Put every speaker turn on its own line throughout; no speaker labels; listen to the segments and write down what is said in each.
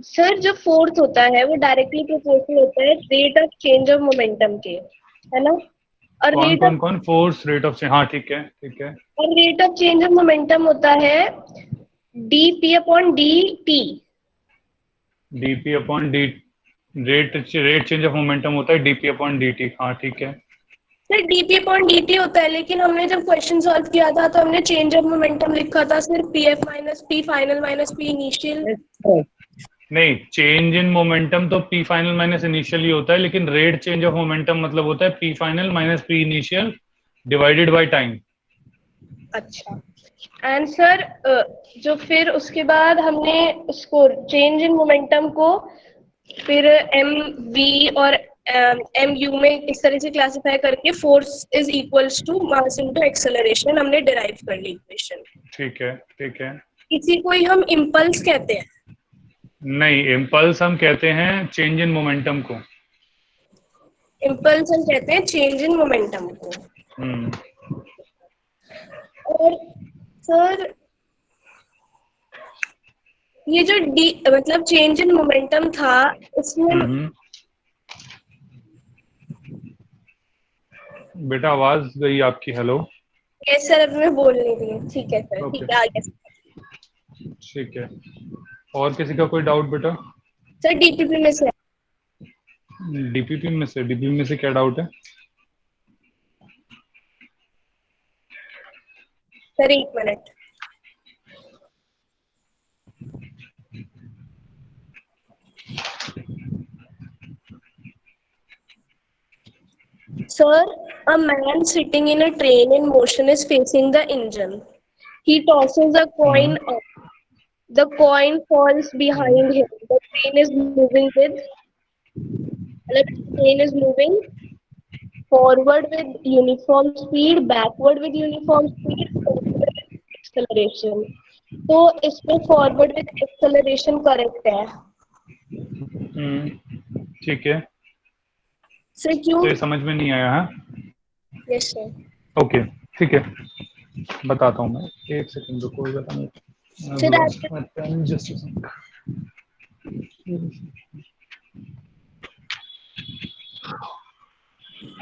Sir जो force होता है वो डायरेक्टली प्रोपोर्शनल होता है rate of change of momentum के, है ना। और
कौन
रेट
कौन
ऑफ
कौन? फोर्स, रेट ऑफ चेंज, हाँ ठीक है ठीक है।
और rate of change of momentum होता है D P upon D T.
DP upon D, rate rate change of momentum होता है डीपी अपॉन डी टी, हाँ ठीक है।
सर डीपी अपॉन डी होता है, लेकिन हमने जब क्वेश्चन सॉल्व किया था तो हमने चेंज ऑफ मोमेंटम लिखा था सिर्फ P F minus P final minus P initial.
नहीं, चेंज इन मोमेंटम तो पी फाइनल माइनस इनिशियल ही होता है, लेकिन रेट चेंज ऑफ मोमेंटम मतलब होता है P final minus P initial divided by time.
अच्छा। एंड सर जो फिर उसके बाद हमने उसको चेंज इन मोमेंटम को फिर एम वी और एम यू में इस तरह से क्लासिफाई करके force is equals to mass into acceleration हमने डिराइव कर ली इक्वेशन।
ठीक है ठीक है।
इसी को ही हम इम्पल्स कहते हैं।
नहीं, इम्पल्स हम कहते हैं चेंज इन मोमेंटम को।
इम्पल्स हम कहते हैं चेंज इन मोमेंटम को।
हम्म।
और सर ये जो डी मतलब चेंज इन मोमेंटम था उसमें
हम्म। बेटा आवाज गई आपकी, हेलो।
ये सर अब मैं बोल नहीं रही हूँ, ठीक है सर,
ओके
ठीक है आगे।
ठीक है। और किसी का कोई डाउट बेटा?
सर डीपीपी में से
डीपीपी में से, डीपीपी में से क्या डाउट है?
सर एक minute. Sir, a man sitting in a train in motion is facing the engine. He tosses a
hmm
coin up. The coin falls
hmm
behind him. The train is moving with, the train is moving forward with uniform speed, backward with uniform speed, forward with acceleration. तो इसमें forward with acceleration correct है।
ठीक है।
Sir क्यों?
तो ये समझ में नहीं आया है?
Yes sir.
ओके ठीक है, बताता हूँ मैं। एक सेकंड रुको जरा, मैं
सर
लॉस्ट
आपके
my pen, just a second.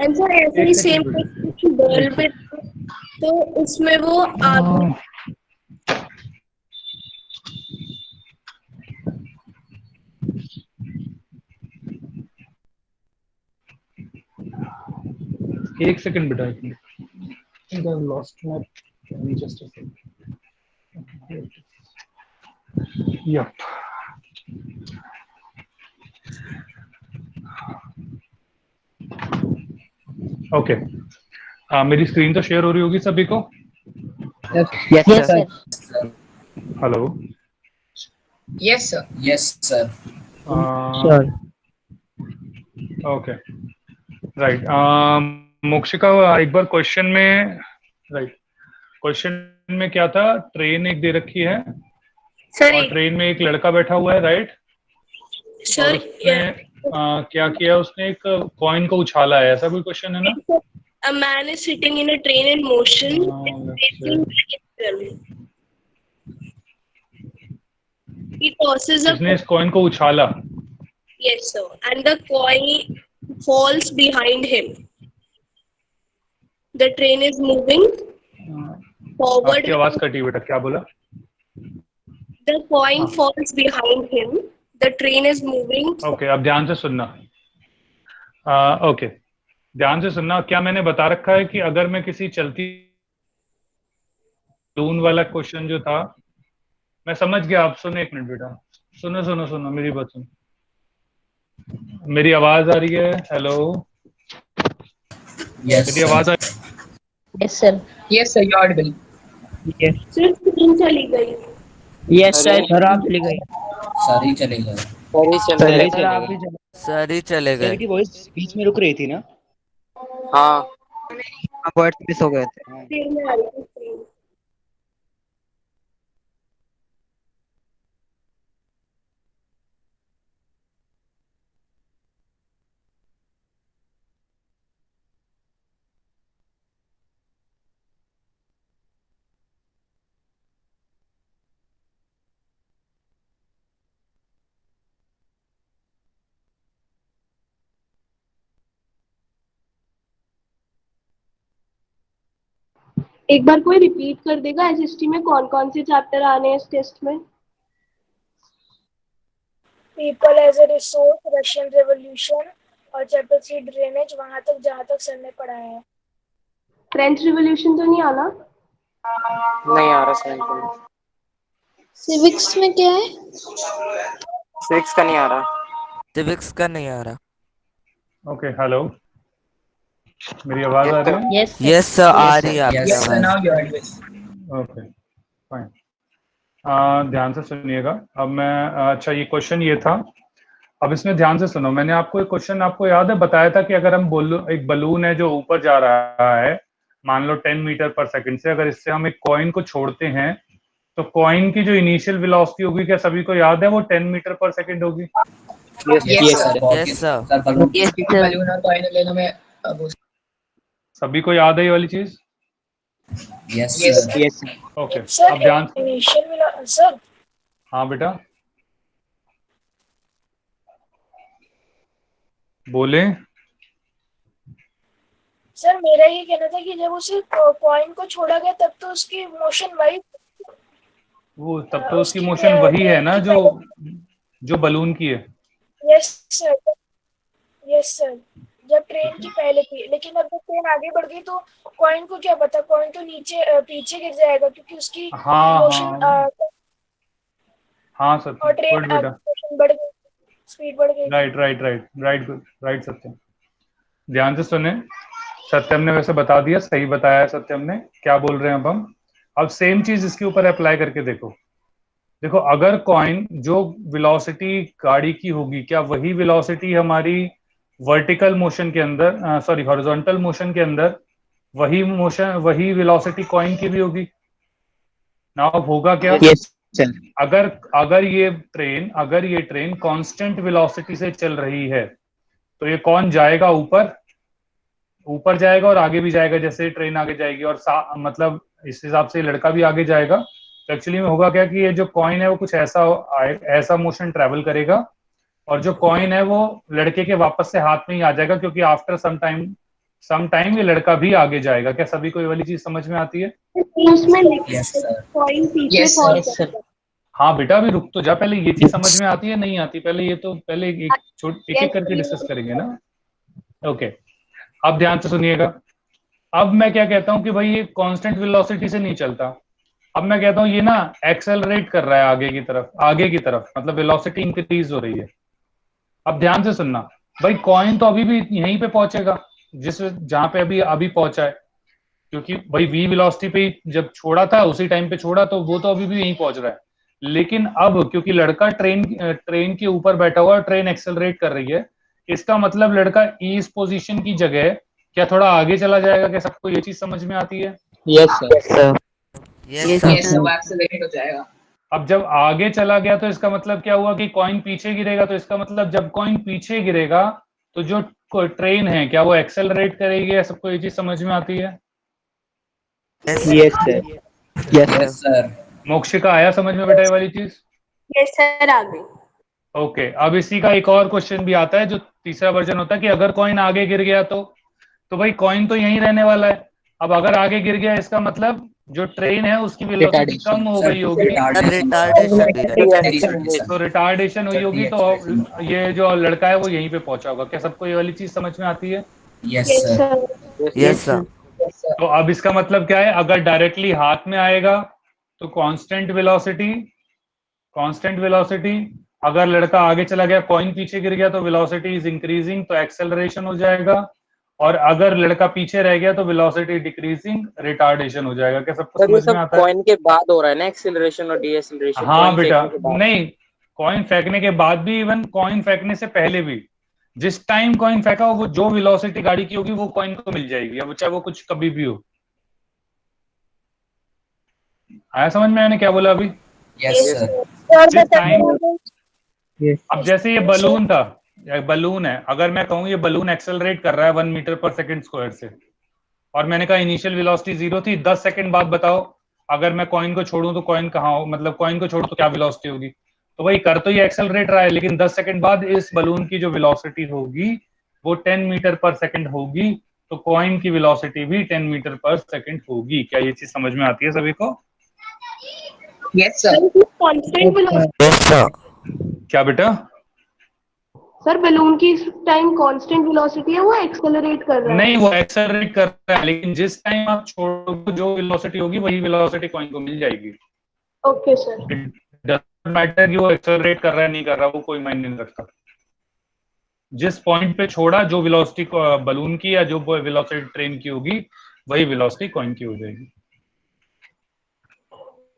Answer ऐसे
एक
ही सेम
सेकंड
क्वेश्चन
बेटा,
बॉल
एक
पे,
सेकंड।
तो उसमें वो आगे
एक सेकंड बेटा, एक minute. I lost my pen, just a second. Yup. Okay. मेरी स्क्रीन तो शेयर हो रही होगी सभी को?
Yes,
Yes,
sir.
sir.
Hello.
Yes, sir.
Yes, sir.
Sure.
Okay right. Mokshika, एक बार क्वेश्चन में, राइट, क्वेश्चन में क्या था? ट्रेन एक दे रखी है
सर
और
एक
ट्रेन में एक लड़का बैठा हुआ है, राइट। और
सर
उसने क्या किया? उसने एक कॉइन को उछाला है, ऐसा कोई क्वेश्चन है ना?
a man is sitting in a train in motion
let's
facing
say,
the engine. He tosses a
इसने
coin,
इस कॉइन को उछाला।
yes sir, and the coin falls behind him. The train is moving forward
आपकी आवाज
with
कटी बेटा, क्या बोला?
the coin
हाँ
falls behind him. The train is moving.
Okay, अब ध्यान से सुनना। ओके, ध्यान से सुनना। क्या मैंने बता रखा है कि अगर मैं किसी चलती बलून वाला क्वेश्चन जो था, मैं समझ गया। आप सुनो एक मिनट बेटा, सुनो सुनो सुनो, मेरी बात सुनो। मेरी आवाज आ रही है? हेलो,
Yes,
मेरी
sir.
आवाज आ
Yes, sir.
Yes, sir. You're audible.
Yes.
सिर्फ स्क्रीन चली गई।
Yes, sir. सर आप चली गई।
सारी चलेगा।
सर ही चले
सर
गए।
सर आप भी चले।
सर ही चले
सर
गए।
की वॉइस बीच में रुक रही थी ना।
हाँ।
वर्ड्स मिस हो गए थे।
फिर में आ रही थी। एक बार कोई रिपीट कर देगा एसएसटी में कौन कौन से चैप्टर आने हैं इस टेस्ट में?
People as a resource, Russian revolution और चैप्टर 3 ड्रेनेज, वहां तक जहां तक सर ने पढ़ाया है।
फ्रेंच रिवॉल्यूशन तो नहीं आना?
नहीं आ रहा सर,
सिविक्स में क्या है?
सिक्स का नहीं आ रहा।
सिविक्स का नहीं आ रहा।
ओके, हेलो, मेरी आवाज आ रही है?
यस
यस सर, आ रही है आपकी
Yes, sir.
आवाज।
Now you're audible.
Okay, fine. ध्यान से सुनिएगा। अब मैं अच्छा, ये क्वेश्चन ये था। अब इसमें ध्यान से सुनो। मैंने आपको एक क्वेश्चन, आपको याद है, बताया था कि अगर हम एक बलून है जो ऊपर जा रहा है, मान लो 10 मीटर पर सेकंड से, अगर इससे हम एक कॉइन को छोड़ते हैं तो कॉइन की जो इनिशियल वेलोसिटी होगी, क्या सभी को याद है, वो 10 मीटर पर सेकंड होगी?
Yes, sir.
Yes sir.
क्योंकि बलून और कॉइन लेने में अब
सभी को याद है ये वाली चीज?
Yes
Yes,
sir.
Yes
okay,
sir
अब ध्यान।
इनिशियल सर,
हाँ बेटा, बोले।
सर मेरा ये कहना था कि जब उसे कॉइन को छोड़ा गया तब तो उसकी मोशन वही,
वो तब तो उसकी
उसकी
मोशन वही है ना
ट्रेन की
जो बलून की है।
यस सर, यस सर, जब ट्रेन की पहले थी, लेकिन अब जब ट्रेन आगे बढ़ गई तो कॉइन को क्या पता, कॉइन तो नीचे पीछे गिर जाएगा क्योंकि उसकी
हाँ
मोशन
हाँ हाँ
और
सत्यम,
ट्रेन
गुड बेटा,
मोशन बढ़ गई, स्पीड बढ़ गई।
Right right right right right Satyam, ध्यान से सुने। सत्यम ने वैसे बता दिया, सही बताया है सत्यम ने। क्या बोल रहे हैं अब हम? अब सेम चीज इसके ऊपर अप्लाई करके देखो। देखो, अगर कॉइन जो वेलोसिटी गाड़ी की होगी, क्या वही वेलोसिटी हमारी वर्टिकल मोशन के अंदर, सॉरी हॉरिजॉन्टल मोशन के अंदर वही मोशन, वही वेलोसिटी कॉइन की भी होगी ना? अब होगा क्या?
Yes sir.
अगर अगर ये ट्रेन कांस्टेंट वेलोसिटी से चल रही है तो ये कौन जाएगा? ऊपर जाएगा और आगे भी जाएगा, जैसे ट्रेन आगे जाएगी, और मतलब इस हिसाब से लड़का भी आगे जाएगा। तो एक्चुअली में होगा क्या कि ये जो कॉइन है वो कुछ ऐसा मोशन ट्रेवल करेगा, और जो कॉइन है वो लड़के के वापस से हाथ में ही आ जाएगा, क्योंकि आफ्टर सम टाइम ये लड़का भी आगे जाएगा। क्या सभी को ये वाली चीज समझ में आती है?
उसमें
यस सर।
कॉइन पीछे
Yes,
फॉल
sir.
करता है।
हाँ बेटा, अभी रुक तो जा, पहले ये चीज समझ में आती है नहीं आती? पहले ये तो पहले एक एक करके डिस्कस करेंगे ना। ओके, अब ध्यान से सुनिएगा। अब मैं क्या कहता हूँ कि भाई ये कांस्टेंट वेलोसिटी से नहीं चलता। अब मैं कहता हूँ ये ना एक्सेलरेट कर रहा है आगे की तरफ, मतलब वेलोसिटी इंक्रीज हो रही है। अब ध्यान से सुनना भाई, कॉइन तो अभी भी यहीं पे पहुंचेगा जहां पे अभी पहुंचा है, क्योंकि भाई वी वेलोसिटी पे जब छोड़ा था उसी टाइम पे छोड़ा, तो वो तो अभी भी यहीं पहुंच रहा है। लेकिन अब क्योंकि लड़का ट्रेन के ऊपर बैठा हुआ है, ट्रेन एक्सेलरेट कर रही है, इसका मतलब लड़का इस पोजीशन की जगह क्या थोड़ा आगे चला जाएगा? क्या सबको ये चीज समझ में आती है?
Yes sir.
Yes
Yes,
sir.
वो accelerate हो जाएगा।
अब जब आगे चला गया तो इसका मतलब क्या हुआ कि कॉइन पीछे गिरेगा। तो इसका मतलब जब कॉइन पीछे गिरेगा तो जो ट्रेन है क्या वो एक्सेलरेट करेगी? या सबको ये चीज समझ में आती है?
Yes sir.
Yes sir.
Mokshika, आया समझ में बेटा ये वाली चीज?
यस सर, आ गई।
ओके, अब इसी का एक और क्वेश्चन भी आता है, जो तीसरा वर्जन होता है कि अगर कॉइन आगे गिर गया तो भाई कॉइन तो यहीं रहने वाला है। अब अगर आगे गिर गया, इसका मतलब जो ट्रेन है उसकी वेलोसिटी कम हो गई होगी, तो रिटार्डेशन हुई होगी, तो ये जो लड़का है वो यहीं पे पहुंचा होगा। क्या सबको ये वाली चीज समझ में आती है?
Yes sir. Yes sir.
तो अब इसका मतलब क्या है? अगर डायरेक्टली हाथ में आएगा तो कांस्टेंट वेलोसिटी, अगर लड़का आगे चला गया, कॉइन पीछे गिर गया, तो वेलोसिटी इज इंक्रीजिंग, तो एक्सेलरेशन हो जाएगा। और अगर लड़का पीछे रह गया तो वेलोसिटी डिक्रीजिंग, रिटार्डेशन हो जाएगा। क्या सबको समझ में आता है?
कॉइन के बाद हो रहा है ना एक्सीलरेशन और डीएक्सीलरेशन?
हाँ बेटा, नहीं, कॉइन फेंकने के बाद भी, इवन कॉइन फेंकने से पहले भी, जिस टाइम कॉइन फेंका वो जो वेलोसिटी गाड़ी की होगी वो कॉइन को मिल जाएगी, अब चाहे वो कुछ कभी भी हो। आया समझ में मैंने क्या बोला अभी?
Yes sir.
जिस टाइम, अब जैसे ये बलून था, बलून है, अगर मैं कहूँ ये बलून एक्सेलरेट कर रहा है 1 मीटर पर सेकंड स्क्वायर से, और मैंने कहा इनिशियल वेलोसिटी 0 थी, 10 सेकंड बाद बताओ अगर मैं कॉइन को छोड़ूं तो कॉइन कहाँ हो, मतलब कॉइन को छोड़ूं तो क्या वेलोसिटी होगी? तो भाई कर तो ये एक्सेलरेट रहा है, लेकिन 10 सेकंड बाद इस बलून की जो वेलोसिटी होगी वो 10 मीटर पर सेकंड होगी। तो कॉइन की वेलोसिटी भी 10 मीटर पर सेकंड होगी। क्या ये चीज समझ में आती है सभी को?
Yes sir.
Constant velocity.
Yes, sir.
क्या बेटा?
सर बलून की इस टाइम कांस्टेंट वेलोसिटी है, वो एक्सेलरेट कर रहा है।
नहीं, वो एक्सेलरेट कर रहा है, लेकिन जिस टाइम आप छोड़ोगे जो वेलोसिटी होगी वही वेलोसिटी कॉइन को मिल जाएगी।
Okay sir.
It doesn't matter कि वो एक्सेलरेट कर रहा है नहीं कर रहा, वो कोई मायने नहीं रखता। जिस पॉइंट पे छोड़ा, जो वेलोसिटी बलून की या जो वेलोसिटी ट्रेन की होगी वही वेलोसिटी कॉइन की हो जाएगी।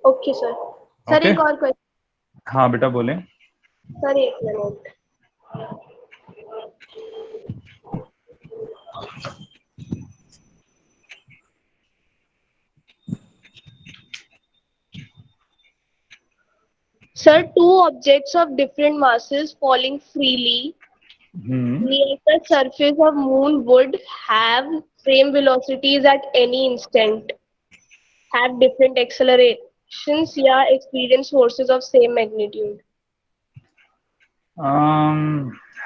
Okay sir. Sir
Okay.
एक और क्वेश्चन।
हाँ बेटा बोले।
सर एक minute. Sir, two objects of different masses falling freely near the surface of moon would have same velocities at any instant, have different accelerations या experience forces of same magnitude.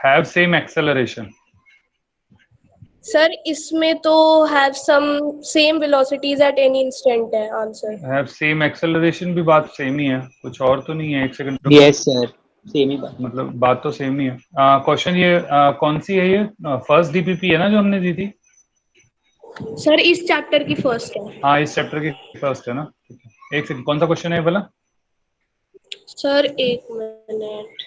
Have same acceleration.
Sir, इसमें तो have some same velocities at any instant है answer.
Have same acceleration भी बात same ही है, कुछ और तो नहीं है। एक सेकंड।
यस सर, सेम ही बात।
मतलब बात तो सेम ही है। क्वेश्चन ये कौन सी है? ये फर्स्ट डीपीपी है ना जो हमने दी थी?
सर इस चैप्टर की फर्स्ट है।
हाँ, इस चैप्टर की फर्स्ट है ना। ठीक है, एक सेकंड। कौन सा क्वेश्चन है बोला?
सर एक मिनट।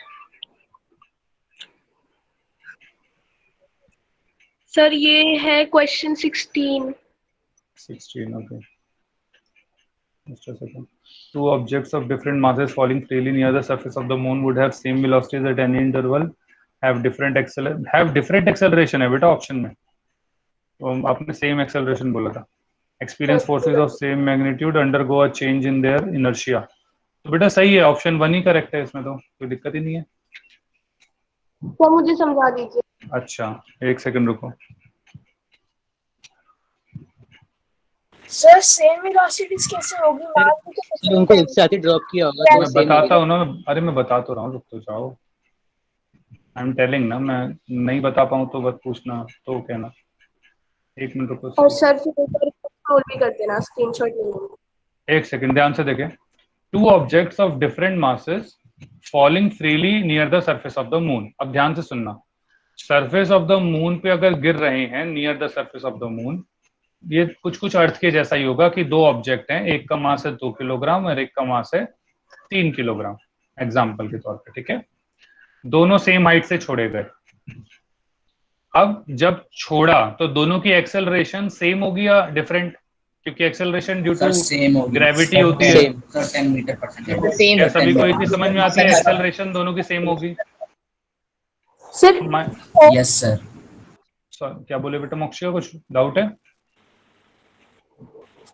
सर ये है question 16।
16, okay. Just a second. Two objects of different masses falling freely near the surface of the moon would have same velocities at any interval, have different acceleration है बेटा option में। तो आपने same acceleration बोला था। Experience forces of same magnitude undergo a change in their inertia. तो बेटा सही है, ऑप्शन 1 ही करेक्ट है इसमें, तो कोई दिक्कत ही नहीं है।
तो मुझे समझा दीजिए।
अच्छा, एक सेकंड रुको।
सर सेम वेलोसिटीज कैसे होगी? मान लीजिए
उनको एक साथ ही ड्रॉप किया होगा तो
मैं
same
बताता
होगा।
हूँ ना, अरे मैं बता तो रहा हूँ, रुक तो जाओ। आई एम टेलिंग ना, मैं नहीं बता पाऊँ तो बस पूछना, तो कहना। एक मिनट रुको।
और सर फिर स्क्रॉल भी कर देना, स्क्रीनशॉट ले लेना।
एक सेकंड, ध्यान से देखें। Two objects of different masses falling freely near the surface of the moon. अब ध्यान से सुनना, सरफेस ऑफ द मून पे अगर गिर रहे हैं, near the surface of the moon, ये कुछ कुछ अर्थ के जैसा ही होगा कि दो ऑब्जेक्ट हैं, एक का मास है 2 किलोग्राम और एक का मास है 3 किलोग्राम, एग्जाम्पल के तौर पे। ठीक है, दोनों सेम हाइट से छोड़े गए। अब जब छोड़ा तो दोनों की एक्सेलरेशन सेम होगी या डिफरेंट? क्योंकि एक्सेलरेशन ड्यू टू ग्रेविटी होती है।
सर 10 मीटर पर सेकंड।
क्या सभी को इतनी समझ में आती है? एक्सेलरेशन दोनों की सेम होगी।
Sir
yes sir.
क्या बोले बेटा मोक्षी, कुछ डाउट है?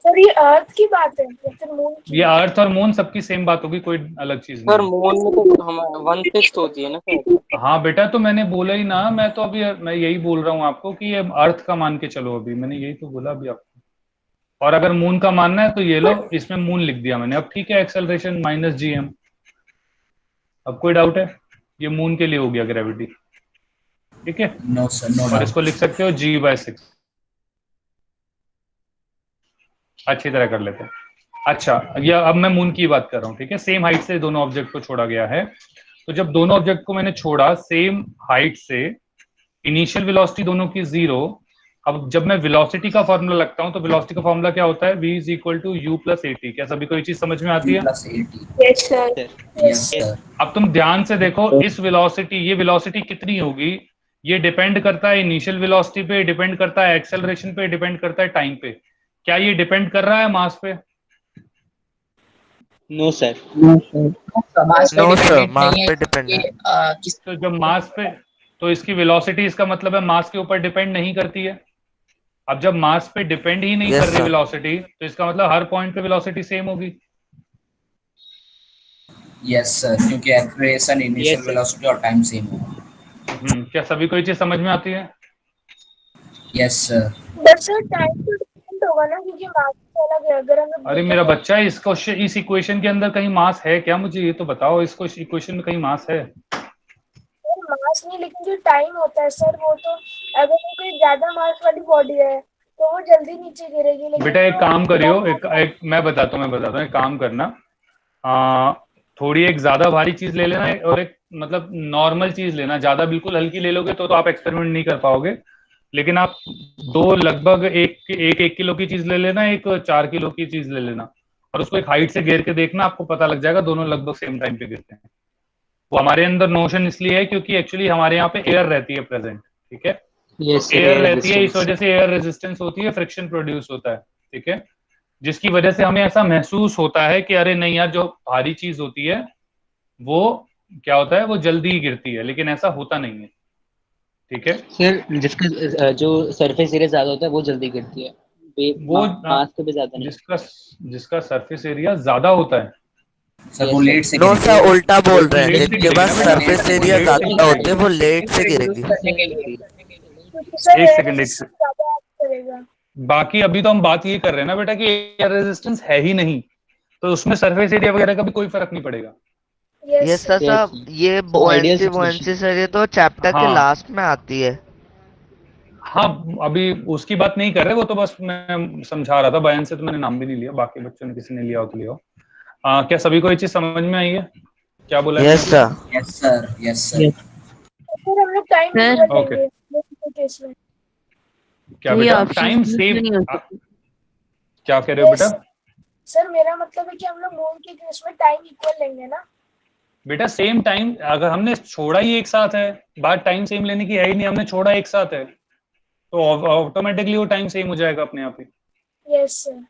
सर ये अर्थ की बात है या फिर मून की?
ये अर्थ और मून सबकी सेम बात होगी, कोई अलग चीज
सर
नहीं।
मून में तो हम 1/6 होती है ना सर।
हाँ बेटा, तो मैंने बोला ही ना, मैं तो अभी मैं यही बोल रहा हूँ आपको कि ये अर्थ का मान के चलो, अभी मैंने यही तो बोला अभी आपको। और अगर मून का मानना है तो ये लो, इसमें मून लिख दिया मैंने। अब ठीक है, एक्सेलरेशन -gm। अब कोई डाउट है? ये मून के लिए हो गया ग्रेविटी। ठीक है,
नो सर, नो।
और इसको लिख सकते हो g/6। अच्छी तरह कर लेते हैं। अच्छा, ये अब मैं मून की बात कर रहा हूँ। ठीक है, सेम हाइट से दोनों ऑब्जेक्ट को छोड़ा गया है। तो जब दोनों ऑब्जेक्ट को मैंने छोड़ा सेम हाइट से, इनिशियल वेलोसिटी दोनों की 0। अब जब मैं वेलोसिटी का फॉर्मूला लगता हूं तो वेलोसिटी का फॉर्मूला क्या होता है? v = u + at। क्या सभी को ये चीज समझ में आती है?
Yes sir.
Yes sir.
अब तुम ध्यान से देखो, इस वेलोसिटी, ये वेलोसिटी कितनी होगी, ये डिपेंड करता है इनिशियल वेलोसिटी पे, डिपेंड करता है एक्सेलरेशन पे, डिपेंड करता है टाइम पे। क्या ये डिपेंड कर रहा है मास पे?
No sir.
Mass
no sir, mass
नहीं
पे
है।
डिपेंड है।
तो जब मास पे, तो इसकी वेलोसिटी, इसका मतलब है मास के ऊपर डिपेंड नहीं करती है। अब जब मास पे डिपेंड ही नहीं
Yes,
कर रही
sir.
वेलोसिटी, तो इसका मतलब हर पॉइंट पे वेलोसिटी सेम होगी।
यस सर, क्योंकि acceleration, initial
Yes, sir.
Velocity और टाइम सेम होगा।
क्या सभी को ये चीज समझ में आती है?
Yes sir.
But sir time तो डिफरेंट होगा ना, क्योंकि मास अलग है। अगर हमें
अरे मेरा बच्चा, इस क्वेश्चन, इस इक्वेशन के अंदर कहीं मास है क्या? मुझे ये तो बताओ, इस इक्वेशन में कहीं मास है?
मास नहीं, लेकिन जो टाइम होता है सर, वो तो अगर वो कोई ज्यादा मास वाली बॉडी है तो वो जल्दी नीचे गिरेगी, लेकिन
बेटा एक
जो
काम करियो,
कम
एक मैं बताता हूँ, एक काम करना। आ, थोड़ी एक ज्यादा भारी चीज ले लेना और एक मतलब नॉर्मल चीज लेना। ज्यादा बिल्कुल हल्की ले लोगे तो आप एक्सपेरिमेंट नहीं कर पाओगे। लेकिन आप दो लगभग एक किलो की चीज ले लेना, एक 4 किलो की चीज ले लेना, और उसको एक हाइट से गिर के देखना, आपको पता लग जाएगा दोनों लगभग सेम टाइम पे गिरते हैं। वो हमारे अंदर नोशन इसलिए है क्योंकि एक्चुअली हमारे यहाँ पे एयर रहती है प्रेजेंट, ठीक है।
यस
तो
सर,
एयर
एयर
रहती है, इस
रेजिस्टेंस।
वजह से एयर रेजिस्टेंस होती है, फ्रिक्शन प्रोड्यूस होता है, ठीक है। जिसकी वजह से हमें ऐसा महसूस होता है कि अरे नहीं यार, जो भारी चीज होती है वो क्या होता है, वो जल्दी ही गिरती है, लेकिन ऐसा होता नहीं है, ठीक है।
सर जिसका जो सरफेस एरिया ज्यादा होता है वो जल्दी गिरती है,
वो
मास के भी ज्यादा नहीं।
जिसका जिसका सरफेस एरिया ज्यादा होता है
सर वो
यस
लेट से
नो
गिरेगी।
सर, उल्टा
वो
बोल रहे हैं,
लेट से
जिनके
गिरेगी
पास
ना बेटा,
सरफेस
वो
एरिया
लेट से
ज्यादा
गिरेगी।
होते हैं वो लेट से गिरेगी।
करने के लिए
क्योंकि सर
एक
एयर
सेकंड,
रेजिस्टेंस ज्यादा एक्ट करेगा।
बाकी अभी तो हम बात ये कर रहे हैं ना बेटा कि एयर रेजिस्टेंस है ही नहीं, तो उसमें सरफेस एरिया वगैरह का भी कोई फर्क नहीं पड़ेगा।
यस
ये
सर।
सर
यस
साहब, ये
सर, आइडियल
बोएंसी
सिचुएशन।
सर, ये तो चैप्टर के
हाँ
लास्ट में आती है।
हाँ, अभी उसकी बात नहीं कर रहे, वो तो बस मैं समझा रहा था। बयान से तो मैंने नाम भी नहीं लिया, बाकी बच्चों ने किसी ने लिया हो तो लिया हो। क्या सभी को ये चीज समझ में आई है, क्या बोला है मैंने
यस
अभी?
Sir.
Yes sir, yes sir.
Yes
फिर हम लोग टाइम
सर,
इक्वल
ओके,
लेंगे दूसरे केस में।
क्या
तो ये
बेटा
ऑप्शन
टाइम
यूज
सेव?
नहीं हो सकती।
क्या कह रहे हो बेटा?
यस सर, मेरा मतलब है कि हम लोग मून के केस में टाइम इक्वल लेंगे ना।
बेटा सेम टाइम, अगर हमने छोड़ा ही एक साथ है, बात टाइम सेम लेने की है ही नहीं, हमने छोड़ा एक साथ है, तो ऑटोमेटिकली वो टाइम सेम हो जाएगा अपने आप ही,
यस सर।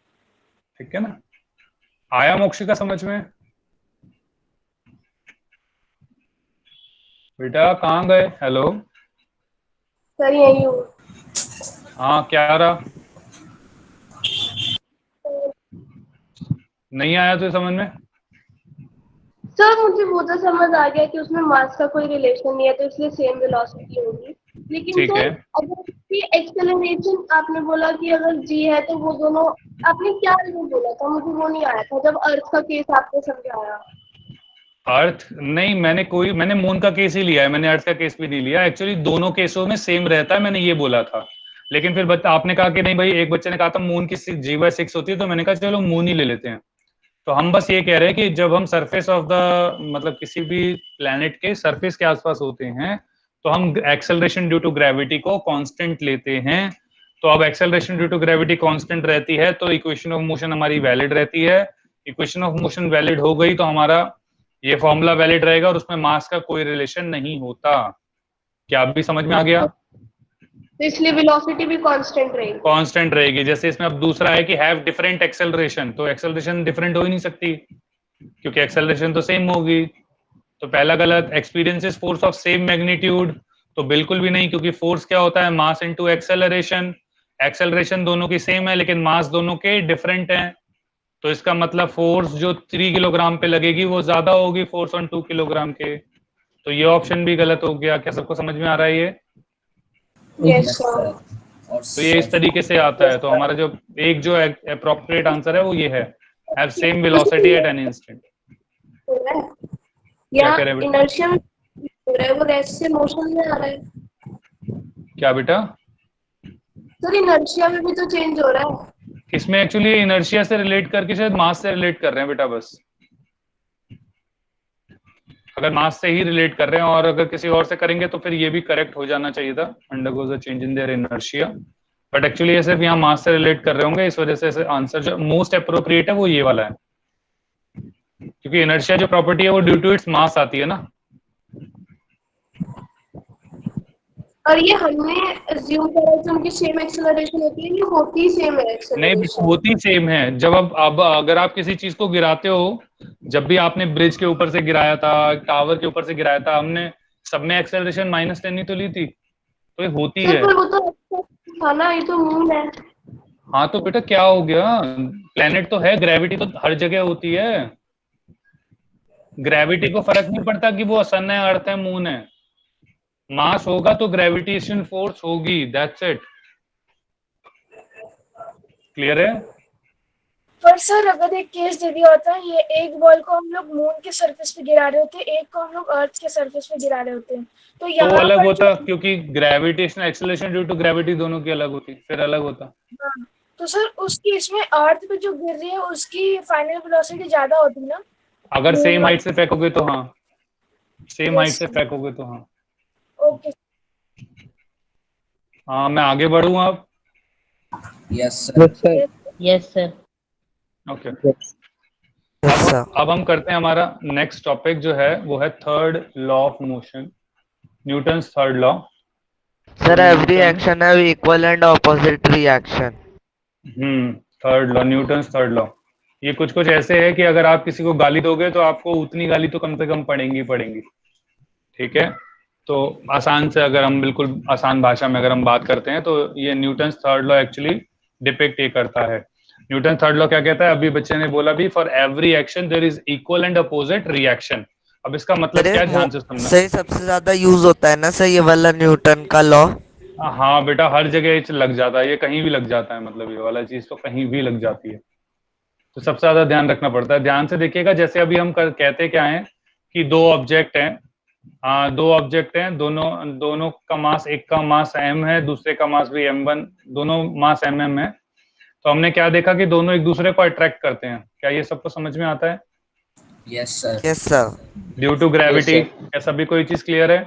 ठीक है ना। आया मोक्षिका समझ में? बेटा कहाँ गए? हेलो।
सर यही हूँ।
हाँ, क्या रहा? नहीं आया तो समझ में?
सर मुझे वो तो समझ आ गया कि उसमें मास का कोई रिलेशन नहीं है, तो इसलिए सेम वेलोसिटी होगी। लेकिन
ठीक है।
सर अगर उसकी एक्सेलरेशन, आपने बोला कि अगर जी है तो वो दोनों, आपने क्या रीजन बोला था, मुझे वो नहीं आया था जब अर्थ का केस आपने समझाया।
अर्थ नहीं, मैंने मून का केस ही लिया है, मैंने अर्थ का केस भी नहीं लिया। एक्चुअली दोनों केसों में सेम रहता है, मैंने ये बोला था। लेकिन फिर आपने कहा कि नहीं भाई, एक बच्चे ने कहा था मून की G/6 होती है, तो मैंने कहा चलो मून ही ले लेते हैं। तो हम बस ये कह रहे हैं कि जब हम सरफेस ऑफ द मतलब किसी भी प्लेनेट के सरफेस के आसपास होते हैं, तो हम एक्सेलरेशन ड्यू टू ग्रेविटी को कांस्टेंट लेते हैं। तो अब acceleration due to gravity constant रहती है, तो इक्वेशन ऑफ मोशन हमारी वैलिड रहती है। इक्वेशन ऑफ मोशन वैलिड हो गई तो हमारा ये फॉर्मूला वैलिड रहेगा, और उसमें मास का कोई रिलेशन नहीं होता। क्या अभी समझ में आ गया?
तो इसलिए वेलोसिटी भी कांस्टेंट रहेगी।
कांस्टेंट रहेगी। जैसे इसमें अब दूसरा है कि हैव डिफरेंट एक्सेलरेशन, तो एक्सेलरेशन डिफरेंट हो ही नहीं सकती क्योंकि एक्सेलरेशन तो सेम होगी। तो पहला गलत। Experiences force of same magnitude, तो बिल्कुल भी नहीं, क्योंकि फोर्स क्या होता है, मास इनटू एक्सेलरेशन। एक्सेलरेशन दोनों की सेम है लेकिन मास दोनों के डिफरेंट हैं, तो इसका मतलब फोर्स जो 3 किलोग्राम पे लगेगी वो ज्यादा होगी फोर्स ऑन 2 किलोग्राम के। तो ये ऑप्शन भी गलत हो गया। क्या सबको समझ में आ रहा है ये?
Yes
yes
sir.
सर। और
तो ये इस तरीके से आता है। तो हमारा जो अप्रोप्रिएट आंसर है वो ये है, have same velocity at an instant. क्या
यहाँ
कह रहे हैं बेटा?
इनर्शिया में हो रहा है, वो रेस्ट से मोशन में आ रहा है।
क्या बेटा?
सर इनर्शिया में भी तो चेंज हो रहा है।
इसमें एक्चुअली इनर्शिया से रिलेट करके शायद मास से रिलेट कर रहे हैं बेटा बस। अगर मास से ही रिलेट कर रहे हैं और अगर किसी और से करेंगे तो फिर ये भी करेक्ट हो जाना चाहिए था, undergoes a change in their inertia. But actually ये सिर्फ यहाँ मास से रिलेट कर रहे होंगे, इस वजह से आंसर जो मोस्ट अप्रोप्रिएट है वो ये वाला है, क्योंकि इनर्शिया जो प्रॉपर्टी है वो ड्यू टू इट्स मास आती है ना।
और ये हमने अज्यूम करा कि उनकी सेम एक्सेलरेशन होती है, ये होती सेम है
नहीं,
एक्सेलरेशन।
होती सेम है। जब अब अगर आप किसी चीज को गिराते हो, जब भी आपने ब्रिज के ऊपर से गिराया था, टावर के ऊपर से गिराया था, हमने सब में एक्सेलरेशन -10 ही तो ली थी, तो ये होती
सर
है।
पर वो तो था ना, ये तो मून है।
हाँ तो बेटा क्या हो गया, प्लेनेट तो है, ग्रेविटी तो हर जगह होती है। ग्रेविटी को फर्क नहीं पड़ता कि वो सन है, अर्थ है, मून है। मास होगा तो ग्रेविटेशन फोर्स होगी, दैट्स इट। क्लियर है?
पर सर अगर एक केस दे दिया होता है, ये एक बॉल को हम लोग मून के सरफेस पे गिरा रहे होते हैं, एक को हम लोग अर्थ के सरफेस पे गिरा रहे होते हैं, तो
तो
यहाँ
अलग
पर
होता
जो
क्योंकि gravitational acceleration due to gravity दोनों की अलग होती, फिर अलग होता।
हाँ, तो सर उस केस में अर्थ पे जो गिर रही है उसकी फाइनल वेलोसिटी ज्यादा होती है ना?
अगर
मून
सेम
वाली।
हाइट से फेंकोगे तो हाँ, सेम हाइट
यस
से फेंकोगे तो हाँ।
ओके।
हाँ, मैं आगे बढ़ूँ अब।
Yes, sir.
Yes sir.
Okay,
yes sir.
अब हम करते हैं हमारा नेक्स्ट टॉपिक जो है वो है third law of motion, Newton's third law.
Sir every action have equal and opposite reaction.
Third law, Newton's third law. ये कुछ कुछ ऐसे है कि अगर आप किसी को गाली दोगे तो आपको उतनी गाली तो कम से कम पड़ेंगी पड़ेंगी, ठीक है। तो आसान से अगर हम बिल्कुल आसान भाषा में अगर हम बात करते हैं तो ये Newton's third law actually depict ये करता है। न्यूटन थर्ड लॉ क्या कहता है, अभी बच्चे ने बोला भी, for every action there is equal and opposite reaction. अब इसका मतलब क्या है, ध्यान से सुनना।
सही सबसे ज्यादा यूज होता है ना सर ये वाला न्यूटन का लॉ।
हाँ बेटा, हर जगह ये लग जाता है, ये कहीं भी लग जाता है, मतलब ये वाला चीज तो कहीं भी लग जाती है, तो सबसे ज्यादा ध्यान रखना पड़ता है। ध्यान से देखिएगा, जैसे अभी हम कहते क्या है कि दो ऑब्जेक्ट हैं, दो ऑब्जेक्ट हैं, दोनों का मास, एक का मास m है, दूसरे का मास भी m1, दोनों मास mm है। तो हमने क्या देखा कि दोनों एक दूसरे को अट्रैक्ट करते हैं। क्या ये सबको समझ में आता है?
Yes, sir.
Yes sir.
Due to gravity.
Yes,
क्या सभी को ये चीज क्लियर है?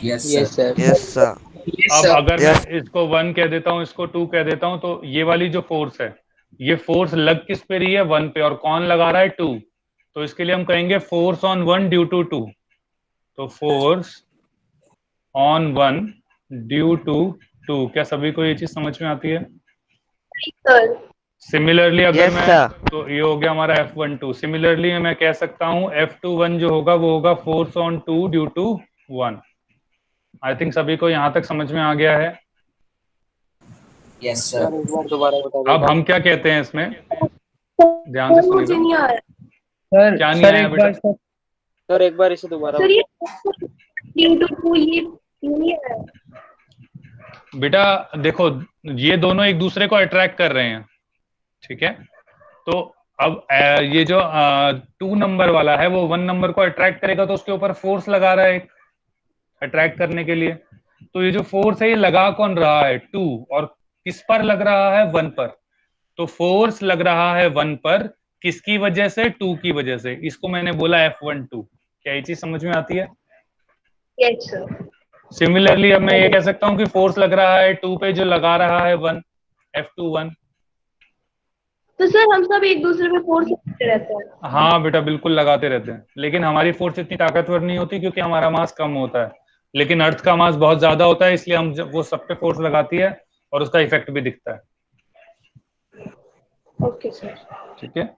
Yes, sir.
Yes sir.
Yes sir.
Yes,
अब
sir.
अगर
Yes.
मैं इसको 1 कह देता हूँ, इसको 2 कह देता हूँ, तो ये वाली जो फोर्स है, ये फोर्स लग किस पे रही है? 1 पे, और कौन लगा रहा है? 2। तो इसके लिए हम कहेंगे फोर्स ऑन 1 ड्यू टू 2। तो फोर्स ऑन 1 ड्यू टू 2। क्या सभी को ये चीज समझ में आती है?
सर
सिमिलरली अगर
Yes,
मैं
sir.
तो ये हो गया हमारा F12। सिमिलरली मैं कह सकता हूँ F21 जो होगा वो होगा force on 2 due to 1। I think सभी को यहाँ तक समझ में आ गया है।
Yes, sir.
एक बार दोबारा बता
अब हम क्या कहते हैं इसमें, ध्यान से
मुझे
सुनिएगा।
नहीं आ रहा
Sir,
क्या नहीं
sir,
आया
एक
बेटा?
बार sir.
सर, एक बार इसे दोबारा
सर। ये ड्यू ये नहीं आ रहा।
बेटा देखो, ये दोनों एक दूसरे को अट्रैक्ट कर रहे हैं, ठीक है। तो अब ये जो 2 नंबर वाला है वो 1 नंबर को अट्रैक्ट करेगा, तो उसके ऊपर फोर्स लगा रहा है एक अट्रैक्ट करने के लिए। तो ये जो फोर्स है ये लगा कौन रहा है? 2। और किस पर लग रहा है? 1 पर। तो फोर्स लग रहा है 1 पर, किसकी वजह से? 2 की वजह से। इसको मैंने बोला F12। क्या ये चीज समझ में आती है?
Yes sir.
सिमिलरली अब मैं ये कह सकता हूँ कि फोर्स लग रहा है 2 पे, जो लगा रहा है 1, F21।
तो सर हम सब एक दूसरे पे फोर्स करते रहते हैं।
हाँ बेटा, बिल्कुल लगाते रहते हैं, लेकिन हमारी फोर्स इतनी ताकतवर नहीं होती क्योंकि हमारा मास कम होता है, लेकिन अर्थ का मास बहुत ज्यादा होता है, इसलिए हम वो सब पे फोर्स लगाती है और उसका इफेक्ट भी दिखता है।
Okay sir.
ठीक है,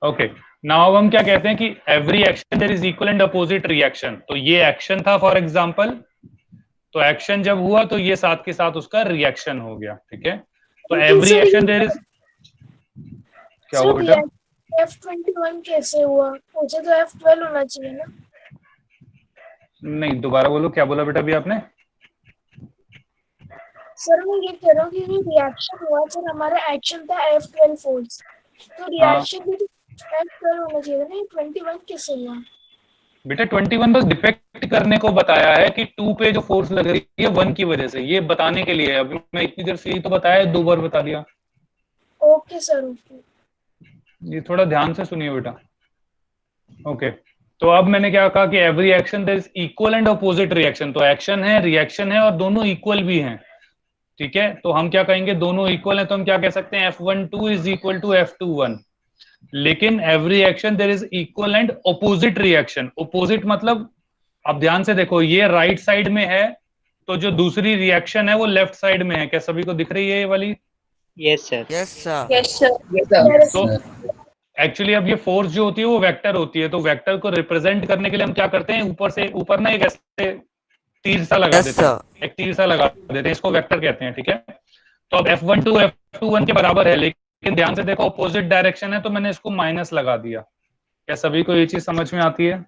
ओके। नाउ हम क्या कहते हैं कि every action there is equal and opposite reaction. तो ये एक्शन था फॉर एग्जांपल, तो एक्शन जब हुआ तो ये साथ के साथ उसका रिएक्शन हो गया, ठीक है। तो एवरी एक्शन देयर इज, क्या हुआ बेटा?
F21 कैसे हुआ? मुझे तो F12 होना चाहिए ना।
नहीं, दोबारा बोलो, क्या बोला बेटा अभी आपने?
सर मैं ये कह रहा हूँ कि ये रिएक्शन हुआ, सर हमारा एक्शन था F12 फोर्स, तो रिएक्शन भी तो F12 होना चाहिए था ना। 21 कैसे हुआ?
बेटा 21 बस डिफेक्ट करने को बताया है कि 2 पे जो फोर्स लग रही है 1 की वजह से, ये बताने के लिए। अभी मैं इतनी देर से यही तो बताया, 2 बार बता दिया।
Okay sir, okay.
ये थोड़ा ध्यान से सुनिए बेटा। ओके, तो अब मैंने क्या कहा कि every action there is equal and opposite reaction. तो एक्शन है, रिएक्शन है, और दोनों इक्वल भी हैं, ठीक है। तो हम क्या कहेंगे? दोनों इक्वल हैं, तो हम क्या कह सकते हैं? F12 is equal to F21। लेकिन every action there is equal and opposite reaction. Opposite मतलब, अब ध्यान से देखो, ये राइट साइड में है, तो जो दूसरी रिएक्शन है वो लेफ्ट साइड में है। क्या सभी को दिख रही है ये वाली?
Yes sir.
Yes sir.
Yes sir.
Yes, sir.
तो एक्चुअली अब ये फोर्स जो होती है वो वेक्टर होती है, तो वेक्टर को रिप्रेजेंट करने के लिए हम क्या करते हैं? ऊपर से ऊपर ना एक ऐसे तीर सा लगा
Yes,
देते हैं,
sir.
एक तीर सा लगा देते हैं, इसको वेक्टर कहते हैं, ठीक है। तो अब F12 F21 के बराबर है, लेकिन ध्यान से देखो अपोजिट डायरेक्शन है, तो मैंने इसको माइनस लगा दिया। क्या सभी को ये चीज समझ में आती है?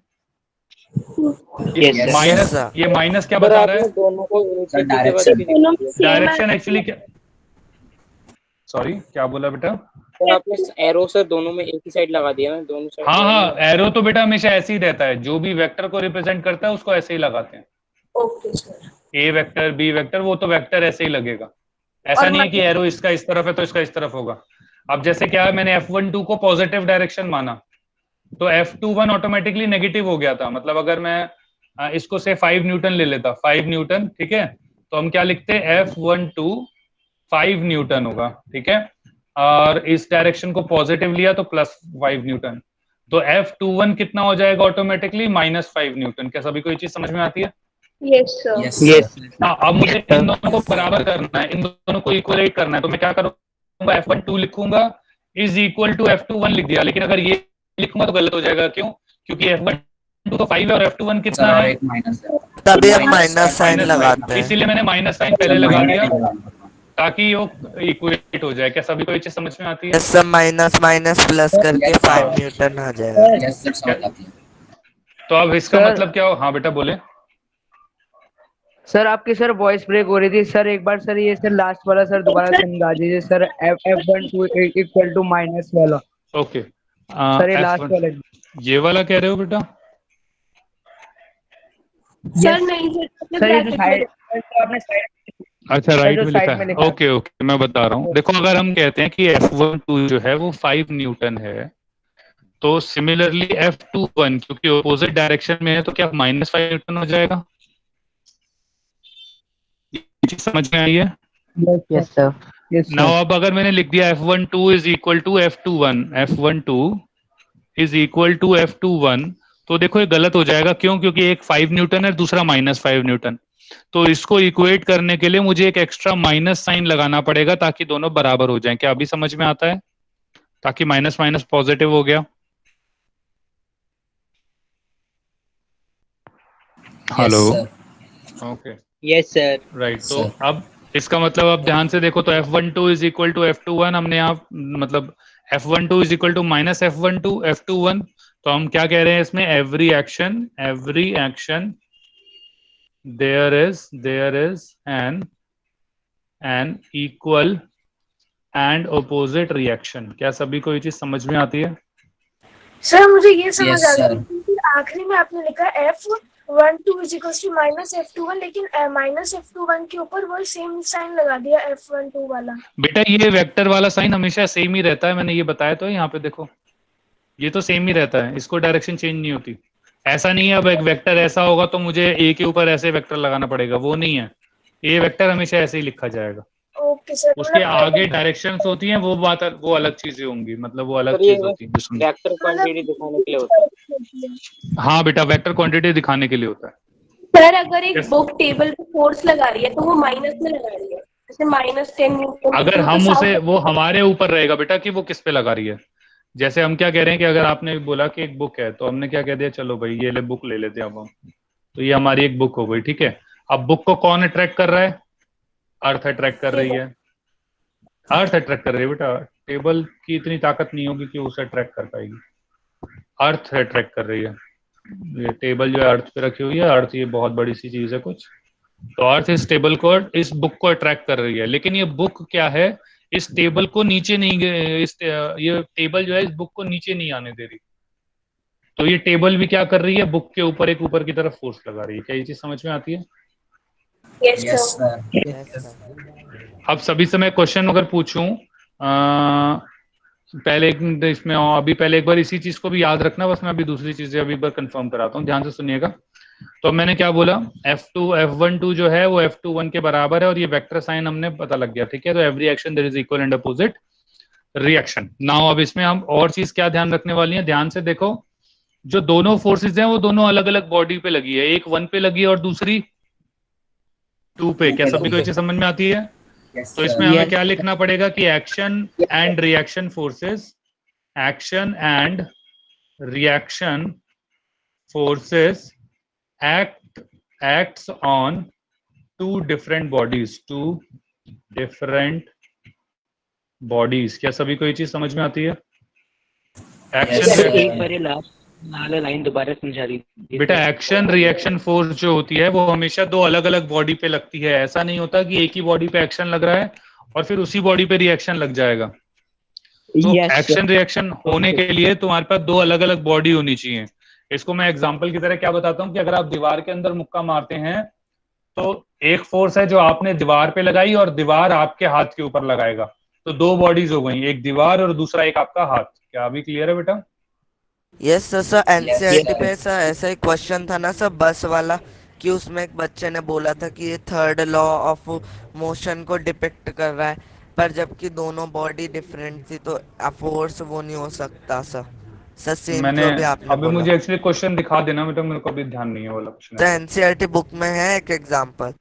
Yes, sir.
Minus,
sir.
ये माइनस क्या
पर
बता रहा है?
आपने दोनों को
Sir,
नीचे की
direction.
जगह भी
दोनों
दिया।
same
डायरेक्शन
है।
एक्चुअली क्या, सॉरी क्या बोला बेटा?
सर आपने एरो सर दोनों में एक ही साइड लगा दिया ना, दोनों साइड।
हाँ हाँ, एरो तो बेटा हमेशा ऐसे ही रहता है, जो भी वेक्टर को रिप्रेजेंट करता है उसको ऐसे ही लगाते हैं।
Okay sir.
A vector B vector, वो तो वेक्टर ऐसे ही लगेगा, ऐसा
और
नहीं है कि एरो इसका इस तरफ है तो इसका इस तरफ होगा। अब जैसे क्या है, मैंने F12 को पॉजिटिव डायरेक्शन माना तो F21 ऑटोमेटिकली नेगेटिव हो गया था। मतलब अगर मैं इसको से 5 न्यूटन ले लेता, 5 न्यूटन, ठीक है, तो हम क्या लिखते F12 5 न्यूटन होगा, ठीक है, और इस डायरेक्शन को पॉजिटिव लिया तो +5 न्यूटन, तो F21 कितना हो जाएगा ऑटोमेटिकली -5 न्यूटन। क्या सभी को ये चीज समझ में आती है?
Yes sir.
Yes, sir.
हाँ, अब मुझे इन दोनों को बराबर करना है, इन दोनों को इक्वलेट करना है, तो मैं क्या करूंगा, F12 लिखूंगा इज इक्वल टू F21 लिख दिया, लेकिन अगर ये लिखूंगा तो गलत हो जाएगा। क्यों? क्योंकि F12 तो 5 है और F21
सर
कितना
और
है?
एक माइनस है।
तभी हम माइनस साइन लगाते हैं।
इसीलिए मैंने माइनस साइन पहले लगा दिया ताकि वो इक्वेट हो जाए। क्या सभी को ये चीज समझ में आती है?
Yes sir, minus minus plus करके 5 न्यूटन आ जाएगा।
यस सर, समझ आती है।
तो अब इसका
सर-
मतलब क्या हो? हाँ बेटा बोले।
सर आपकी सर वॉइस ब्रेक हो रही थी सर, एक बार सर ये सर लास्ट वाला सर दोबारा समझा दीजिए sir, F12 equal to minus वाला।
ओके
सर ये लास्ट वाला।
ये वाला कह रहे हो बेटा?
सर नहीं सर,
सर ये जो साइड आपने साइड
अच्छा, राइट में
साइड
लिखा
में
है।
लिखा है।
ओके ओके, मैं बता रहा हूँ। देखो, अगर हम कहते हैं कि F12 जो है वो 5 न्यूटन है, तो सिमिलरली F21 क्योंकि ऑपोजिट डायरेक्शन में है तो क्या -5 न्यूटन हो जाएगा? ये चीज समझ में आई है?
Yes sir.
नाउ अब अगर मैंने लिख दिया F12 is equal to F21, F12 is equal to F21, तो देखो ये गलत हो जाएगा। क्यों? क्योंकि एक 5 न्यूटन है, दूसरा -5 न्यूटन। तो इसको इक्वेट करने के लिए मुझे एक एक्स्ट्रा माइनस साइन लगाना पड़ेगा ताकि दोनों बराबर हो जाएं। क्या अभी समझ में आता है? ताकि माइनस माइनस पॉजिटिव हो गया। Hello, okay,
yes sir.
Right. तो अब इसका मतलब अब ध्यान से देखो, तो F12 is equal to F21 हमने यहाँ मतलब F12 is equal to minus F12 F21, तो हम क्या कह रहे हैं इसमें? Every action there is an equal and opposite reaction। क्या सभी को ये चीज समझ में आती है?
सर मुझे ये समझ
Yes,
आ गया,
sir.
लेकिन आखिरी में आपने लिखा F12 is equal to minus F21, लेकिन माइनस F21 के ऊपर वो सेम साइन लगा दिया F12 वाला।
बेटा ये वेक्टर वाला साइन हमेशा सेम ही रहता है, मैंने ये बताया तो है। यहाँ पे देखो, ये तो सेम ही रहता है, इसको डायरेक्शन चेंज नहीं होती। ऐसा नहीं है अब एक वेक्टर ऐसा होगा तो मुझे ए के ऊपर ऐसे वेक्टर लगाना पड़ेगा, वो नहीं है। ए वेक्टर हमेशा ऐसे ही लिखा जाएगा।
Okay sir.
उसके आगे डायरेक्शंस होती हैं, वो अलग चीजें होंगी, मतलब वो अलग
सर ये
चीज होती है जिसमें।
वेक्टर क्वांटिटी दिखाने के लिए होता है।
हाँ बेटा, वेक्टर क्वांटिटी दिखाने के लिए होता है।
सर अगर एक बुक टेबल पे फोर्स लगा रही है तो वो माइनस में लगा रही है, जैसे -10 न्यूटन।
अगर हम उसे, वो हमारे ऊपर रहेगा बेटा कि वो किस पे लगा रही है। जैसे हम क्या कह रहे हैं कि अगर आपने बोला कि एक बुक है, तो हमने क्या कह दिया, चलो भाई ये ले बुक ले लेते हैं अब हम, तो ये हमारी एक बुक हो गई, ठीक है। अब बुक को कौन अट्रैक्ट कर रहा है? अर्थ अट्रैक्ट कर रही है, अर्थ अट्रैक्ट कर रही है बेटा। टेबल की इतनी ताकत नहीं होगी कि उसे अट्रैक्ट कर पाएगी, अर्थ अट्रैक्ट कर रही है। ये टेबल जो है अर्थ पे रखी हुई है, अर्थ ये बहुत बड़ी सी चीज है कुछ, तो अर्थ इस टेबल को, इस बुक को अट्रैक्ट कर रही है। लेकिन ये बुक क्या है, इस टेबल को नीचे नहीं, ये टेबल जो है इस बुक को नीचे नहीं आने दे रही। तो ये टेबल भी क्या कर रही है, बुक के ऊपर एक ऊपर की तरफ फोर्स लगा रही है। क्या ये चीज समझ में आती है?
Yes
yes
sir.
सर।
अब सभी से मैं क्वेश्चन अगर पूछूं, पहले इसमें अभी पहले एक बार इसी चीज को भी याद रखना, बस मैं अभी दूसरी चीजें अभी एक बार कंफर्म कराता हूँ, ध्यान से सुनिएगा। तो मैंने क्या बोला, F12 जो है वो F21 के बराबर है, और ये वेक्टर साइन हमने पता लग गया, ठीक है। तो every action there is equal and opposite reaction. Now अब इसमें हम और चीज क्या ध्यान रखने वाली है, ध्यान से देखो। जो दोनों फोर्सेज हैं वो दोनों अलग अलग बॉडी पे लगी है, एक 1 पे लगी है और दूसरी 2 पे। क्या सभी को ये चीज समझ में आती है? तो इसमें हमें क्या लिखना पड़ेगा कि action and reaction forces, action and reaction forces acts on two different bodies। क्या सभी को ये चीज समझ में आती है?
Yes, sir.
एक बार ये लास्ट वाला लाइन दोबारा समझा दीजिए
बेटा, एक्शन रिएक्शन फोर्स जो होती है वो हमेशा दो अलग अलग बॉडी पे लगती है। ऐसा नहीं होता कि एक ही बॉडी पे एक्शन लग रहा है और फिर उसी बॉडी पे रिएक्शन लग जाएगा। तो
Yes, sir.
एक्शन रिएक्शन होने के लिए तुम्हारे पास दो अलग अलग बॉडी होनी चाहिए। इसको मैं एग्जांपल की तरह क्या बताता हूँ कि अगर आप दीवार के अंदर मुक्का मारते हैं तो एक फोर्स है जो आपने दीवार पे लगाई और दीवार आपके हाथ के ऊपर लगाएगा, तो दो बॉडीज हो गई, एक दीवार और दूसरा एक आपका हाथ। क्या अभी क्लियर है बेटा?
Yes sir. Sir
Yes,
NCERT
sir.
पे सर ऐसा ही क्वेश्चन था ना सर, बस वाला, कि उसमें एक बच्चे ने बोला था कि ये थर्ड लॉ ऑफ मोशन को डिपिक्ट कर रहा है, पर जबकि दोनों बॉडी डिफरेंट थी तो फोर्स वो नहीं हो सकता सर। सर सेम
मैंने
जो भी आपने
अभी
बोला।
मुझे एक्चुअली क्वेश्चन दिखा देना बेटा, मेरे को अभी ध्यान नहीं है वाला
सर
क्वेश्चन।
एनसीईआरटी बुक में है एक एग्जांपल।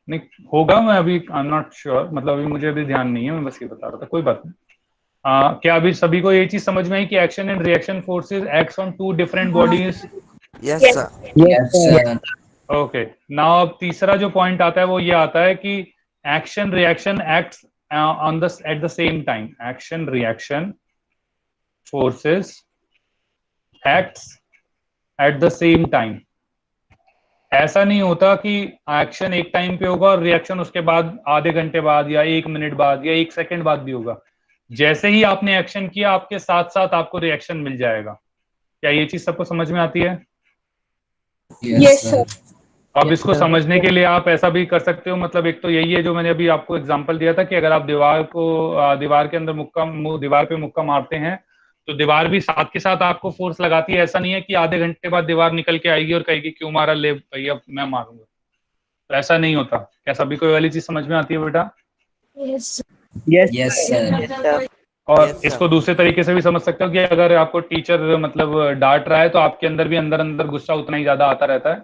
नहीं होगा, मैं अभी आई एम नॉट श्योर, मतलब अभी मुझे अभी ध्यान नहीं है, मैं बस ये बता रहा था, कोई बात नहीं। क्या अभी सभी को ये चीज समझ में आई कि action and reaction forces acts on two different bodies?
Yes
Yes.
Sir.
Yes, sir.
Okay, now अब तीसरा जो पॉइंट आता है वो ये आता है कि action reaction acts on the at the same time. Action reaction forces acts at the same time. ऐसा नहीं होता कि एक्शन एक टाइम पे होगा और रिएक्शन उसके बाद आधे घंटे बाद या 1 मिनट बाद या 1 सेकंड बाद भी होगा। जैसे ही आपने एक्शन किया आपके साथ साथ आपको रिएक्शन मिल जाएगा। क्या ये चीज सबको समझ में आती है?
Yes,
Yes,
sir.
अब इसको समझने के लिए आप ऐसा भी कर सकते हो, मतलब एक तो यही है जो मैंने अभी आपको एग्जांपल दिया था कि अगर आप दीवार के अंदर दीवार पे मुक्का मारते हैं तो दीवार भी साथ के साथ आपको फोर्स लगाती है। ऐसा नहीं है कि आधे घंटे बाद दीवार निकल के आएगी और कहेगी क्यों मारा, ले भैया मैं मारूंगा, तो ऐसा नहीं होता। क्या सभी को ये वाली चीज समझ में आती है बेटा?
Yes.
Yes.
Yes, sir.
और
Yes, sir.
इसको दूसरे तरीके से भी समझ सकते हो कि अगर आपको टीचर मतलब डांट रहा है तो आपके अंदर भी अंदर अंदर गुस्सा उतना ही ज्यादा आता रहता है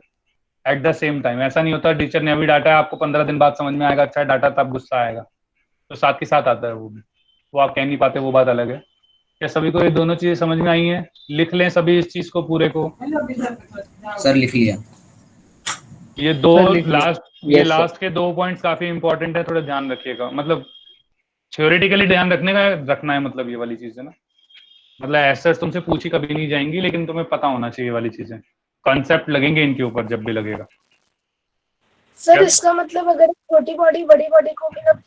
एट द सेम टाइम। ऐसा नहीं होता टीचर ने अभी डांटा है आपको 15 दिन बाद समझ में आएगा अच्छा डांटा तब गुस्सा आएगा, तो साथ के साथ आता है वो भी, वो आप कह नहीं पाते, वो बात अलग है। क्या सभी को ये दोनों चीजें समझ में आई हैं? लिख लें सभी इस चीज को पूरे को।
Sir, लिख लिया।
ये दो
Sir, लिख लिया।
ये
Yes, sir.
लास्ट के 2 पॉइंट्स काफी इंपॉर्टेंट है, थोड़ा ध्यान रखिएगा। मतलब थ्योरेटिकली ध्यान रखना है, मतलब ये वाली चीजें ना, मतलब ऐसा तुमसे पूछी कभी नहीं जाएंगी, लेकिन तुम्हें पता होना चाहिए वाली चीजें, कॉन्सेप्ट लगेंगे इनके ऊपर जब भी लगेगा।
सर
क्या?
इसका मतलब अगर छोटी बॉडी बड़ी बॉडी को मतलब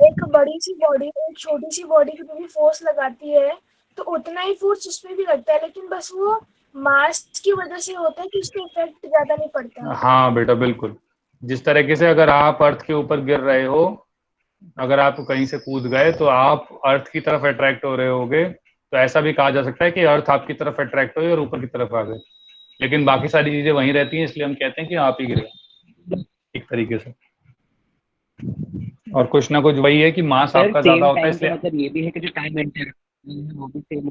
एक बड़ी सी बॉडी एक छोटी सी बॉडी पे भी फोर्स लगाती है तो उतना ही फोर्स उसपे भी लगता है, लेकिन बस वो मास की वजह से होता है कि उसका इफेक्ट ज्यादा नहीं पड़ता।
हाँ बेटा बिल्कुल। जिस तरीके से अगर आप अर्थ के ऊपर गिर रहे हो, अगर आप कहीं से कूद गए तो आप अर्थ की तरफ अट्रैक्ट हो रहे होगे, तो ऐसा भी कहा जा सकता है कि अर्थ आपकी तरफ अट्रैक्ट हुई और ऊपर की तरफ आ गए, लेकिन बाकी सारी चीजें वहीं रहती हैं, इसलिए हम कहते हैं कि आप ही गिरे एक तरीके से। और कुछ ना कुछ वही है कि मास
सर
आपका
सेम
ज्यादा होता है,
टाइम का
इसलिए
मतलब ये भी है कि जो टाइम एंटर वो भी सेम।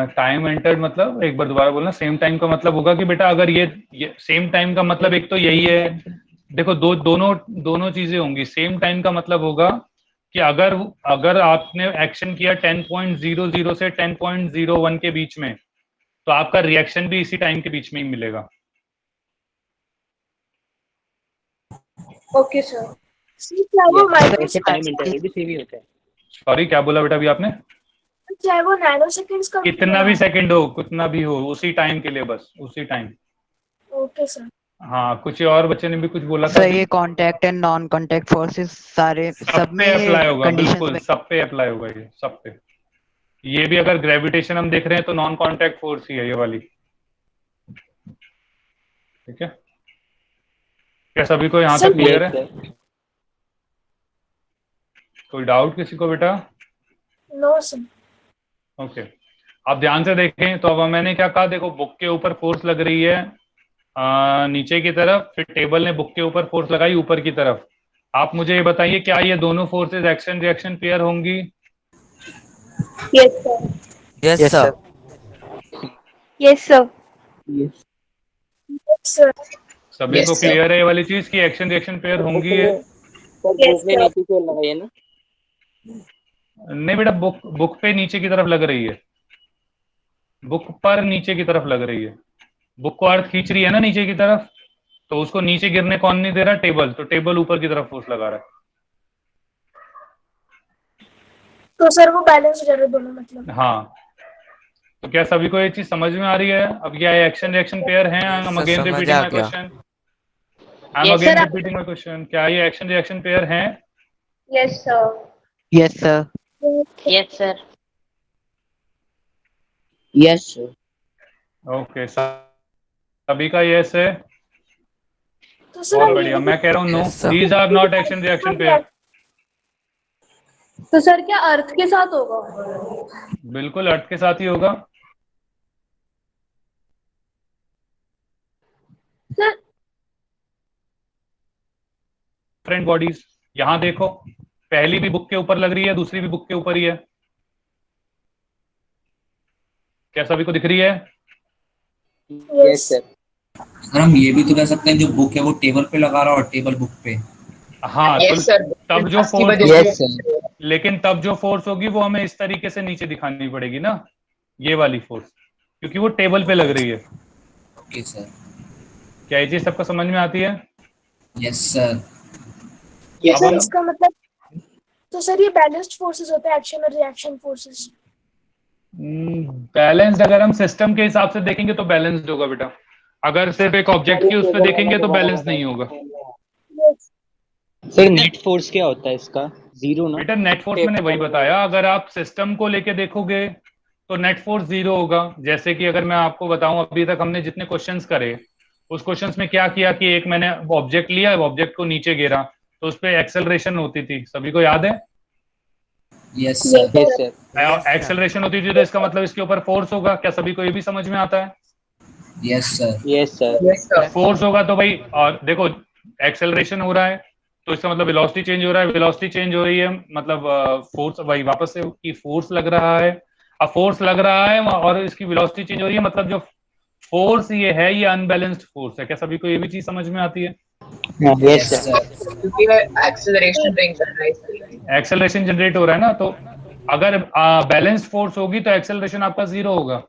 टाइम एंटर्ड मतलब एक बार दोबारा बोलना। सेम टाइम का मतलब होगा कि बेटा अगर ये सेम टाइम का मतलब एक तो यही है, देखो दोनों चीजें होंगी। सेम टाइम का मतलब होगा कि अगर आपने एक्शन किया 10.00 से 10.01 के बीच में, तो आपका रिएक्शन भी इसी टाइम के बीच में ही मिलेगा।
Okay, sir.
चाहे वो माइक्रो
टाइम इंटरवल भी सेम ही होता है।
सॉरी क्या बोला बेटा अभी आपने?
चाहे वो नैनो सेकंड्स का
कितना भी सेकंड हो, कितना भी हो, उसी टाइम के लिए, बस उसी टाइम।
Okay sir.
हाँ, कुछ और बच्चे ने भी कुछ बोला था
सर
अभी?
ये contact and non contact forces सारे सब में
पे अप्लाई होगा,
कंडीशंस
बिल्कुल
में।
सब पे अप्लाई होगा, ये सब पे। ये भी अगर ग्रेविटेशन हम देख रहे हैं तो नॉन कांटेक्ट फोर्स ही है ये वाली, ठीक है? क्या सभी को यहाँ
सर,
तक क्लियर है? कोई डाउट किसी को बेटा?
No sir.
ओके, आप ध्यान से देखें तो अब मैंने क्या कहा, देखो बुक के ऊपर फोर्स लग रही है नीचे की तरफ, फिर टेबल ने बुक के ऊपर फोर्स लगाई ऊपर की तरफ। आप मुझे ये बताइए क्या ये दोनों फोर्सेस एक्शन रिएक्शन पेयर होंगी?
Yes, sir.
Yes
Yes,
sir.
sir.
Yes, sir.
Sir
सभी
Yes,
को
sir.
क्लियर है ये वाली चीज की एक्शन रिएक्शन पेयर होंगी?
सर
Yes,
बुक में
sir.
नीचे से लगाई है ना?
नहीं बेटा, बुक पे नीचे की तरफ लग रही है, बुक पर नीचे की तरफ लग रही है। बुक को अर्थ खींच रही है ना नीचे की तरफ, तो उसको नीचे गिरने कौन नहीं दे रहा? टेबल। तो टेबल ऊपर की तरफ फोर्स लगा रहा है।
तो सर वो बैलेंस हो जा रहे हैं दोनों मतलब।
हाँ, तो क्या सभी को ये चीज समझ में आ रही है? अब क्या एक्शन रिएक्शन पेयर है? आई एम
सर,
अगेन
समझ
रिपीटिंग
आ
माय
गया।
Question. I am
Yes,
again
sir.
Repeating my question. क्या ये एक्शन रिएक्शन पेयर हैं?
Yes, sir.
Yes, sir.
Yes, sir.
Yes sir.
Okay, सभी का yes है।
तो सर
बहुत
हम
बढ़िया। मैं कह रहा हूँ no,
Yes, sir.
These are not action reaction pair.
तो सर क्या अर्थ के साथ होगा?
बिल्कुल अर्थ के साथ ही होगा।
सर
डिफरेंट बॉडीज, यहां देखो, पहली भी बुक के ऊपर लग रही है, दूसरी भी बुक के ऊपर ही है। क्या सभी को दिख रही है?
Yes sir.
सर हम ये भी तो कह सकते हैं जो बुक है वो टेबल पे लगा रहा है और टेबल बुक पे।
हाँ, तो
यस सर,
तब जो
उसकी
फोर्स
वजह
होगी,
यस सर।
लेकिन तब जो फोर्स होगी वो हमें इस तरीके से नीचे दिखानी पड़ेगी ना, ये वाली फोर्स, क्योंकि वो टेबल पे लग रही है।
Okay sir.
क्या ये चीज सबको समझ में आती है?
Yes sir.
यस
अब
सर
हम
इसका मतलब, तो सर ये बैलेंस्ड फोर्सेस होते हैं, एक्शन और रिएक्शन फोर्सेस।
बैलेंस्ड अगर हम सिस्टम के हिसाब से देखेंगे तो बैलेंस्ड होगा बेटा। अगर सिर्फ एक ऑब्जेक्ट के उस पर देखेंगे तो बैलेंस नहीं होगा
सर नेट फोर्स क्या होता है इसका? जीरो ना?
बेटा। नेट फोर्स मैंने वही बताया, अगर आप सिस्टम को लेके देखोगे तो नेट फोर्स जीरो होगा। जैसे कि अगर मैं आपको बताऊं, अभी तक हमने जितने क्वेश्चंस करे उस क्वेश्चंस में क्या किया कि एक मैंने ऑब्जेक्ट लिया, ऑब्जेक्ट को नीचे गिरा तो उस पर एक्सेलरेशन होती थी, सभी को याद है?
Yes sir.
Yes sir.
Acceleration होती थी तो इसका मतलब इसके ऊपर फोर्स होगा। क्या सभी को ये भी समझ में आता है?
Yes sir.
Yes sir.
Yes sir.
Force होगा तो भाई, और देखो एक्सेलरेशन हो रहा है तो इसका मतलब वेलोसिटी चेंज हो रहा है, वेलोसिटी चेंज हो रही है मतलब फोर्स, भाई वापस से कि फोर्स लग रहा है। अब फोर्स लग रहा है और इसकी वेलोसिटी चेंज हो रही है, मतलब जो फोर्स ये है ये अनबैलेंस्ड फोर्स है। क्या सभी को ये भी चीज समझ में आती है?
Yes
yes
sir.
सर।
क्योंकि एक्सेलरेशन रिंग कर रहा है इसलिए।
एक्सेलरेशन जनरेट हो रहा है ना, तो अगर बैलेंस्ड फोर्स होगी तो एक्सेलरेशन आपका जीरो होगा।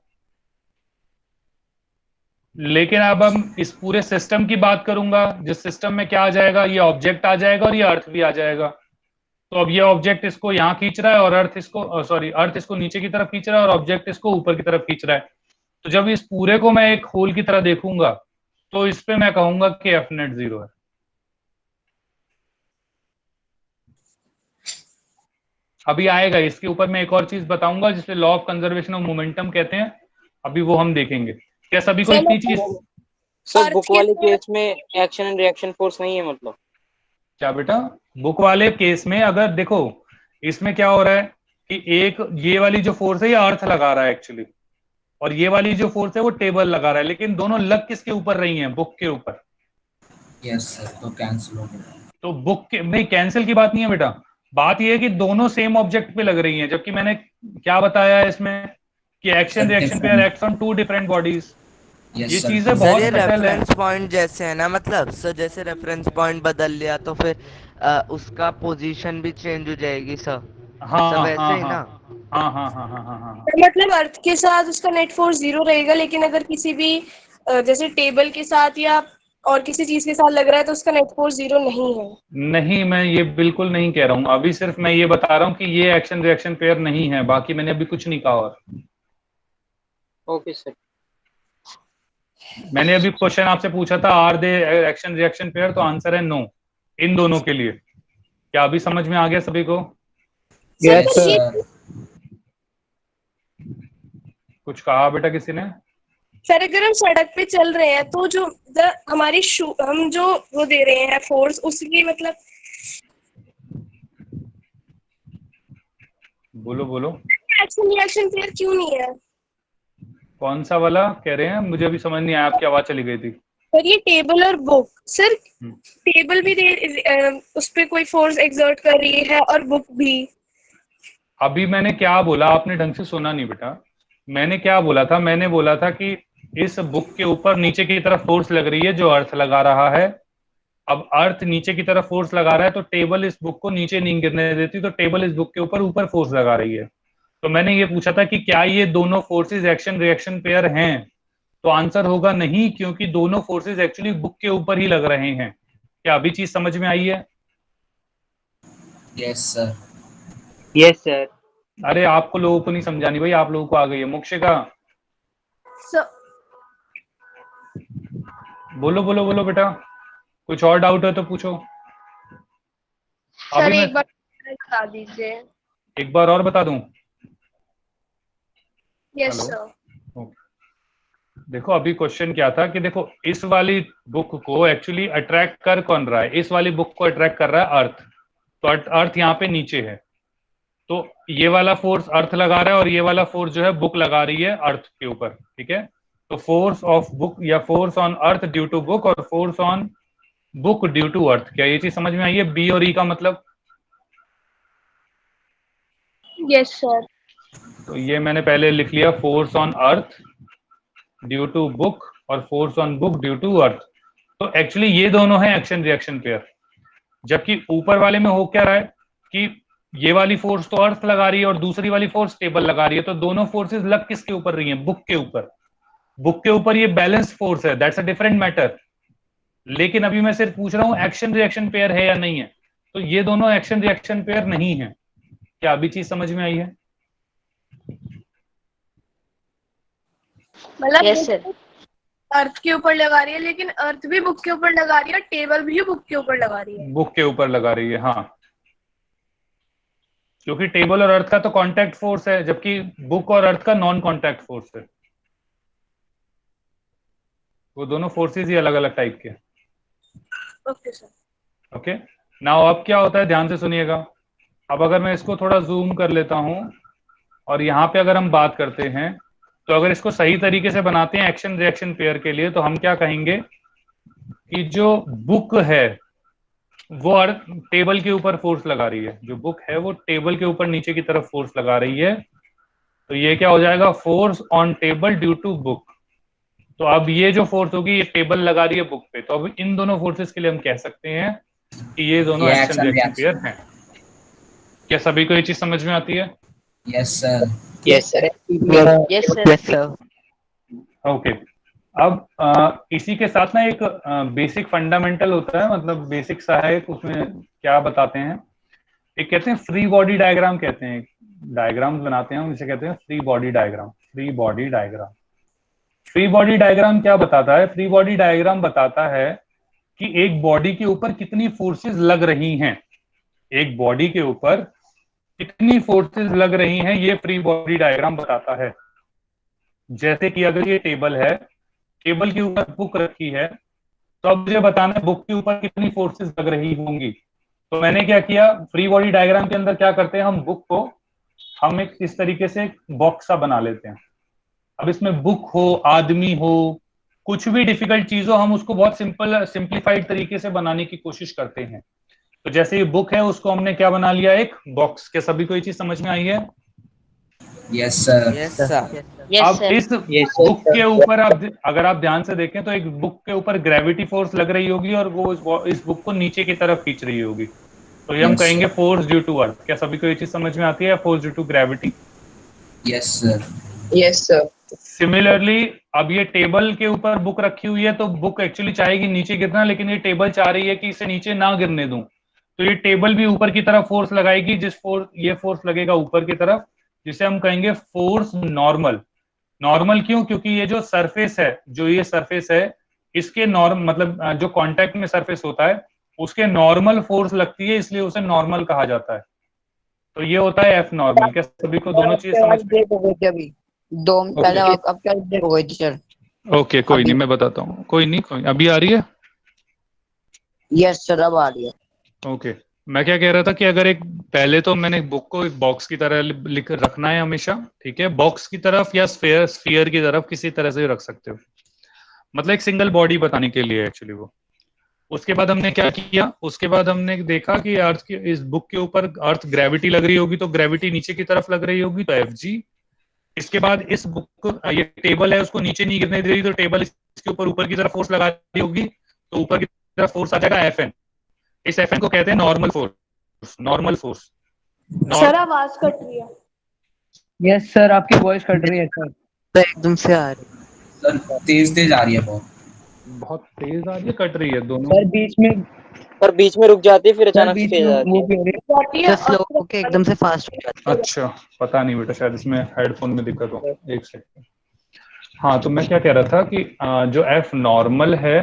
लेकिन अब हम इस पूरे सिस्टम की बात करूंगा, जिस सिस्टम में क्या आ जाएगा, ये ऑब्जेक्ट आ जाएगा और ये अर्थ भी आ जाएगा। तो अब ये ऑब्जेक्ट इसको यहाँ खींच रहा है और अर्थ इसको, सॉरी, अर्थ इसको नीचे की तरफ खींच रहा है और ऑब्जेक्ट इसको ऊपर की तरफ खींच रहा है। तो जब इस पूरे को मैं एक होल की तरह देखूंगा तो इस पे मैं कहूंगा कि एफ नेट जीरो है। अभी आएगा इसके ऊपर मैं एक और चीज बताऊंगा जिसे law of conservation of momentum कहते हैं, अभी वो हम देखेंगे। क्या सभी को इतनी चीज?
सर बुक वाले केस में एक्शन एंड रिएक्शन फोर्स नहीं है मतलब?
क्या बेटा? बुक वाले केस में अगर देखो, इसमें क्या हो रहा है कि एक ये वाली जो फोर्स है ये अर्थ लगा रहा है एक्चुअली, और ये वाली जो फोर्स है वो टेबल लगा रहा है, लेकिन दोनों लग किसके ऊपर रही हैं? बुक के ऊपर।
यस सर, तो कैंसिल हो गया।
तो बुक के नहीं, कैंसिल की बात नहीं है बेटा, बात ये है कि दोनों सेम ऑब्जेक्ट पे लग रही हैं, जबकि मैंने क्या बताया है इसमें कि action reaction pair acts on two different bodies. ये
यस सर।
चीजें
सर
बहुत
ये
सटल है।
रेफरेंस पॉइंट जैसे है ना, मतलब सर जैसे रेफरेंस पॉइंट बदल लिया तो फिर उसका पोजीशन भी चेंज हो जाएगी सर।
हाँ
सब ऐसे
हाँ
ही
हाँ
ना?
हाँ हाँ हाँ हाँ हाँ हाँ।
मतलब अर्थ के साथ उसका नेट फोर्स जीरो रहेगा, लेकिन अगर किसी भी जैसे टेबल के साथ या और किसी चीज के साथ लग रहा है तो उसका नेट फोर्स जीरो नहीं है।
नहीं, मैं ये बिल्कुल नहीं कह रहा हूँ, अभी सिर्फ मैं ये बता रहा हूँ कि ये एक्शन रिएक्शन पेयर नहीं है, बाकी मैंने अभी कुछ नहीं कहा। और
ओके सर।
मैंने अभी क्वेश्चन आपसे पूछा था are they action reaction pair, तो आंसर है नो इन दोनों के लिए। क्या अभी समझ में आ गया सभी को?
सर
यस
पर ये
सर।
कुछ कहा बेटा किसी ने?
सर अगर हम सड़क पे चल रहे हैं तो जो हमारी हम जो वो दे रहे हैं फोर्स, उसकी मतलब
बोलो बोलो।
एक्शन रिएक्शन पेयर क्यों नहीं है?
कौन सा वाला कह रहे हैं? मुझे अभी समझ नहीं आया, आपकी आवाज चली गई थी।
सर ये टेबल और बुक, सर टेबल भी उस पर कोई फोर्स एक्सर्ट कर रही है और बुक भी।
अभी मैंने क्या बोला, आपने ढंग से सुना नहीं बेटा। मैंने क्या बोला था? मैंने बोला था कि इस बुक के ऊपर नीचे की तरफ फोर्स लग रही है जो अर्थ लगा रहा है। अब अर्थ नीचे की तरफ फोर्स लगा रहा है तो टेबल इस बुक को नीचे नहीं गिरने देती, तो टेबल इस बुक के ऊपर ऊपर फोर्स लगा रही है। तो मैंने ये पूछा था कि क्या ये दोनों फोर्सेस एक्शन रिएक्शन पेयर हैं? तो आंसर होगा नहीं, क्योंकि दोनों फोर्सेस एक्चुअली बुक के ऊपर ही लग रहे हैं। क्या अभी चीज समझ में आई है?
Yes sir.
Yes sir.
अरे आपको लोगों को नहीं समझानी भाई, आप लोगों को आ गई है। मोक्षिका बोलो बोलो बोलो बेटा, कुछ और डाउट है तो पूछो।
सर
अभी मैं
एक बार बता दीजिए।
एक बार और बता दूं?
Yes
hello?
सर।
देखो अभी क्वेश्चन क्या था कि देखो इस वाली बुक को एक्चुअली अट्रैक्ट कर कौन रहा है, इस वाली बुक को अट्रैक्ट कर रहा है अर्थ। तो अर्थ यहाँ पे नीचे है, तो ये वाला फोर्स अर्थ लगा रहा है और ये वाला फोर्स जो है बुक लगा रही है अर्थ के ऊपर, ठीक है। तो फोर्स ऑफ बुक या force on earth due to book और force on book due to earth, क्या ये चीज समझ में आई है? बी और ई का मतलब?
Yes sir.
तो ये मैंने पहले लिख लिया, force on earth due to book और force on book due to earth. तो एक्चुअली ये दोनों है एक्शन रिएक्शन पेयर, जबकि ऊपर वाले में हो क्या रहा है कि ये वाली फोर्स तो अर्थ लगा रही है और दूसरी वाली फोर्स टेबल लगा रही है, तो दोनों फोर्सेस लग किसके ऊपर रही हैं? बुक के ऊपर। बुक के ऊपर ये बैलेंस फोर्स है, दैट्स अ डिफरेंट मैटर। लेकिन अभी मैं सिर्फ पूछ रहा हूं एक्शन रिएक्शन पेयर है या नहीं है, तो ये दोनों एक्शन रिएक्शन पेयर नहीं है। क्या अभी चीज समझ में आई है?
मतलब
यस सर।
अर्थ के ऊपर लगा रही है, लेकिन अर्थ भी बुक के ऊपर लगा रही है, टेबल भी बुक के ऊपर लगा रही है।
बुक के ऊपर लगा रही है, हाँ, क्योंकि टेबल और अर्थ का तो कांटेक्ट फोर्स है, जबकि बुक और अर्थ का नॉन कांटेक्ट फोर्स है। वो दोनों फोर्सेस ही अलग अलग टाइप के।
Okay sir.
ओके, नाउ अब क्या होता है, ध्यान से सुनिएगा। अब अगर मैं इसको थोड़ा जूम कर लेता हूं और यहाँ पे अगर हम बात करते हैं, तो अगर इसको सही तरीके से बनाते हैं एक्शन रिएक्शन पेयर के लिए, तो हम क्या कहेंगे कि जो बुक है वो टेबल के ऊपर फोर्स लगा रही है, जो बुक है वो टेबल के ऊपर नीचे की तरफ फोर्स लगा रही है। तो ये क्या हो जाएगा, force on table due to book. तो अब ये जो फोर्स होगी ये टेबल लगा रही है बुक पे, तो अब इन दोनों फोर्सेस के लिए हम कह सकते हैं कि ये दोनों एक्शन रिएक्शन पेयर हैं। क्या सभी को ये चीज समझ में आती है?
Yes sir.
Yes sir. Yes sir.
Okay, अब इसी के साथ ना एक बेसिक फंडामेंटल होता है, मतलब बेसिक सा है, उसमें क्या बताते हैं, एक कहते हैं फ्री बॉडी डायग्राम, कहते हैं डायग्राम बनाते हैं हम, इसे कहते हैं free body diagram. Free body diagram, free body diagram क्या बताता है? फ्री बॉडी डायग्राम बताता है कि एक बॉडी के ऊपर कितनी फोर्सेस लग रही हैं, एक बॉडी के ऊपर कितनी फोर्सेस लग रही हैं, ये फ्री बॉडी डायग्राम बताता है। जैसे कि अगर ये टेबल है, टेबल के ऊपर बुक रखी है, तो अब मुझे बताना है बुक के ऊपर कितनी फोर्सेस लग रही होंगी। तो मैंने क्या किया, फ्री बॉडी डायग्राम के अंदर क्या करते हैं, हम बुक को हम एक इस तरीके से बॉक्स सा बना लेते हैं। अब इसमें बुक हो, आदमी हो, कुछ भी डिफिकल्ट चीज हो, हम उसको बहुत सिंप्लीफाइड तरीके से बनाने की कोशिश करते हैं। तो जैसे ये बुक है, उसको हमने क्या बना लिया, एक बॉक्स। क्या सभी को ये चीज समझ में आई है?
Yes sir.
Yes sir.
अब इस बुक के ऊपर अगर आप ध्यान से देखें तो एक बुक के ऊपर ग्रेविटी फोर्स लग रही होगी और वो इस बुक को नीचे की तरफ खींच रही होगी, तो ये हम कहेंगे फोर्स ड्यू टू अर्थ। क्या सभी को ये चीज समझ में आती है, force due to gravity?
Yes sir.
Yes sir.
Similarly अब ये टेबल के ऊपर बुक रखी हुई है, तो बुक एक्चुअली चाहेगी नीचे गिरना, लेकिन ये टेबल चाह रही है कि इसे नीचे ना गिरने दूं, तो ये टेबल भी ऊपर की तरफ फोर्स लगाएगी, ये फोर्स लगेगा ऊपर की तरफ, जिसे हम कहेंगे फोर्स नॉर्मल। नॉर्मल क्यों? क्योंकि ये जो सरफेस है, जो ये सरफेस है, इसके मतलब जो कांटेक्ट में सरफेस होता है उसके नॉर्मल फोर्स लगती है, इसलिए उसे नॉर्मल कहा जाता है। तो ये होता है एफ नॉर्मल। क्या सभी को दोनों चीज समझ में?
दो पहले अब क्या ब्रेक हो गई थी सर?
ओके, कोई नहीं, मैं बताता हूँ, कोई नहीं, अभी आ रही है?
यस सर, अब आ रही है।
ओके, मैं क्या कह रहा था कि अगर एक पहले तो मैंने बुक को एक बॉक्स की तरह लिख रखना है हमेशा, ठीक है, बॉक्स की तरफ या स्फीयर की तरफ, किसी तरह से रख सकते हो, मतलब एक सिंगल बॉडी बताने के लिए एक्चुअली वो। उसके बाद हमने क्या किया, उसके बाद हमने देखा कि अर्थ की इस बुक के ऊपर अर्थ ग्रेविटी लग रही होगी, तो ग्रेविटी नीचे की तरफ लग रही होगी, तो एफ जी। इसके बाद इस बुक ये टेबल है, उसको नीचे नहीं गिरने दे रही, तो टेबल इसके ऊपर की तरफ फोर्स लगा रही होगी, तो ऊपर की तरफ फोर्स आ जाएगा एफ एन। इस एफ एन को कहते हैं normal force. Normal force.
Sir आवाज कट रही है।
यस सर, आपकी वॉइस कट रही है सर।
तो एकदम से आ रही
सर, तेज आ रही है,
बहुत तेज आ रही है, कट रही है दोनों
सर,
बीच में रुक जाती है, फिर अचानक से तेज आती है।
स्लो होके एकदम से फास्ट हो जाती है।
अच्छा, पता नहीं बेटा, शायद इसमें हेडफोन में दिक्कत हो, एक सेकंड। हाँ, तो मैं क्या कह रहा था कि जो एफ नॉर्मल है,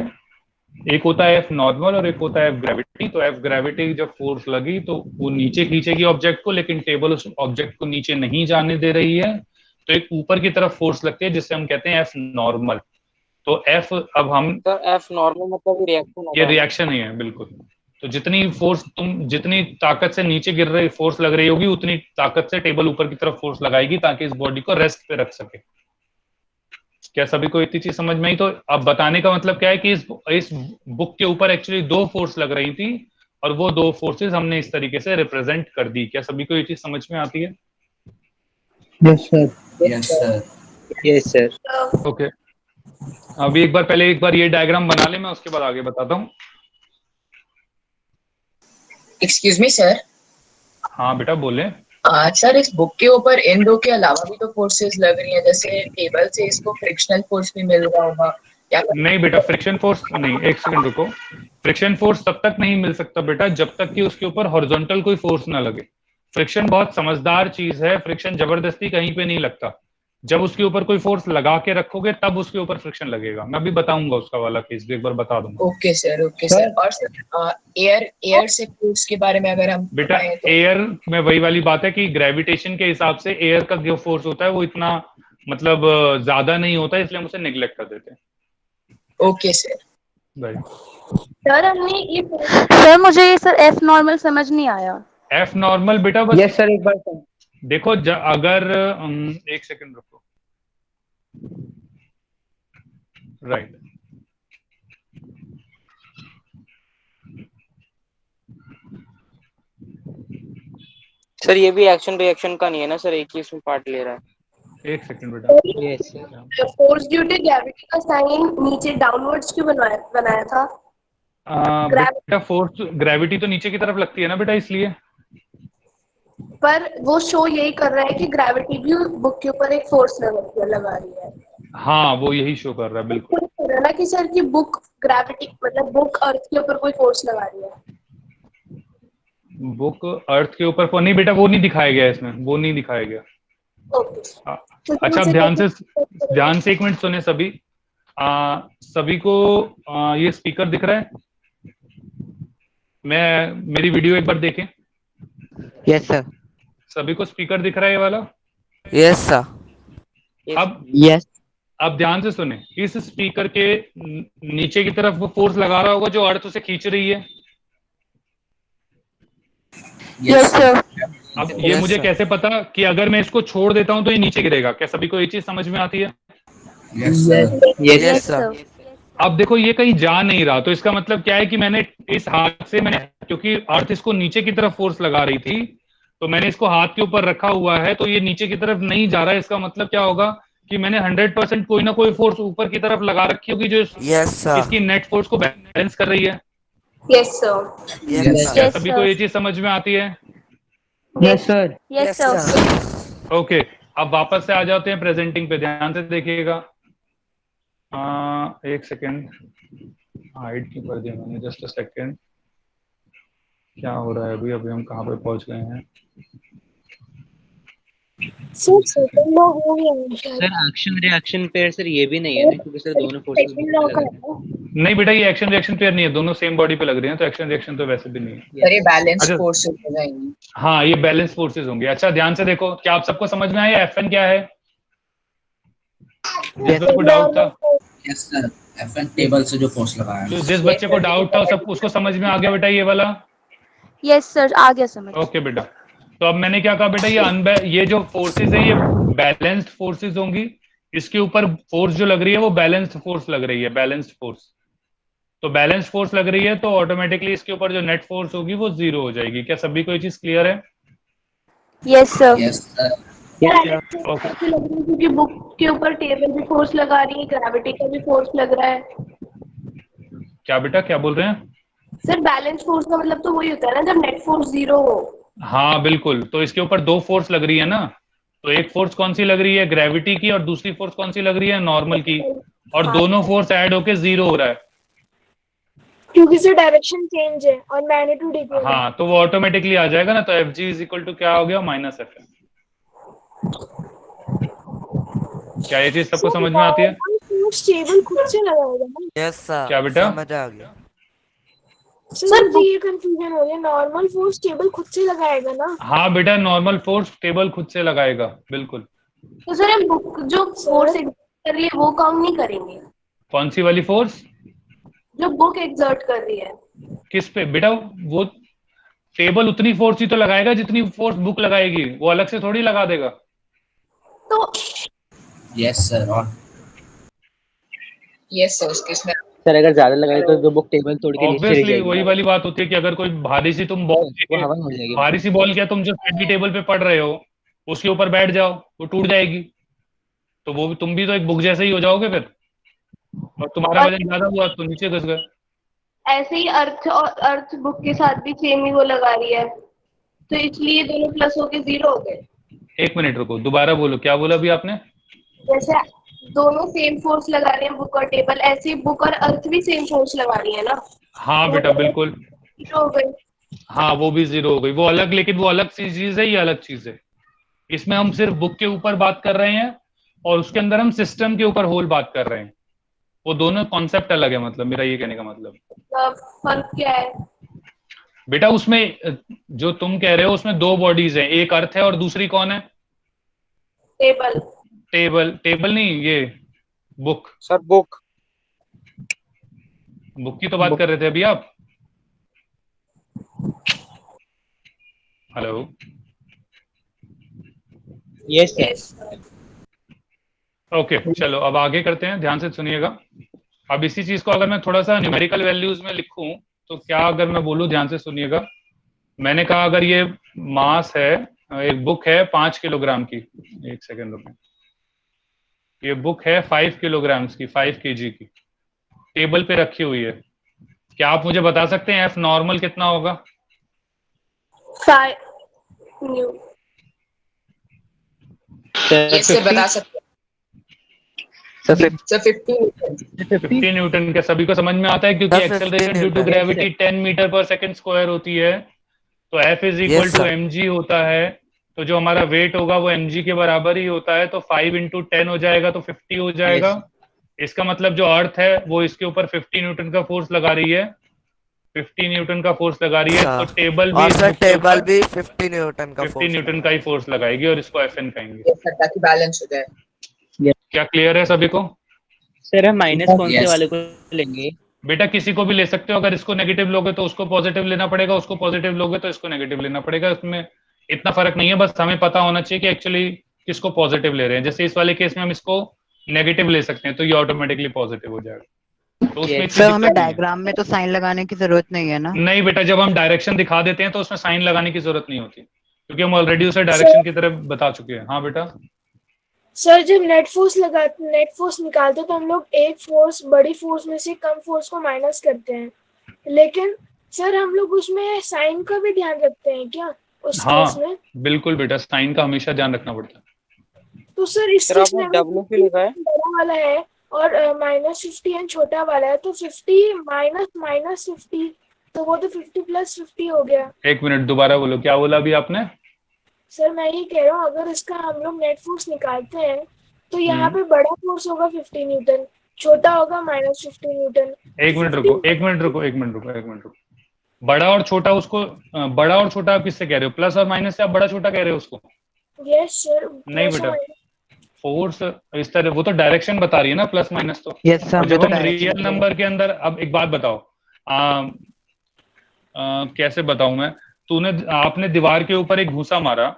एक होता है एफ नॉर्मल और एक होता है एफ ग्रेविटी। तो एफ ग्रेविटी जब फोर्स लगी तो वो नीचे खींचेगी ऑब्जेक्ट को, लेकिन टेबल उस ऑब्जेक्ट को नीचे नहीं जाने दे रही है, तो एक ऊपर की तरफ फोर्स लगती है जिससे हम कहते हैं एफ नॉर्मल। तो एफ, अब हम
सर एफ नॉर्मल मतलब रिएक्शन
ये रिएक्शन ही है बिल्कुल। तो जितनी फोर्स जितनी ताकत से नीचे गिर रही फोर्स लग रही होगी उतनी ताकत से टेबल ऊपर की तरफ फोर्स लगाएगी ताकि इस बॉडी को रेस्ट पे रख सके। क्या सभी को इतनी चीज समझ में आई? तो अब बताने का मतलब क्या है कि इस बुक के ऊपर एक्चुअली 2 फोर्स लग रही थी और वो 2 फोर्सेस हमने इस तरीके से रिप्रेजेंट कर दी। क्या सभी को ये चीज समझ में आती है?
Yes sir.
Yes sir.
Yes sir.
Okay, अभी एक बार ये डायग्राम बना ले, मैं उसके बाद आगे बताता हूँ।
Excuse me sir.
हाँ बेटा बोले।
सर इस बुक के ऊपर इन दो के अलावा भी तो फोर्सेस लग रही हैं, जैसे टेबल से इसको फ्रिक्शनल फोर्स भी मिल रहा होगा क्या?
नहीं बेटा, फ्रिक्शन फोर्स नहीं, एक सेकंड रुको। फ्रिक्शन फोर्स तब तक नहीं मिल सकता बेटा जब तक कि उसके ऊपर हॉरिजॉन्टल कोई फोर्स ना लगे। फ्रिक्शन बहुत समझदार चीज है, फ्रिक्शन जबरदस्ती कहीं पे नहीं लगता। जब उसके ऊपर कोई फोर्स लगा के रखोगे तब उसके ऊपर फ्रिक्शन लगेगा। मैं भी बताऊंगा उसका वाला केस भी, एक बार बता दूंगा।
Okay sir, okay sir. और सर एयर से फोर्स के बारे में अगर हम
बेटा एयर में वही वाली बात है कि ग्रेविटेशन के हिसाब से एयर का जो फोर्स होता है वो इतना मतलब ज्यादा नहीं होता, इसलिए हम उसे नेग्लेक्ट कर देते हैं।
Okay sir.
सर हमने ये
सर मुझे ये सर एफ नॉर्मल समझ नहीं आया।
एफ नॉर्मल बेटा बस
यस सर, एक बार सर
देखो अगर एक सेकंड रुको, राइट।
सर ये भी एक्शन रिएक्शन का नहीं है ना सर, एक ही इसमें पार्ट ले रहा है।
एक सेकंड बेटा।
Yes sir.
Force due to gravity का साइन नीचे डाउनवर्ड्स क्यों बनाया था?
बेटा फोर्स ग्रेविटी तो नीचे की तरफ लगती है ना बेटा, इसलिए।
पर वो शो यही कर रहा है कि ग्रेविटी भी बुक के ऊपर एक फोर्स लगा रही है।
हाँ वो यही शो कर रहा है बिल्कुल।
कर रहा है ना कि सर की बुक ग्रेविटी मतलब बुक अर्थ के ऊपर कोई फोर्स लगा रही है।
बुक अर्थ के ऊपर नहीं बेटा, वो नहीं दिखाया गया इसमें, वो नहीं दिखाया गया।
ओके।
अच्छा ध्यान से एक मिनट सुने सभी। सभी को ये स्पीकर दिख रहा है? मेरी वीडियो एक बार देखें।
Yes sir.
सभी को स्पीकर दिख रहा है ये वाला?
Yes sir.
अब ध्यान से सुने। इस स्पीकर के नीचे की तरफ वो फोर्स लगा रहा होगा जो अर्थ उसे खींच रही है।
Yes sir.
अब ये मुझे कैसे पता कि अगर मैं इसको छोड़ देता हूं तो ये नीचे गिरेगा? क्या सभी को ये चीज समझ में आती है?
Yes sir.
अब देखो ये कहीं जा नहीं रहा, तो इसका मतलब क्या है कि मैंने इस हाथ से क्योंकि अर्थ इसको नीचे की तरफ फोर्स लगा रही थी, तो मैंने इसको हाथ के ऊपर रखा हुआ है, तो ये नीचे की तरफ नहीं जा रहा है। इसका मतलब क्या होगा कि मैंने 100% कोई ना कोई फोर्स ऊपर की तरफ लगा रखी होगी जो इसकी नेट फोर्स को बैलेंस कर रही है।
Yes sir.
सभी को ये चीज समझ में आती है?
Yes sir.
Yes sir.
Okay, अब वापस से आ जाते हैं प्रेजेंटिंग पे, ध्यान से देखिएगा। एक सेकेंड, हाइड क्यों कर दिया मैंने? जस्ट अ सेकेंड, क्या हो रहा है अभी हम कहाँ पे पहुंच गए हैं?
Sir action
reaction pair sir ये भी नहीं है ना, क्योंकि सर दोनों फोर्सेस
नहीं बेटा, ये एक्शन रिएक्शन पेयर नहीं है, दोनों सेम बॉडी पे लग रही हैं, तो एक्शन रिएक्शन तो वैसे भी नहीं है।
सर ये बैलेंस फोर्सेस हो जाएंगे।
हाँ ये बैलेंस फोर्सेस होंगे। अच्छा ध्यान से देखो, क्या आप सबको समझ में आया एफएन क्या है? जिसको डाउट था?
यस सर, एफएन टेबल से जो फोर्स लगा है।
जिस बच्चे को डाउट था सब उसको समझ में आ गया बेटा ये वाला?
यस सर, आ गया समझ।
ओके बेटा, तो अब मैंने क्या कहा बेटा, ये जो फोर्सेस है ये बैलेंस्ड फोर्सेस होंगी। इसके ऊपर फोर्स जो लग रही है वो बैलेंस्ड फोर्स लग रही है, बैलेंस्ड फोर्स। तो बैलेंस्ड फोर्स लग रही है तो ऑटोमेटिकली इसके ऊपर जो नेट फोर्स होगी वो 0 हो जाएगी। क्या सभी को ये चीज क्लियर है?
Yes sir.
Yes sir.
क्योंकि बुक के ऊपर टेबल भी फोर्स लगा रही है, ग्रेविटी का भी फोर्स लग रहा है।
क्या बेटा क्या बोल रहे हैं?
सर बैलेंस फोर्स का मतलब तो वही होता है ना जब नेट फोर्स 0 हो।
हाँ बिल्कुल, तो इसके ऊपर 2 फोर्स लग रही है ना, तो एक फोर्स कौन सी लग रही है? ग्रेविटी की, और दूसरी फोर्स कौन सी लग रही है? नॉर्मल की। और दोनों फोर्स ऐड होके 0 हो रहा है
क्योंकि से डायरेक्शन चेंज है और मैग्नीट्यूड इक्वल है।
हाँ तो वो ऑटोमेटिकली आ जाएगा ना, तो Fg इज इक्वल टू क्या हो गया? -Fm। क्या ये चीज सबको समझ में आती है?
टेबल खुद से लगाएगा ना?
Yes sir.
क्या बेटा?
समझ आ गया
सर ये कंफ्यूजन हो गया, नॉर्मल फोर्स टेबल खुद से लगाएगा ना?
हाँ बेटा, नॉर्मल फोर्स टेबल खुद से लगाएगा बिल्कुल।
तो सर हम बुक जो फोर्स कर रही है वो काउंट नहीं करेंगे?
कौन सी वाली फोर्स?
जो बुक एग्जर्ट कर रही है।
किस पे बेटा? वो टेबल उतनी फोर्स ही तो लगाएगा जितनी फोर्स बुक लगाएगी, वो अलग से थोड़ी लगा देगा।
तो
यस सर। और
यस सर, उसके इसमें
सर अगर ज्यादा लगाए तो जो बुक टेबल तोड़ के नीचे चली
ऑब्वियसली
जाएगी।
वही वाली बात होती है कि अगर कोई भारी सी तुम बॉल
वो हवा में उड़ जाएगी।
भारी सी बॉल क्या तुम जो स्टडी टेबल पे पढ़ रहे हो उसके ऊपर बैठ जाओ, वो टूट जाएगी। तो वो भी तुम भी तो एक बुक जैसे ही हो जाओगे फिर, और तुम्हारा वजन ज्यादा हुआ तो नीचे घुस गए।
ऐसे ही अर्थ और अर्थ बुक के साथ भी सेम ही वो लगा रही है, तो इसलिए दोनों प्लस होके 0 हो गए।
एक मिनट रुको, दोबारा बोलो, क्या बोला अभी आपने?
जैसे दोनों सेम फोर्स लगा रहे हैं बुक और टेबल, ऐसे ही बुक और अर्थ भी सेम फोर्स लगा रही है ना।
हाँ बेटा बिल्कुल।
0 हो गई।
हाँ वो भी 0 हो गई, वो अलग, लेकिन वो अलग सी चीज है, ये अलग चीज है। इसमें हम सिर्फ बुक के ऊपर बात कर रहे हैं और उसके अंदर हम सिस्टम के ऊपर होल बात कर रहे हैं। वो दोनों कॉन्सेप्ट अलग है, मतलब मेरा ये कहने का मतलब।
फर्क क्या है?
बेटा उसमें जो तुम कह रहे हो उसमें 2 बॉडीज हैं, एक अर्थ है और दूसरी कौन है?
टेबल।
टेबल टेबल नहीं, ये बुक।
सर बुक
की तो बात कर रहे थे अभी आप। हेलो।
Yes sir.
ओके चलो अब आगे करते हैं, ध्यान से सुनिएगा। अब इसी चीज को अगर मैं थोड़ा सा न्यूमेरिकल वैल्यूज में लिखूं तो क्या, अगर मैं बोलूं, ध्यान से सुनिएगा। मैंने कहा अगर ये मास है, एक बुक है 5 किलोग्राम की, एक सेकेंड रुपए, ये बुक है 5 किलोग्राम की, 5 केजी की, टेबल पे रखी हुई है। क्या आप मुझे बता सकते हैं एफ नॉर्मल कितना होगा?
5 न्यू।
कैसे बता सकते हैं? Sir
50 newton. क्या सभी को समझ में आता है? क्योंकि acceleration due to gravity 10 metre पर सेकंड स्क्वायर होती है, तो F is equal to mg होता है। तो जो हमारा वेट होगा वो mg के बराबर ही होता है, तो 5 इंटू 10 हो जाएगा, तो 50 हो जाएगा। इसका मतलब जो अर्थ है वो इसके ऊपर 50 न्यूटन का फोर्स लगा रही है, 50 न्यूटन का फोर्स लगा रही है। तो टेबल भी,
और सर टेबल भी 50 न्यूटन का
50 न्यूटन का ही फोर्स लगाएगी और इसको Fn कहेंगे।
ताकि बैलेंस हो जाए।
क्या क्लियर है सभी को?
सर हम माइनस कौन से वाले को लेंगे?
बेटा किसी को भी ले सकते हो, अगर इसको नेगेटिव लोगे तो उसको पॉजिटिव लेना पड़ेगा, उसको पॉजिटिव लोगे तो इसको नेगेटिव लेना पड़ेगा। इसमें इतना फर्क नहीं है, बस हमें पता होना चाहिए कि एक्चुअली किसको पॉजिटिव ले रहे हैं। जैसे इस वाले केस में हम इसको नेगेटिव ले सकते हैं तो ये ऑटोमेटिकली पॉजिटिव हो जाएगा। तो उसमें
सर हमें डायग्राम में तो साइन लगाने की जरूरत नहीं है ना?
नहीं बेटा, जब हम डायरेक्शन दिखा देते हैं तो उसमें साइन लगाने की जरूरत नहीं होती, क्योंकि हम ऑलरेडी उसे डायरेक्शन की तरफ बता चुके हैं। हाँ बेटा।
सर जब नेट फोर्स निकालते हैं तो हम लोग एक फोर्स बड़ी फोर्स में से कम फोर्स को माइनस करते हैं, लेकिन सर हम लोग उसमें साइन का भी ध्यान रखते हैं क्या उस केस में?
बिल्कुल बेटा, साइन का हमेशा ध्यान रखना पड़ता है।
तो सर इस केस में बड़ा वाला है और -50 एंड छोटा वाला है, तो 50 माइनस 50, तो वो तो 50 प्लस 50 हो गया।
एक मिनट, दोबारा बोलो, क्या बोला अभी आपने?
सर मैं ये कह रहा हूँ अगर इसका हम लोग नेट फोर्स निकालते हैं तो यहाँ पे बड़ा फोर्स होगा 50 न्यूटन, छोटा होगा -50 न्यूटन।
एक मिनट रुको। बड़ा और छोटा, उसको बड़ा और छोटा आप किससे कह रहे हो? प्लस और माइनस से आप बड़ा छोटा कह रहे हो उसको?
Yes sir.
नहीं बेटा, फोर्स इस तरह, वो तो डायरेक्शन बता रही है ना, प्लस माइनस तो।
Yes sir.
जब हम रियल नंबर के अंदर, अब एक बात बताओ, कैसे बताऊं मैं? आपने दीवार के ऊपर एक घूसा मारा,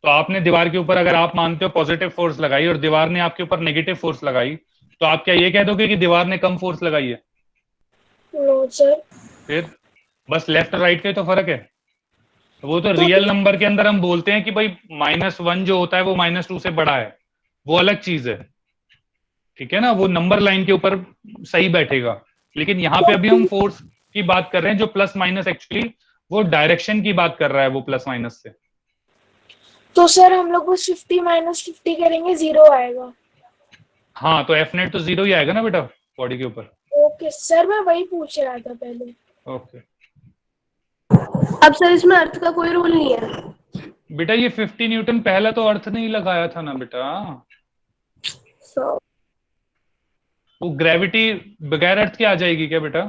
तो आपने दीवार के ऊपर, अगर आप मानते हो पॉजिटिव फोर्स लगाई और दीवार ने आपके ऊपर नेगेटिव फोर्स लगाई, तो आप क्या ये कह दोगे कि दीवार ने कम फोर्स लगाई है?
No sir.
फिर बस लेफ्ट और राइट का तो फर्क है। वो तो रियल नंबर के अंदर हम बोलते हैं कि भाई -1 जो होता है वो -2 से बड़ा है, वो अलग चीज है, ठीक है ना, वो नंबर लाइन के ऊपर सही बैठेगा। लेकिन यहाँ पे अभी हम फोर्स की बात कर रहे हैं, जो प्लस माइनस एक्चुअली वो डायरेक्शन की बात कर रहा है, वो प्लस माइनस से।
तो सर हम लोग बस 50 माइनस 50 करेंगे, 0 आएगा।
हाँ तो एफ नेट तो 0 ही आएगा ना बेटा बॉडी के ऊपर।
ओके सर, मैं वही पूछ रहा था पहले।
ओके।
अब सर इसमें अर्थ का कोई रूल नहीं है
बेटा, ये 50 न्यूटन पहला तो अर्थ नहीं लगाया था ना बेटा। वो ग्रेविटी बगैर अर्थ के आ जाएगी क्या बेटा?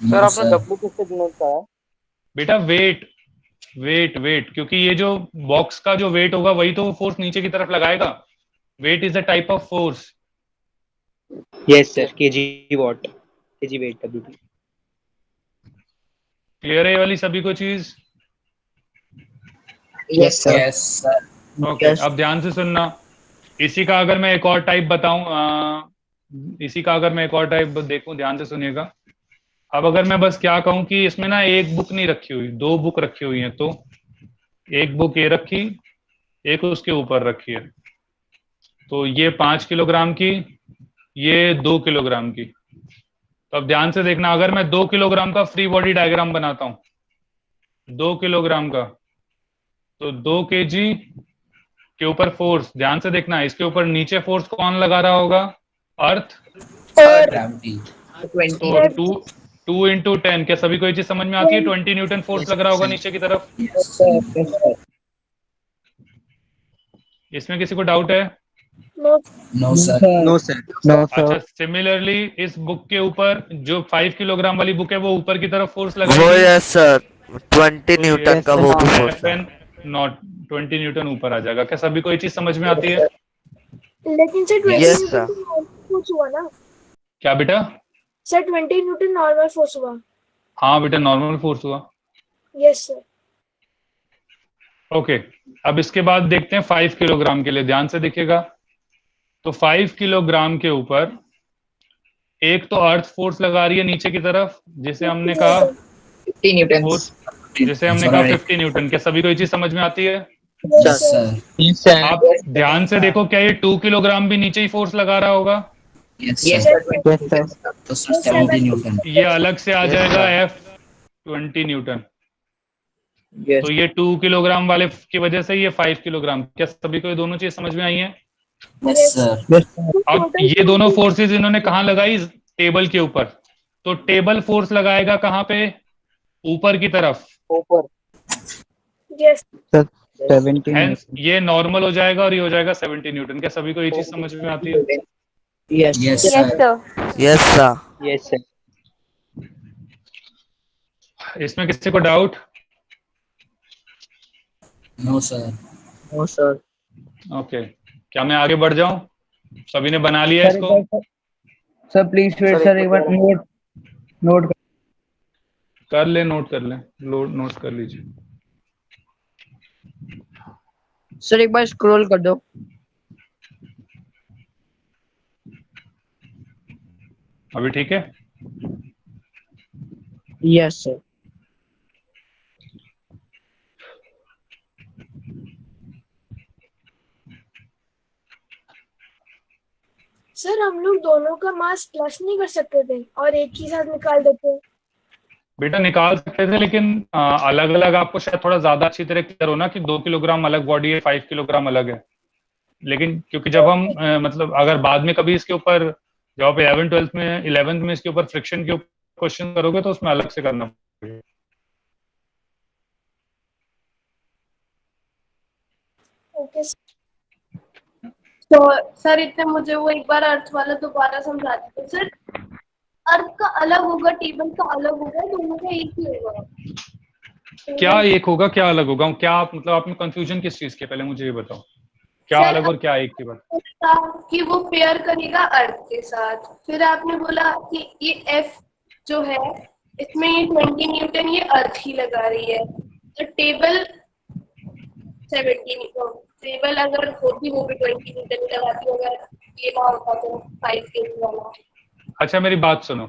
सर आपने W किससे डिनोट करा?
बेटा वेट, वेट वेट, क्योंकि ये जो बॉक्स का जो वेट होगा वही तो फोर्स नीचे की तरफ लगाएगा। Weight is a type of force.
Yes sir, K G what, K G weight W T.
Clear है ये वाली सभी को चीज?
Yes sir.
ओके, अब ध्यान से सुनना। इसी का अगर मैं एक और टाइप बताऊं, इसी का अगर मैं एक और टाइप देखूं, ध्यान से सुनिएगा। अब अगर मैं बस क्या कहूं कि इसमें ना एक बुक नहीं रखी हुई, दो बुक रखी हुई है, तो एक बुक ये रखी, एक उसके ऊपर रखी है, तो ये 5 किलोग्राम की, ये 2 किलोग्राम की। तो अब ध्यान से देखना, अगर मैं 2 किलोग्राम का फ्री बॉडी डायग्राम बनाता हूं, 2 किलोग्राम का, तो 2 केजी के ऊपर फोर्स, ध्यान से देखना, इसके ऊपर नीचे फोर्स कौन लगा रहा होगा? अर्थ।
ग्रेविटी।
तो 2 इंटू 10, क्या सभी को ये चीज समझ में आती है? 20 न्यूटन फोर्स लग रहा होगा नीचे की तरफ। इसमें किसी को डाउट है?
No sir.
No sir.
अच्छा, सिमिलरली इस बुक के ऊपर जो 5 किलोग्राम वाली बुक है वो ऊपर की तरफ फोर्स
वो
लगाएगी।
यस सर, 20 न्यूटन का वो भी फोर्स है।
नॉट 20 न्यूटन ऊपर आ जाएगा। क्या सभी को ये चीज समझ में आती है?
लेकिन सर 20
Yes,
न्यूटन फोर्स हुआ ना
क्या बेटा?
सर? 20 न्यूटन नॉर्मल फोर्स हुआ।
हाँ बेटा, नॉर्मल फोर्स हुआ।
Yes sir.
ओके, अब इसके बाद देखते हैं 5 किलोग्राम के लिए, ध्यान से देखिएगा। तो 5 किलोग्राम के ऊपर एक तो अर्थ फोर्स लगा रही है नीचे की तरफ, जिसे हमने कहा
50 न्यूटन।
जिसे हमने कहा 50 न्यूटन। क्या सभी को ये चीज समझ में आती है?
सर।
आप ध्यान से देखो, क्या ये 2 किलोग्राम भी नीचे ही फोर्स लगा रहा होगा?
Yes sir. तो सर 70 न्यूटन।
ये अलग से आ जाएगा F 20 न्यूटन। तो ये 2 किलोग्राम वाले की वजह से ये 5 किलोग्राम। क्या सभी को ये दोनों चीज समझ में आई है?
Yes sir.
अब ये दोनों फोर्सेस इन्होंने कहाँ लगाई? टेबल के ऊपर। तो टेबल फोर्स लगाएगा कहाँ पे? ऊपर की तरफ।
यस
सर 70
Hence, ये नॉर्मल हो जाएगा और ये हो जाएगा 70 न्यूटन। क्या सभी को ये चीज समझ में आती है?
Yes
yes
sir.
Sir.
Yes sir.
Yes sir.
इसमें किसी को doubt?
No sir.
No sir.
Okay, क्या मैं आगे बढ़ जाऊं? सभी ने बना लिया इसको?
सर प्लीज वेट सर, एक बार नोट
कर ले, नोट कर ले, नोट कर लीजिए।
सर एक बार स्क्रॉल कर दो।
अभी ठीक है?
Yes sir.
सर हम लोग दोनों का मास प्लस नहीं कर सकते थे और एक ही साथ निकाल देते?
बेटा निकाल सकते थे, लेकिन अलग अलग आपको शायद थोड़ा ज्यादा अच्छी तरह क्लियर हो ना कि 2 किलोग्राम अलग बॉडी है, 5 किलोग्राम अलग है। लेकिन क्योंकि जब हम मतलब अगर बाद में कभी इसके ऊपर जब आप 11th में इसके ऊपर फ्रिक्शन के ऊपर क्वेश्चन करोगे तो उसमें अलग से करना पड़ेगा।
ओके
तो सर इतने मुझे वो एक बार अर्थ वाला दोबारा समझा दीजिए सर। अर्थ का अलग होगा, टेबल का अलग होगा, दोनों का एक ही होगा?
क्या एक होगा, क्या अलग होगा? क्या मतलब आप में कंफ्यूजन किस चीज के? पहले मुझे ये बताओ, क्या
सर,
अलग और क्या एक की बात?
कि वो पेयर करेगा अर्थ के साथ। फिर आपने बोला कि ये एफ जो है इसमें ये 20 न्यूटन ये अर्थ ही लगा रही है, तो टेबल 70 टेबल अगर होती वो भी 20 न्यूटन लगाती, अगर ये ना होता तो 5 केजी वाला।
अच्छा मेरी बात सुनो,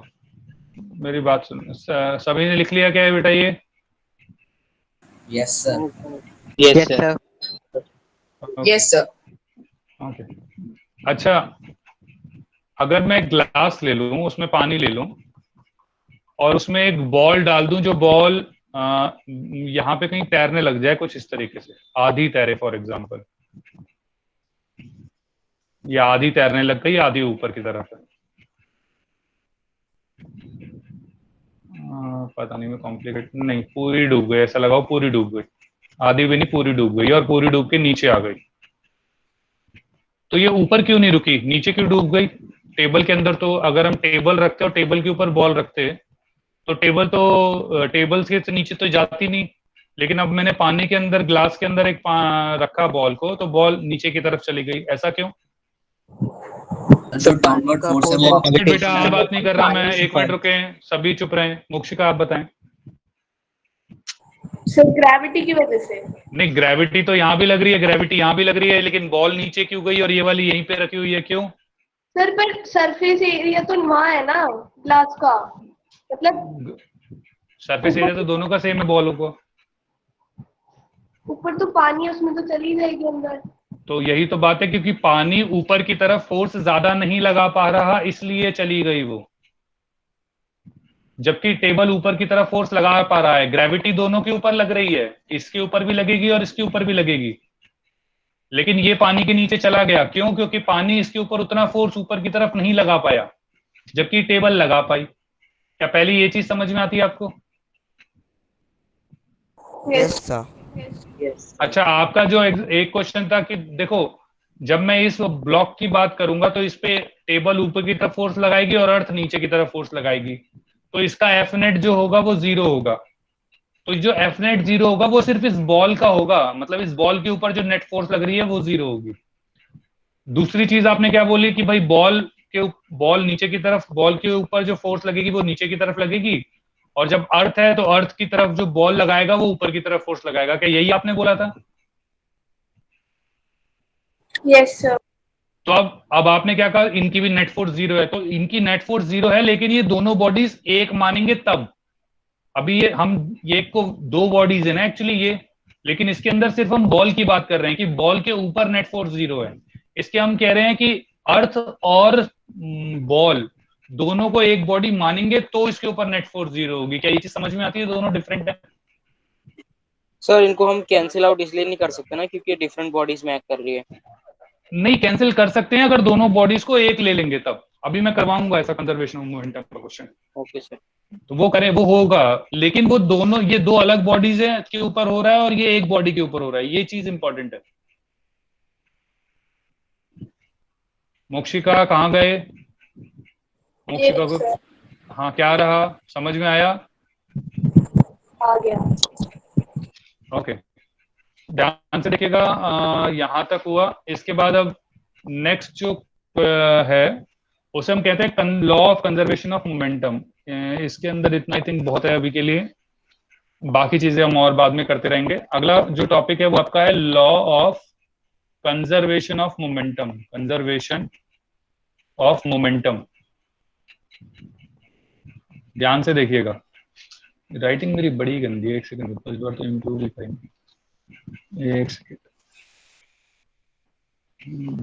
सभी ने लिख लिया क्या है बेटा ये?
Yes sir.
Yes sir.
Yes sir.
Okay, अच्छा अगर मैं एक ग्लास ले लूं, उसमें पानी ले लूं और उसमें एक बॉल डाल दूं, जो बॉल यहाँ पे कहीं तैरने लग जाए कुछ इस तरीके से, आधी तैरे फॉर एग्जांपल, या आधी तैरने लग गई, आधी ऊपर की तरफ है। पता नहीं, मैं कॉम्प्लिकेट नहीं, पूरी डूब गई, ऐसा लगाओ पूरी डूब गई, आधी भी नहीं पूरी डूब गई, और पूरी डूब के नीचे आ गई। तो ये ऊपर क्यों नहीं रुकी, नीचे क्यों डूब गई? टेबल के अंदर तो अगर हम टेबल रखते और टेबल के ऊपर बॉल रखते तो टेबल के नीचे तो जाती नहीं, लेकिन अब मैंने पानी के अंदर, ग्लास के अंदर रखा बॉल को, तो बॉल नीचे की तरफ चली गई, ऐसा क्यों?
जो डाउनवर्ड फोर्स है वो
एक बेटा आप बात नहीं कर रहा मैं, 1 मिनट रुके, सभी चुप रहे। मोक्षिका आप बताएं।
सर ग्रेविटी की वजह से।
नहीं, ग्रेविटी तो यहाँ भी लग रही है, ग्रेविटी यहाँ भी लग रही है, लेकिन बॉल नीचे क्यों गई और ये वाली यहीं पे रखी हुई है, क्यों?
सर पर सरफेस एरिया तो वहाँ है ना ग्लास का, मतलब
सरफेस एरिया तो दोनों का सेम है बॉलों को।
ऊपर तो पानी है, उसमें तो चली जाएगी अंदर।
तो यही तो बात है, क्योंकि पानी ऊपर की तरफ फोर्स ज्यादा नहीं लगा पा रहा, इसलिए चली गई वो, जबकि टेबल ऊपर की तरफ फोर्स लगा पा रहा है। ग्रेविटी दोनों के ऊपर लग रही है, इसके ऊपर भी लगेगी और इसके ऊपर भी लगेगी, लेकिन ये पानी के नीचे चला गया, क्यों? क्योंकि पानी इसके ऊपर उतना फोर्स ऊपर की तरफ नहीं लगा पाया, जबकि टेबल लगा पाई। क्या पहले ये चीज समझ में आती है आपको?
Yes sir.
अच्छा, आपका जो एक क्वेश्चन था कि देखो, जब मैं इस ब्लॉक की बात करूंगा तो इस पे टेबल ऊपर की तरफ फोर्स लगाएगी और अर्थ नीचे की तरफ फोर्स लगाएगी, तो इसका एफ नेट जो होगा वो 0 होगा। तो जो एफ नेट 0 होगा वो सिर्फ इस बॉल का होगा, मतलब इस बॉल के ऊपर जो नेट फोर्स लग रही है वो 0 होगी। दूसरी चीज आपने क्या बोली कि भाई बॉल नीचे की तरफ, बॉल के ऊपर जो फोर्स लगेगी वो नीचे की तरफ लगेगी, और जब अर्थ है तो अर्थ की तरफ जो बॉल लगाएगा वो ऊपर की तरफ फोर्स लगाएगा। क्या यही आपने बोला था?
Yes sir.
तो अब आपने क्या कहा, इनकी भी नेट फोर्स 0 है, तो इनकी नेट फोर्स 0 है, लेकिन ये दोनों बॉडीज एक मानेंगे तब। अभी ये को 2 बॉडीज है ना एक्चुअली ये, लेकिन इसके अंदर सिर्फ हम बॉल की बात कर रहे हैं कि बॉल के ऊपर नेट फोर्स 0 है। इसके हम कह रहे हैं कि अर्थ और बॉल दोनों को एक बॉडी मानेंगे तो इसके ऊपर नेट फोर्स 0 होगी। क्या ये चीज समझ में आती है? दोनों डिफरेंट है
सर। इनको हम कैंसिल आउट इसलिए नहीं कर सकते ना क्योंकि डिफरेंट बॉडीज में एक्ट कर रही है।
नहीं, कैंसिल कर सकते हैं अगर दोनों बॉडीज को एक ले लेंगे तब। अभी मैं करवाऊंगा ऐसा कंजर्वेशन ऑफ मोमेंटम का क्वेश्चन।
Okay sir.
तो वो करें, वो होगा, लेकिन वो दोनों, ये 2 अलग बॉडीज है के ऊपर हो रहा है और ये एक बॉडी के ऊपर हो रहा है, ये चीज इंपॉर्टेंट है। मोक्षिका कहाँ गए? मोक्षिका को, हाँ क्या रहा, समझ में आया?
आ गया।
ओके, ध्यान से देखिएगा, यहां तक हुआ। इसके बाद अब नेक्स्ट जो है उसे हम कहते हैं law of conservation of momentum. इसके अंदर इतना आई थिंक बहुत है अभी के लिए, बाकी चीजें हम और बाद में करते रहेंगे। अगला जो टॉपिक है वो आपका है law of conservation of momentum. Conservation of momentum, ध्यान से देखिएगा। राइटिंग मेरी बड़ी गंदी है, एक सेकंड, इस बार तो इम्प्रूव ही करेंगे। एक सेकंड,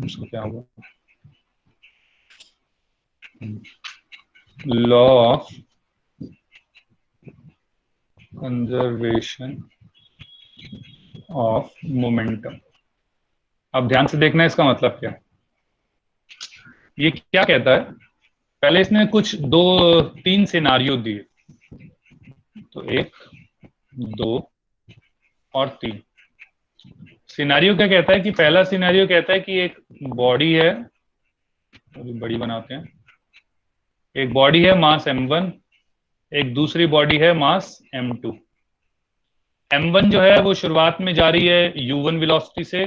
उसको क्या हुआ? Law of conservation of momentum. अब ध्यान से देखना है इसका मतलब क्या। ये क्या कहता है, पहले इसने कुछ 2-3 सिनारियो दिए, तो 1, 2 और 3 सिनारियो। क्या कहता है कि पहला सिनारियो कहता है कि एक बॉडी है, अभी बड़ी बनाते हैं, एक बॉडी है मास m1, एक दूसरी बॉडी है मास m2। m1 जो है वो शुरुआत में जा रही है u1 वेलोसिटी से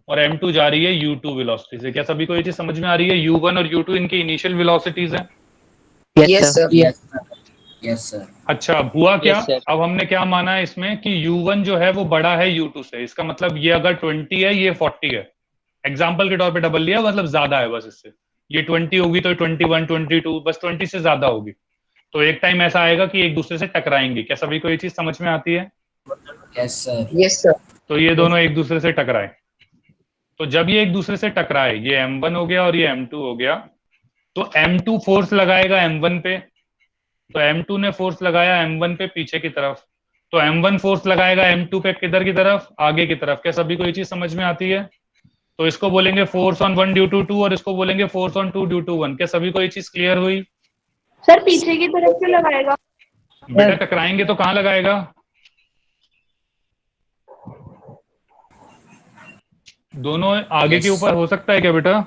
और m2 जा रही है u2 वेलोसिटी से। क्या सभी को ये चीज समझ में आ रही है? u1 और u2 इनकी इनिशियल वेलोसिटीज हैं।
Yes sir.
Yes sir.
अच्छा, हुआ क्या?
Yes, sir.
अब हमने क्या माना है इसमें कि u1 जो है वो बड़ा है u2 से। इसका मतलब ये अगर 20 है, ये 40 है, एग्जाम्पल के तौर पे डबल लिया, मतलब ज्यादा है बस इससे। ये 20 होगी तो 21, 22, बस 20 से ज्यादा होगी। तो एक टाइम ऐसा आएगा कि एक दूसरे से टकराएंगे। क्या सभी को ये चीज समझ में आती है?
Yes sir.
Yes sir.
तो ये दोनों एक दूसरे से टकराए, तो जब ये एक दूसरे से टकराए, ये m1 हो गया और ये m2 हो गया, तो m2 फोर्स लगाएगा m1 पे, तो m2 ने फोर्स लगाया m1 पे पीछे की तरफ, तो m1 फोर्स लगाएगा m2 पे किधर की तरफ? आगे की तरफ। क्या सभी को ये चीज समझ में आती है? तो इसको बोलेंगे फोर्स ऑन 1 ड्यू टू 2 और इसको बोलेंगे फोर्स ऑन 2 ड्यू टू 1। क्या सभी को ये चीज क्लियर हुई?
सर पीछे की तरफ से लगाएगा।
बेटा टकराएंगे तो कहाँ लगाएगा? दोनों आगे के ऊपर हो सकता है क्या बेटा?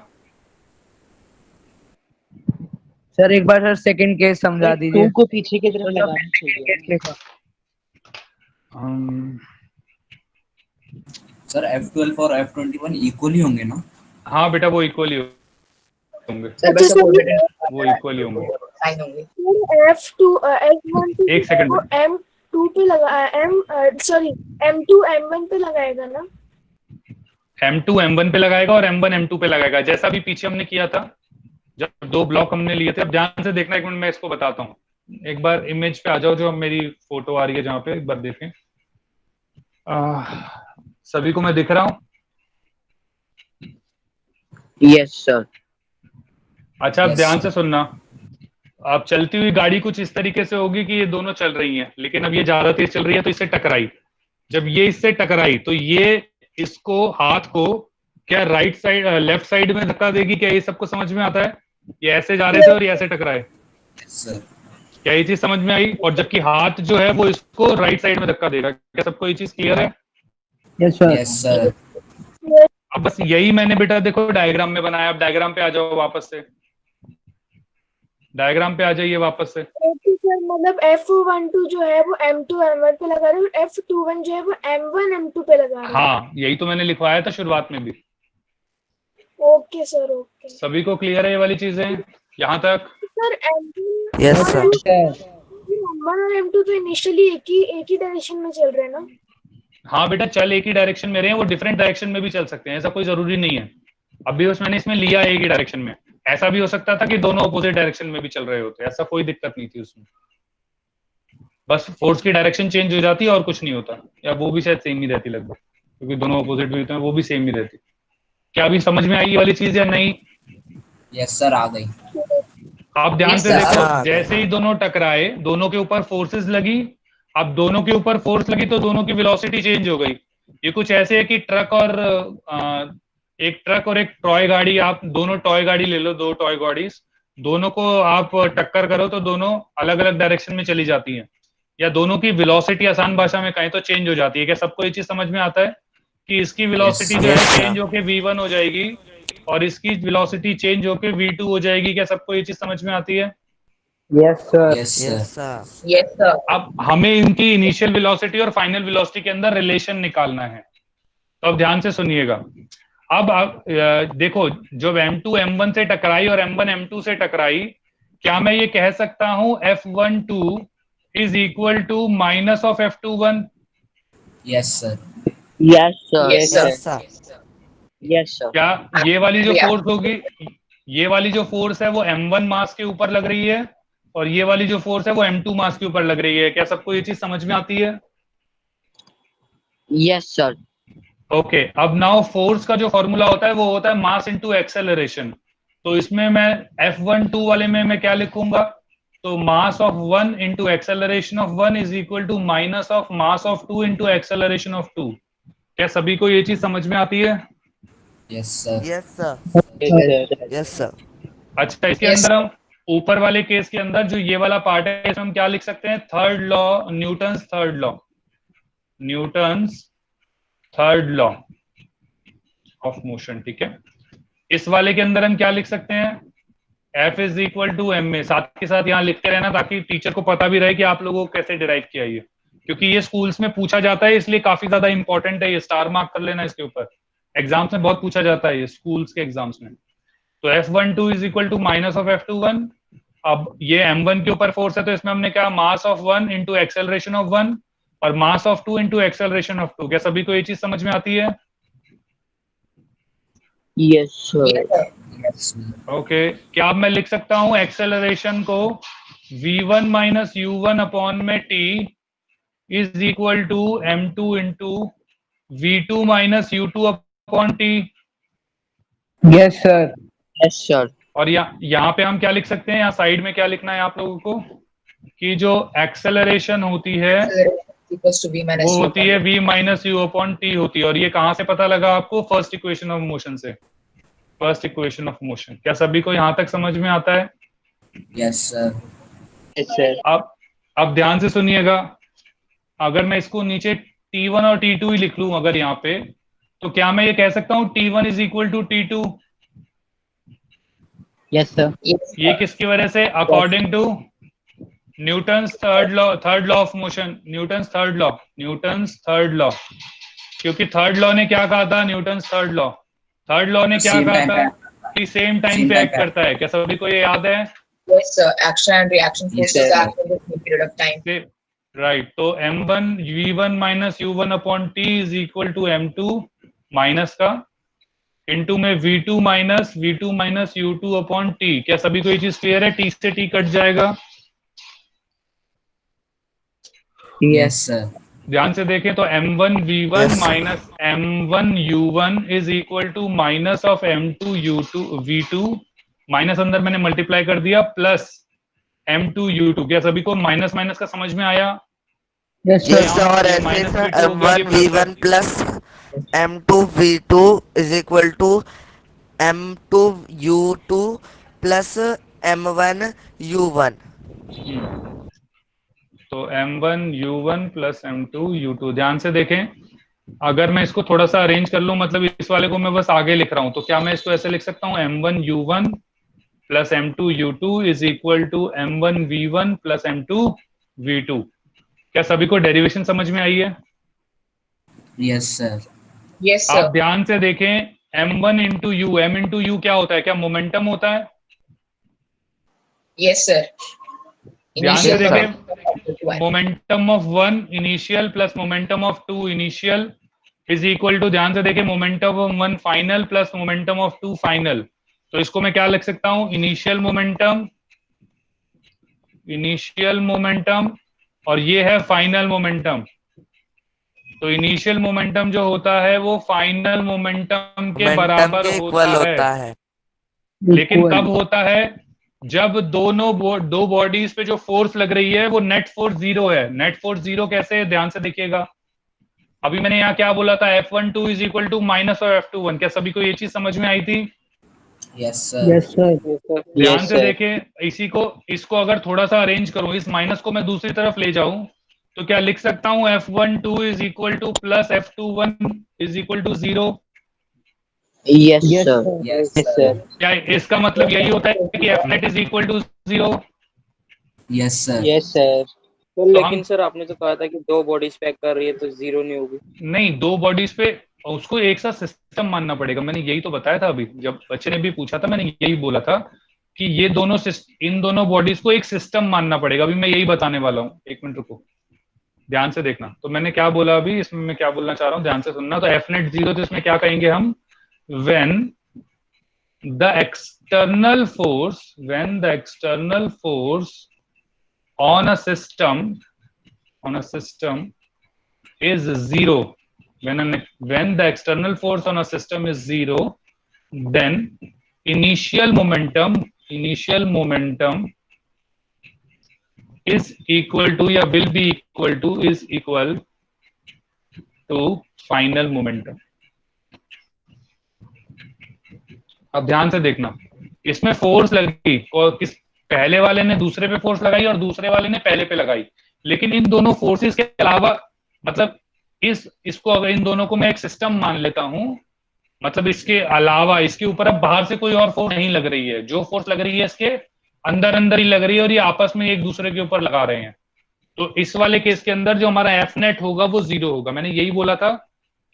सर एक बार सर सेकंड केस समझा दीजिए।
2 को पीछे की तरफ लगाना चाहिए।
सर F12 और F21 इक्वली होंगे ना?
हाँ बेटा वो इक्वली होंगे,
सर बस
वो इक्वली होंगे।
साइन होंगे।
F2 F1 पे
एक सेकंड
वो M2 पे लगा सॉरी M2 M1 पे लगाएगा ना?
M2 M1 पे लगाएगा और M1 M2 पे लगाएगा, जैसा भी पीछे हमने किया था जब 2 ब्लॉक हमने लिए थे। अब ध्यान से देखना, एक मिनट मैं इसको बताता हूँ। एक बार इमेज पे आ जाओ, जो मेरी फोटो आ रही है जहाँ पे, एक बार देखें। सभी को मैं दिख रहा हूँ?
Yes sir.
अच्छा, अब ध्यान से सुनना। अब चलती हुई गाड़ी कुछ इस तरीके से होगी कि ये दोनों चल रही हैं, लेकिन अब ये ज्यादा तेज चल रही है तो इससे टकराई। जब ये इससे टकराई तो ये इसको, हाथ को क्या राइट साइड लेफ्ट साइड में धक्का देगी? क्या ये सबको समझ में आता है? ये ऐसे जा रहे थे और ये ऐसे टकराए, क्या ये चीज समझ में आई? और जबकि हाथ जो है वो इसको राइट साइड में धक्का देगा। क्या सबको ये चीज क्लियर है?
Yes sir.
अब बस यही मैंने बेटा देखो डायग्राम में बनाया। अब डायग्राम पे आ जाओ वापस से, डायग्राम पे आ जाइए वापस से।
सर मतलब F12 जो है वो M2 M1 पे लगा रहे हैं और F21 जो है वो M1 M2 पे लगा रहे हैं।
हाँ, यही तो मैंने लिखवाया था शुरुआत में भी।
Okay sir, okay.
सभी को क्लियर है ये वाली चीजें यहाँ तक?
Sir
yes sir.
M1 और M2 तो इनिशियली एक ही डायरेक्शन में चल रहे हैं ना?
हाँ बेटा, चल एक ही डायरेक्शन में रहे हैं, वो डिफरेंट डायरेक्शन में भी चल सकते हैं, ऐसा कोई जरूरी नहीं है। अभी बस मैंने इसमें लिया एक ही डायरेक्शन में। ऐसा भी हो सकता था कि दोनों अपोजिट डायरेक्शन में भी चल रहे होते, ऐसा कोई दिक्कत नहीं थी उसमें। बस फोर्स की डायरेक्शन चेंज हो जाती है और कुछ नहीं होता, या वो भी शायद सेम ही रहती लगभग, क्योंकि दोनों अपोजिट भी होते हैं, वो भी सेम ही रहती। क्या अभी समझ में आई ये वाली चीज या नहीं?
यस सर, आ गई।
आप ध्यान से देखो, जैसे ही दोनों टकराए, दोनों के ऊपर फोर्सेस लगी। अब दोनों के ऊपर फोर्स लगी तो दोनों की वेलोसिटी चेंज हो गई। ये कुछ ऐसे है कि एक ट्रक और एक टॉय गाड़ी, आप दोनों टॉय गाड़ी ले लो, 2 टॉय गाड़ीज, दोनों को आप टक्कर करो तो दोनों अलग अलग डायरेक्शन में चली जाती हैं, या दोनों की वेलोसिटी आसान भाषा में कहें तो चेंज हो जाती है। क्या सबको ये चीज समझ में आता है कि इसकी वेलोसिटी जो है चेंज होके V1 हो जाएगी और इसकी वेलोसिटी चेंज होके V2 हो जाएगी? क्या सबको ये चीज समझ में आती है?
Yes sir.
Yes sir.
Yes sir.
अब हमें इनकी इनिशियल वेलोसिटी और फाइनल वेलोसिटी के अंदर रिलेशन निकालना है, तो अब ध्यान से सुनिएगा। अब आप देखो, जब M2 M1 से टकराई और M1 M2 से टकराई, क्या मैं ये कह सकता हूं F12 is equal to minus of F21?
Yes sir.
Yes sir.
Yes sir.
Yes sir.
क्या ये वाली जो फोर्स होगी, ये वाली जो फोर्स है वो M1 मास के ऊपर लग रही है और ये वाली जो फोर्स है वो M2 मास के ऊपर लग रही है? क्या सबको ये चीज समझ में आती है?
Yes sir.
ओके, अब नाउ फोर्स का जो फॉर्मूला होता है वो होता है मास इनटू एक्सेलरेशन। तो इसमें मैं F12 वाले में मैं क्या लिखूंगा? तो mass of 1 into acceleration of 1 is equal to minus of mass of 2 into acceleration of 2। क्या सभी को ये चीज समझ में आती है?
Yes sir.
Yes sir. Yes sir.
अच्छा, इसके अंदर हम ऊपर वाले केस के अंदर जो ये वाला पार्ट है, इसमें हम क्या लिख सकते हैं? Third law, Newton's third law, Newton's third law of motion. ठीक है, इस वाले के अंदर हम क्या लिख सकते हैं? F is equal to M A. साथ के साथ यहाँ लिखते रहना ताकि टीचर को पता भी रहे कि आप लोगों को कैसे डिराइव किया ये, क्योंकि ये स्कूल्स में पूछा जाता है, इसलिए काफी ज्यादा इंपॉर्टेंट है। ये स्टार मार्क कर लेना इसके ऊपर, एग्जाम्स में बहुत पूछा जाता है ये, स्कूल्स के एग्जाम्स में। तो F12 is equal to minus of F21। अब ये M1 के ऊपर फोर्स है तो इसमें हमने क्या, मास ऑफ 1 इंटू एक्सेलरेशन ऑफ 1 और मास ऑफ 2 इंटू एक्सेलरेशन ऑफ 2। क्या सभी को ये चीज समझ में आती है?
Yes sir.
ओके, क्या अब मैं लिख सकता हूं एक्सेलरेशन को V1 माइनस U1 अपॉन में T is equal to M2 into V2 minus U2 upon T?
Yes sir.
Yes sir.
और यहाँ पे हम क्या लिख सकते हैं, यहाँ साइड में क्या लिखना है आप लोगों को, कि जो एक्सेलरेशन होती है वो होती है V minus U upon T होती है। और ये कहां से पता लगा आपको? फर्स्ट इक्वेशन ऑफ मोशन से, फर्स्ट इक्वेशन ऑफ मोशन। क्या सभी को यहां तक समझ में आता है?
Yes sir.
Yes sir.
अब ध्यान से सुनिएगा, अगर मैं इसको नीचे T1 और T2 ही लिख लूं अगर यहाँ पे, तो क्या मैं ये कह सकता हूं T1 is equal to T2?
Yes sir.
ये किसकी वजह से? According to Newton's third law of motion, Newton's third law, क्योंकि थर्ड लॉ ने क्या कहा था, न्यूटन्स थर्ड लॉ ने क्या
Same
कहा
time
था
पे
कि सेम टाइम पे एक्ट करता है। क्या सभी को ये याद है?
Yes, sir. Action and reaction
Yes,
forces
sir.
act in the same period of time.
Right, तो m1 v1 minus u1 upon T is equal to m2 minus का इनटू में v2 minus u2 upon T. क्या सभी को ये चीज clear है? T से टी कट जाएगा।
Yes, sir.
ध्यान से देखें तो m1 v1
Yes.
Minus m1 u1 is equal to minus of m2 u2 v2, minus अंदर मैंने मल्टीप्लाई कर दिया, प्लस m2 u2। क्या सभी को माइनस माइनस का समझ में आया?
Yes
yes
sir.
और
ये
ऐसे
माइनस
सर
v2 हो गया, ये
m1
plus
v1 plus m2 v2 is equal to m2 u2 plus m1 u1।
तो m1 u1 plus m2 u2। ध्यान से देखें, अगर मैं इसको थोड़ा सा अरेंज कर लूं, मतलब इस वाले को मैं बस आगे लिख रहा हूं, तो क्या मैं इसको ऐसे लिख सकता हूं, m1 u1 plus m2 u2 is equal to m1 v1 plus m2 v2। क्या सभी को डेरिवेशन समझ में आई है?
Yes, sir.
Yes, sir.
आप ध्यान से देखें, m1 into you, m into you क्या होता है? क्या मोमेंटम होता है?
Yes, sir.
ध्यान से
Initial
देखें, momentum of one initial plus momentum of two initial is equal to, ध्यान से देखें, momentum of one final plus momentum of two final. तो इसको मैं क्या लिख सकता हूं, इनिशियल मोमेंटम और ये है फाइनल मोमेंटम। तो इनिशियल मोमेंटम जो होता है वो फाइनल मोमेंटम के बराबर
इक्वल
होता है। लेकिन कब होता है? जब दो बॉडीज पे जो फोर्स लग रही है वो नेट फोर्स जीरो है। नेट फोर्स जीरो कैसे है? ध्यान से देखिएगा, अभी मैंने यहाँ क्या बोला था, F12 is equal to minus और F21। क्या सभी को ये चीज समझ में आई थी?
Yes, sir.
Yes sir.
ध्यान से देखें, इसको अगर थोड़ा सा अरेंज करूं, इस माइनस को मैं दूसरी तरफ ले जाऊं, तो क्या लिख सकता हूं, F12 is equal to plus F21 is equal to 0।
Yes,
Yes,
sir.
sir.
Yes,
Yes,
sir.
sir.
क्या इसका मतलब यही होता है कि Fnet is equal to 0?
Yes, sir.
Yes, sir.
तो लेकिन सर आपने तो कहा था कि दो बॉडीज पैक कर रही है तो जीरो नहीं होगी।
नहीं, दो बॉडीज पे उसको एक साथ सिस्टम मानना पड़ेगा। मैंने यही तो बताया था अभी, जब बच्चे ने भी पूछा था मैंने यही बोला था कि ये इन दोनों बॉडीज को एक सिस्टम मानना पड़ेगा। अभी मैं यही बताने वाला हूँ, एक मिनट रुको, ध्यान से देखना। तो मैंने क्या बोला अभी, इसमें मैं क्या बोलना चाह रहा हूँ, ध्यान से सुनना। तो Fnet 0, तो इसमें क्या कहेंगे हम, when the external force on a system is zero, when the external force on a system is zero, then initial momentum is equal to या will be equal to final momentum। अब ध्यान से देखना, इसमें फोर्स लगी और किस पहले वाले ने दूसरे पे फोर्स लगाई और दूसरे वाले ने पहले पे लगाई, लेकिन इन दोनों फोर्सेस के अलावा, मतलब इसको अगर इन दोनों को मैं एक सिस्टम मान लेता हूं, मतलब इसके अलावा इसके ऊपर अब बाहर से कोई और फोर्स नहीं लग रही है, जो फोर्स लग रही है इसके अंदर ही लग रही है और ये आपस में एक दूसरे के ऊपर लगा रहे हैं। तो इस वाले केस के अंदर जो हमारा Fnet होगा वो 0 होगा। मैंने यही बोला था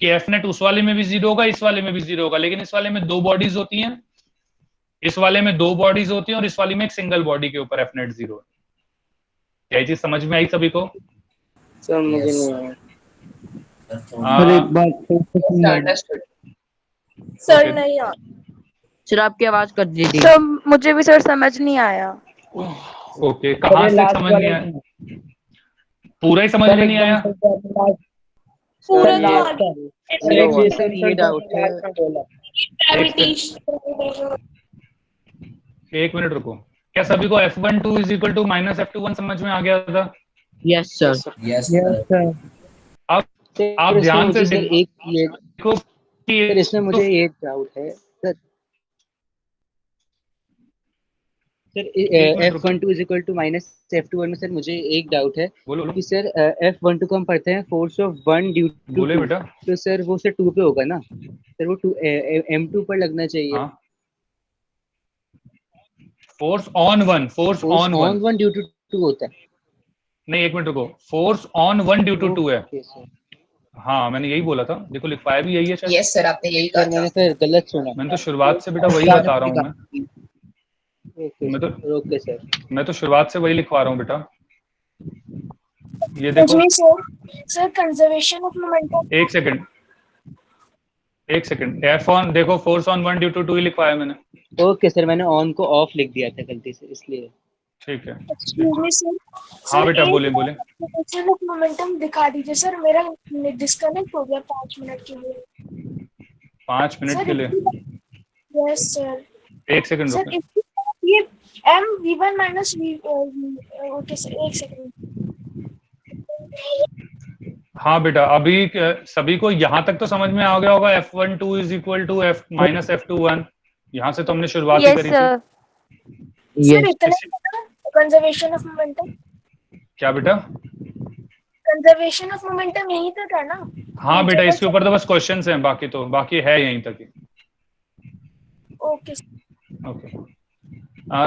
कि Fnet उस वाले में भी 0 होगा, इस वाले में भी 0 होगा, लेकिन इस वाले में दो बॉडीज होती हैं, और इस वाले में एक सिंगल बॉडी के ऊपर Fnet 0 है। क्या ये चीज समझ में आई सभी को?
सर मुझे नहीं आया।
सर नहीं आ
सर आपकी आवाज कर दीजिए।
तो मुझे भी सर समझ नहीं आया।
ओके, कहाँ से समझ नहीं आया? पूरा ही समझ में नहीं आया?
पूरा
सर ये डाउट है।
एक मिनट रुको, क्या सभी को F12 is equal to minus F21 समझ में आ गया था?
Yes sir.
Yes, sir.
अब आप ध्यान से
देखो सर, इसमें मुझे एक डाउट है sir. F12 is equal to minus F21 में सर मुझे एक डाउट है कि सर F12 को हम पढ़ते हैं फोर्स ऑफ 1 ड्यू टू 2, तो सर वो सर 2 पे होगा ना सर, वो 2 M2 पर लगना चाहिए।
फोर्स ऑन 1 ड्यू टू 2
होता है।
नहीं, एक मिनट रुको, फोर्स ऑन 1 ड्यू टू 2 है। हाँ मैंने यही बोला था, देखो लिखवाया भी यही है शायद।
यस सर, आपने यही कहा था।
मैंने फिर गलत सुना।
मैंने तो शुरुआत से बेटा वही बता रहा हूँ
ओके सर।
मैं तो शुरुआत से वही लिखवा रहा हूँ बेटा। ये देखो,
सर कंजर्वेशन ऑफ मोमेंटम।
एक सेकंड, एफ ऑन देखो, फोर्स ऑन 1 ड्यू टू 2 ही लिखवाया मैंने।
ओके सर, मैंने ऑन को ऑफ लिख दिया था गलती से, इसलिए।
ठीक है।
Excuse me sir.
हाँ बेटा, बोले।
कंजर्वेशन ऑफ मोमेंटम दिखा दीजिए सर, मेरा डिस्कनेक्ट हो गया 5 मिनट के लिए।
5 मिनट के लिए?
Yes sir.
एक सेकंड
सर
रुको।
ये m v1 minus v okay sir, एक सेकंड।
हाँ बेटा, अभी सभी को यहाँ तक तो समझ में आ गया होगा, F12 is equal to F minus F21। यहाँ से तो हमने शुरुआत ही करी थी।
सर इतना कंजर्वेशन ऑफ मोमेंटम।
क्या बेटा?
कंजर्वेशन ऑफ मोमेंटम यहीं तक है ना?
हाँ बेटा, इसके ऊपर तो बस क्वेश्चंस हैं, बाकी है यहीं तक ही।
ओके।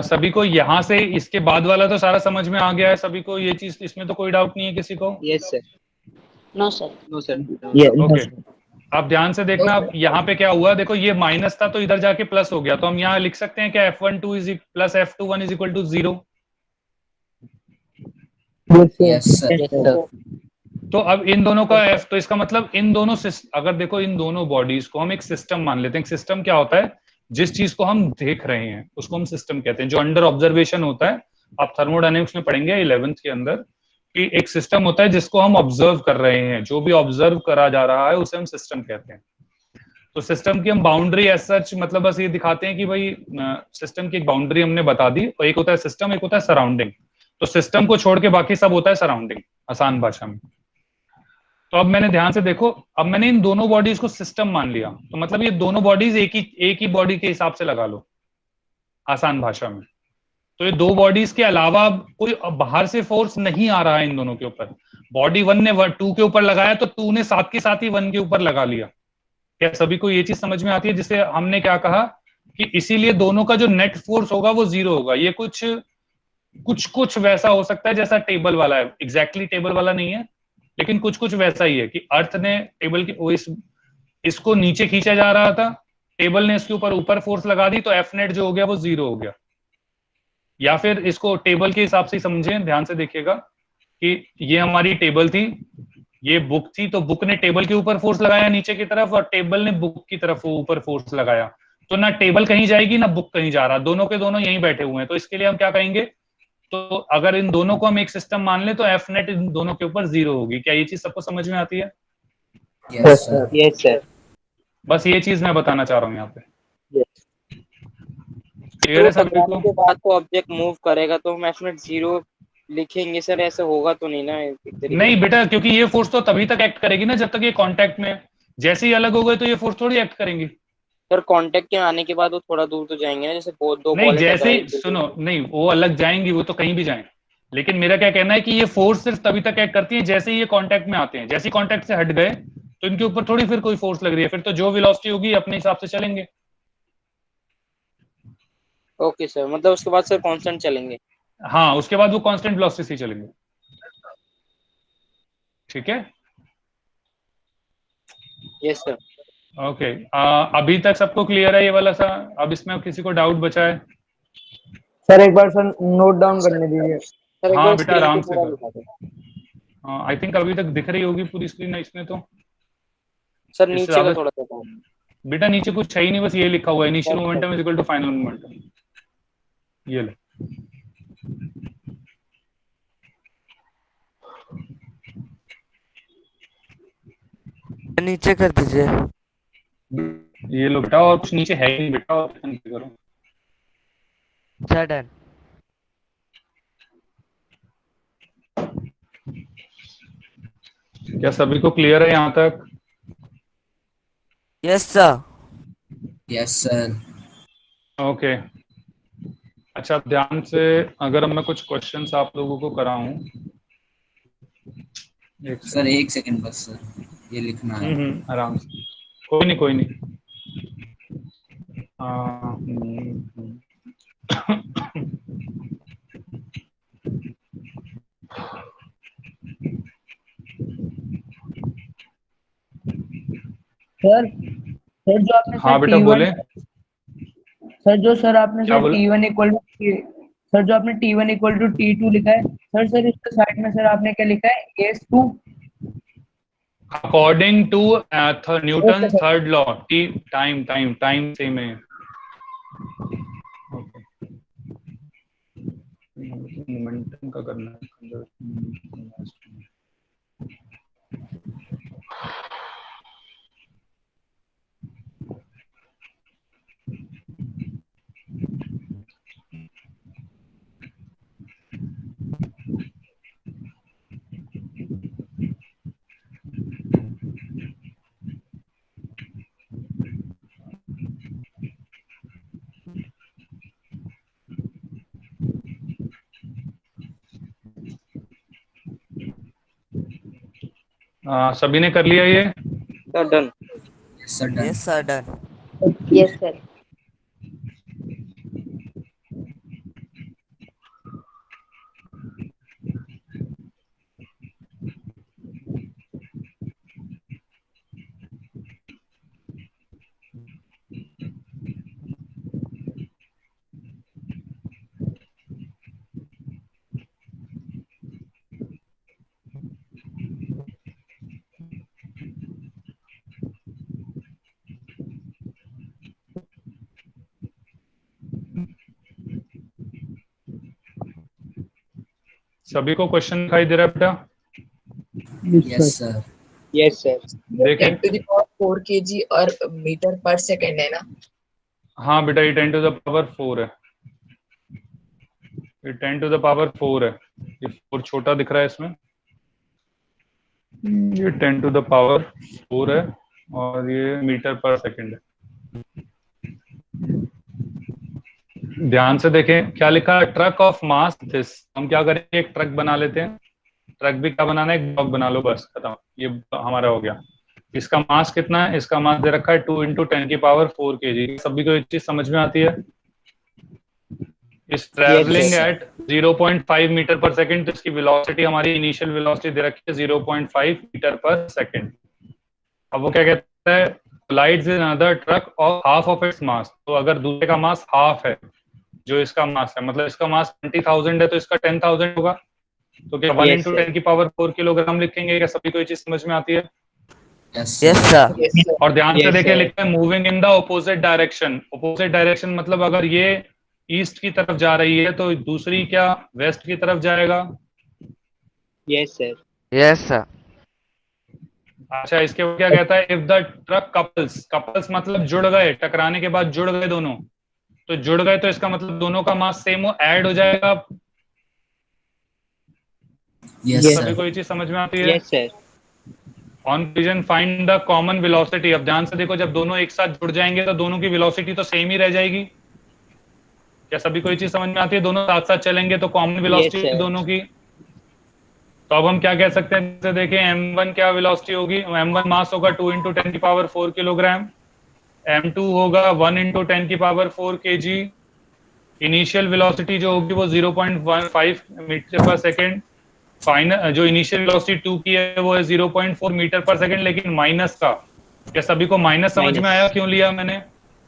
सभी को यहाँ से इसके बाद वाला तो सारा समझ में आ गया है सभी को, ये चीज, इसमें तो कोई डाउट नहीं है किसी को?
Yes sir.
No sir.
No sir.
Okay, अब ध्यान से देखना, अब यहाँ पे क्या हुआ, देखो ये माइनस था तो इधर जाके प्लस हो गया, तो हम यहाँ लिख सकते हैं क्या, F12 is plus F21 is equal to 0। तो अब इन दोनों का F, तो इसका मतलब इन दोनों, अगर देखो इन दोनों बॉडीज को हम एक सिस्टम मान लेते हैं। सिस्टम क्या होता है? जिस चीज को हम देख रहे हैं उसको हम सिस्टम कहते हैं। जो अंडर ऑब्जर्वेशन होता है, आप थर्मोडायनेमिक्स में पढ़ेंगे 11th के अंदर, कि एक सिस्टम होता है जिसको हम ऑब्जर्व कर रहे हैं, जो भी ऑब्जर्व करा जा रहा है उसे हम सिस्टम कहते हैं। तो सिस्टम की हम बाउंड्री एज सच, मतलब बस ये दिखाते हैं कि भाई सिस्टम की एक बाउंड्री हमने बता दी, और एक होता है सिस्टम, एक होता है सराउंडिंग। तो सिस्टम को छोड़ के बाकी सब होता है सराउंडिंग, आसान भाषा में। तो अब मैंने ध्यान से देखो, अब मैंने इन दोनों बॉडीज को सिस्टम मान लिया, तो मतलब ये दोनों बॉडीज एक ही बॉडी के हिसाब से लगा लो आसान भाषा में। तो ये दो बॉडीज के अलावा कोई बाहर से फोर्स नहीं आ रहा है इन दोनों के ऊपर। बॉडी 1 ने 2 के ऊपर लगाया तो 2 ने साथ के साथ ही 1 के ऊपर लगा लिया। क्या सभी को ये चीज समझ में आती है? जिससे हमने क्या कहा कि इसीलिए दोनों का जो नेट फोर्स होगा वो 0 होगा। ये कुछ वैसा हो सकता है जैसा टेबल वाला है, एग्जैक्टली टेबल वाला नहीं है, लेकिन कुछ वैसा ही है कि अर्थ ने टेबल के इसको नीचे खींचा जा रहा था, टेबल ने इसके ऊपर फोर्स लगा दी, तो एफ नेट जो हो गया वो 0 हो गया। या फिर इसको टेबल के हिसाब से समझें, ध्यान से देखिएगा कि ये हमारी टेबल थी, ये बुक थी, तो बुक ने टेबल के ऊपर फोर्स लगाया नीचे की तरफ, और टेबल ने बुक की तरफ ऊपर फोर्स लगाया। तो ना टेबल कहीं जाएगी ना बुक कहीं जा रहा, दोनों के दोनों यहीं बैठे हुए हैं। तो इसके लिए हम क्या कहेंगे, तो अगर इन दोनों को हम एक सिस्टम मान ले तो एफ नेट इन दोनों के ऊपर 0 होगी। क्या ये चीज सबको समझ में आती है?
Yes sir.
बस ये चीज मैं बताना चाह रहा हूँ यहाँ पे।
क्लियर है सभी को? के बाद तो ऑब्जेक्ट मूव करेगा तो हम एफ नेट 0 लिखेंगे सर, ऐसे होगा तो नहीं ना?
नहीं बेटा, क्योंकि ये फोर्स तो तभी तक एक्ट करेगी ना जब तक ये कांटेक्ट में है। जैसे ही अलग हो गए तो ये फोर्स थोड़ी एक्ट करेंगी।
सर कांटेक्ट के आने के बाद वो थोड़ा दूर तो जाएंगे ना, जैसे दो
नहीं, जैसे ही सुनो, नहीं वो अलग जाएंगी, वो तो कहीं भी जाएं, लेकिन मेरा क्या कहना है कि ये फोर्स सिर्फ तभी तक एक्ट करती है जैसे ही ये कांटेक्ट में आते हैं। जैसे ही कांटेक्ट से हट गए तो इनके ऊपर थोड़ी फिर कोई फोर्स लग रही है, फिर तो जो वेलोसिटी होगी अपने हिसाब से चलेंगे।
ओके सर, मतलब उसके बाद सर कांस्टेंट चलेंगे?
हाँ, उसके बाद वो कांस्टेंट वेलोसिटी से चलेंगे। ठीक है?
Yes sir.
ओके, अभी तक सबको क्लियर है ये वाला सा? अब इसमें किसी को डाउट बचा है?
सर एक बार सर नोट डाउन करने दीजिए।
हाँ बेटा, आराम से करो। आई थिंक अभी तक दिख रही होगी पूरी स्क्रीन है इसमें तो।
सर नीचे का थोड़ा सा
बेटा, नीचे कुछ है ही नहीं, बस ये लिखा हुआ है, initial momentum is equal to final momentum. ये ले,
नीचे कर दीजिए।
ये लो बेटा, और कुछ नीचे है ही नहीं बेटा, और करो।
डन।
क्या सभी को क्लियर है यहाँ तक?
Yes sir.
Yes sir.
Okay, अच्छा ध्यान से, अगर मैं कुछ क्वेश्चंस आप लोगों को कराऊं।
सर एक सेकंड बस सर, ये लिखना है।
आराम से, कोई नहीं।
सर सर जो आपने
हाँ
सर
बेटा
T1
बोले।
सर जो सर आपने
क्या
सर
बोला?
T1 इक्वल टू सर जो आपने T1 इक्वल टू T2 लिखा है सर, सर इसके साइड में सर आपने क्या लिखा है S2।
According to Newton
okay sir.
Third law, T time time time same है। मोमेंटम का करना है। सभी ने कर लिया ये?
Done.
Yes sir done.
Yes sir.
सभी को क्वेश्चन दिखाई दे रहा है बेटा?
Yes sir.
Yes sir.
10 to the power 4 kg और मीटर पर सेकंड है ना?
हाँ बेटा ये 10 to the power 4 है, ये 10 to the power 4 है। ये 4 छोटा दिख रहा है इसमें, ये 10 to the power 4 है और ये मीटर पर सेकंड है। ध्यान से देखें क्या लिखा है, ट्रक ऑफ मास दिस। हम क्या करेंगे, एक ट्रक बना लेते हैं। ट्रक भी क्या बनाना है, एक ब्लॉक बना लो, बस खत्म, ये हमारा हो गया। इसका मास कितना है, इसका मास दे रखा है 2 × 10⁴ kg। सभी को एक चीज समझ में आती है, इस ट्रैवलिंग एट 0.5 मीटर पर सेकंड, तो इसकी वेलोसिटी, हमारी इनिशियल वेलोसिटी दे रखी है 0.5 मीटर पर सेकंड। अब वो क्या कहता है, लाइट्स इन अनदर ट्रक और हाफ ऑफ इट्स मास। तो अगर दूसरे का मास हाफ है जो इसका मास है, मतलब इसका मास 20,000 है तो इसका 10,000 होगा। तो क्या 1 × 10⁴ किलोग्राम लिखेंगे? क्या सभी को ये चीज समझ में आती है?
Yes sir.
और ध्यान से देखिए लिखा है moving in the opposite direction. Opposite direction मतलब अगर ये ईस्ट की तरफ जा रही है तो दूसरी क्या वेस्ट की तरफ जाएगा?
Yes sir.
Yes sir.
अच्छा इसके बाद क्या कहता है, if the truck couples, couples मतलब जुड़ गए, टकराने के बाद जुड़ गए दोनों, तो जुड़ गए तो इसका मतलब दोनों का मास सेम हो, ऐड हो जाएगा। सभी को ये चीज समझ में आती है?
Yes sir.
On collision find the common velocity. अब ध्यान से देखो, जब दोनों एक साथ जुड़ जाएंगे तो दोनों की वेलोसिटी तो सेम ही रह जाएगी। क्या सभी को ये चीज समझ में आती है? दोनों साथ साथ चलेंगे तो कॉमन वेलोसिटी दोनों की। तो अब हम क्या कह सकते हैं, जैसे देखें m1 क्या वेलोसिटी होगी, m1 मास होगा 2 × 10⁴ किलोग्राम, m2 होगा 1 × 10⁴ kg, इनिशियल वेलोसिटी जो होगी वो 0.15 मीटर पर सेकंड, फाइनल जो इनिशियल वेलोसिटी 2 की है वो है 0.4 मीटर पर सेकंड, लेकिन माइनस का। क्या सभी को माइनस समझ में आया क्यों लिया मैंने?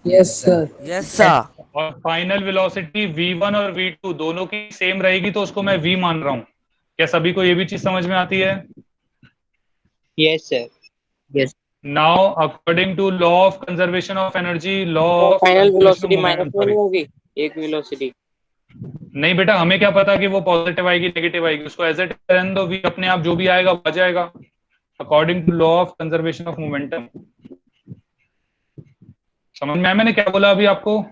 Yes sir. Yes sir.
और फाइनल वेलोसिटी v1 और v2 दोनों की सेम रहेगी तो उसको मैं v मान रहा हूँ। क्या सभी को ये भी चीज समझ में आती है?
Yes sir. Yes.
Now according to law of conservation of energy, law of
final velocity minus में नहीं होगी एक वेलोसिटी?
नहीं बेटा, हमें क्या पता कि वो पॉजिटिव आएगी नेगेटिव आएगी, उसको एज इट रहने दो, वी अपने आप जो भी आएगा वो आ जाएगा according to law of conservation of momentum. समझ में आया मैंने क्या बोला अभी आपको?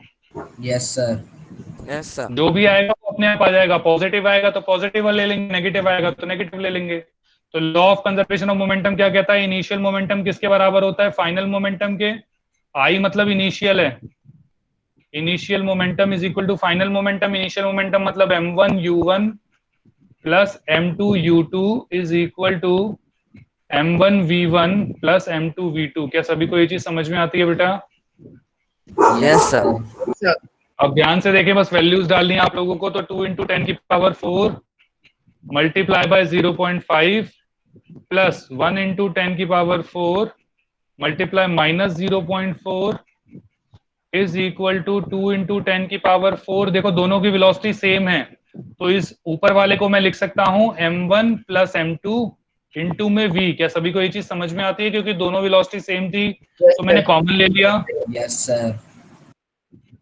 Yes sir.
Yes sir.
जो भी आएगा वो अपने आप आ जाएगा, पॉजिटिव आएगा तो पॉजिटिव ले लेंगे, नेगेटिव आएगा तो नेगेटिव ले लेंगे। तो law of conservation of momentum क्या कहता है, इनिशियल मोमेंटम किसके बराबर होता है, फाइनल मोमेंटम के। आई मतलब इनिशियल है, initial momentum is equal to final momentum. Initial momentum मतलब m1 u1 plus m2 u2 is equal to m1 v1 plus m2 v2। क्या सभी को ये चीज समझ में आती है बेटा?
Yes sir.
अब ध्यान से देखिए, बस वैल्यूज डालनी है आप लोगों को। तो 2 × 10⁴ multiply by 0.5 plus 1 × 10⁴ multiply minus 0.4 is equal to 2 into 10 की पावर 4। देखो दोनों की वेलोसिटी सेम है, तो इस ऊपर वाले को मैं लिख सकता हूं m1 प्लस m2 इंटू में v। क्या सभी को ये चीज समझ में आती है? क्योंकि दोनों वेलोसिटी सेम थी तो मैंने कॉमन ले लिया।
Yes sir.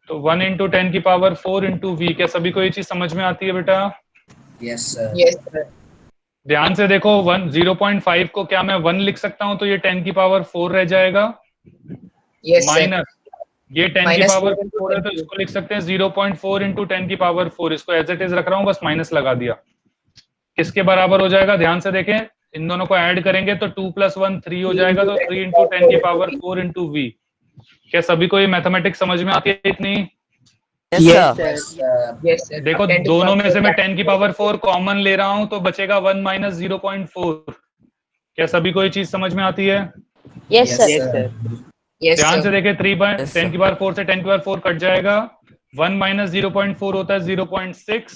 तो 1 इंटू 10 की पावर 4 इंटू v। क्या सभी को ये चीज समझ में आती है बेटा?
Yes sir.
Yes sir.
ध्यान से देखो 0.5 को क्या मैं 1 लिख सकता हूं तो ये 10 की पावर 4 रह जाएगा।
Yes sir.
माइनस ये 10 की
माइनस
पावर
4
4 है तो इसको लिख सकते हैं 0.4 इंटू 10 की पावर 4। इसको एज इट इज रख रहा हूं, बस माइनस लगा दिया। किसके बराबर हो जाएगा? ध्यान से देखें, इन दोनों को ऐड करेंगे तो 2 + 1 3 हो जाएगा, तो 3 इंटू 10 की पावर 4 इंटू v। क्या सभी को ये मैथमेटिक्स समझ में आती है इतनी?
Yes sir. Yes sir.
देखो दोनों में से मैं 10 की पावर 4 कॉमन ले रहा हूं तो बचेगा 1 माइनस 0.4। क्या सभी को ये चीज समझ में आती है?
Yes
yes
sir.
सर।
ध्यान से देखें 10 की पावर 4 से 10 की पावर 4 कट जाएगा। 1 माइनस 0.4 होता है 0.6,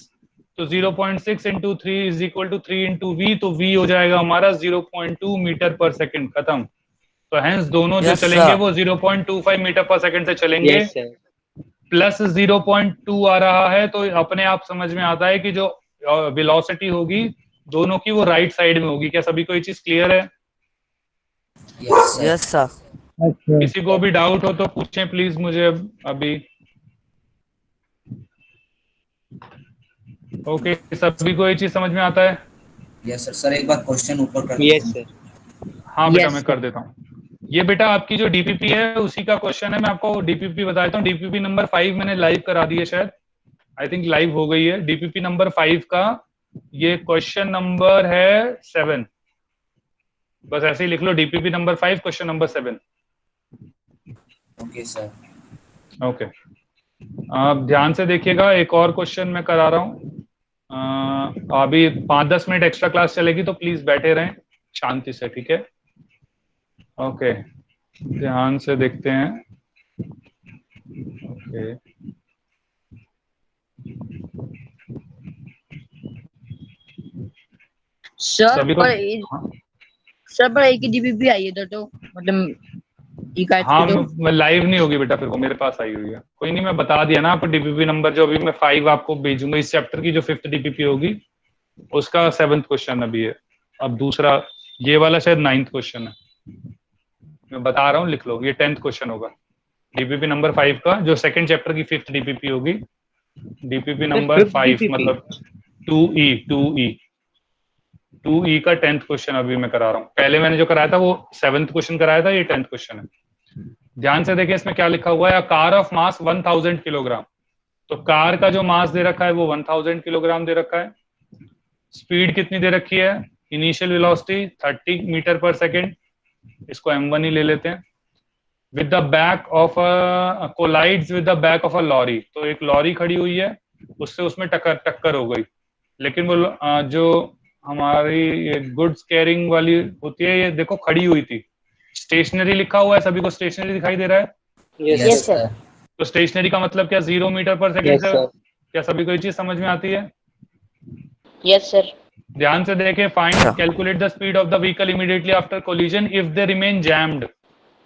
तो 0.6 into 3 is equal to 3 into V. तो v हो जाएगा हमारा 0.2 मीटर पर सेकंड। खत्म। तो हेंस दोनों जो चलेंगे वो 0.25 मीटर पर सेकंड से चलेंगे।
Yes sir.
प्लस 0.2 आ रहा है तो अपने आप समझ में आता है कि जो वेलोसिटी होगी दोनों की वो राइट साइड में होगी। क्या सभी को ये चीज क्लियर है?
Yes sir.
किसी को भी डाउट हो तो पूछें प्लीज मुझे अभी। ओके, सभी को ये चीज समझ में आता है?
Yes sir. सर एक बार क्वेश्चन ऊपर कर
यस सर।
हाँ बेटा मैं कर देता हूँ। ये बेटा आपकी जो डीपीपी है उसी का क्वेश्चन है। मैं आपको डीपीपी बता देता हूँ। डीपीपी नंबर 5 मैंने लाइव करा दी है, शायद आई थिंक लाइव हो गई है। डीपीपी नंबर 5 का ये क्वेश्चन नंबर है 7। बस ऐसे ही लिख लो, DPP number 5 question number 7।
Okay sir.
Okay, आप ध्यान से देखिएगा। एक और क्वेश्चन मैं करा रहा हूँ। अभी 5-10 मिनट एक्स्ट्रा क्लास चलेगी तो प्लीज बैठे रहें शांति से, ठीक है? ओके, ध्यान से देखते हैं। ओके,
सर
सभी को
सर पर एक ही डीबीपी आई है तो मतलब
हाँ मैं लाइव नहीं होगी बेटा, फिर वो मेरे पास आई हुई है। कोई नहीं, मैं बता दिया ना आपको डीपीपी नंबर जो अभी मैं 5 आपको भेजूंगा। इस चैप्टर की जो 5th डीपीपी होगी उसका 7th क्वेश्चन अभी है। अब दूसरा ये वाला शायद 9th क्वेश्चन है, मैं बता रहा हूँ, लिख लो। ये 10th क्वेश्चन होगा डीपीपी नंबर 5 का, जो 2nd चैप्टर की 5th डीपीपी होगी। डीपीपी नंबर 5 मतलब 2E का 10th क्वेश्चन अभी मैं करा रहा हूँ। पहले मैंने जो कराया था वो 7th क्वेश्चन कराया था, ये 10th क्वेश्चन है। ध्यान से देखिए इसमें क्या लिखा हुआ है। Car of mass 1000 kilogram. तो कार का जो मास दे रखा है वो 1000 किलोग्राम दे रखा है। स्पीड कितनी दे रखी है? इनिशियल वेलोसिटी 30 मीटर पर सेकेंड, इसको m1 ही ले लेते हैं। With the back of collides with the back of a lorry. तो एक लॉरी खड़ी हुई है, उससे उसमें टक्कर हो गई, लेकिन वो जो हमारी ये गुड्स कैरिंग वाली होती है, ये देखो खड़ी हुई थी। स्टेशनरी लिखा हुआ है, सभी को स्टेशनरी दिखाई दे रहा है?
Yes sir.
तो स्टेशनरी का मतलब क्या? 0 मीटर पर सेकेंड से। क्या सभी को ये चीज समझ में आती है?
Yes sir.
ध्यान से देखें। Find calculate the speed of the vehicle immediately after collision if they remain jammed.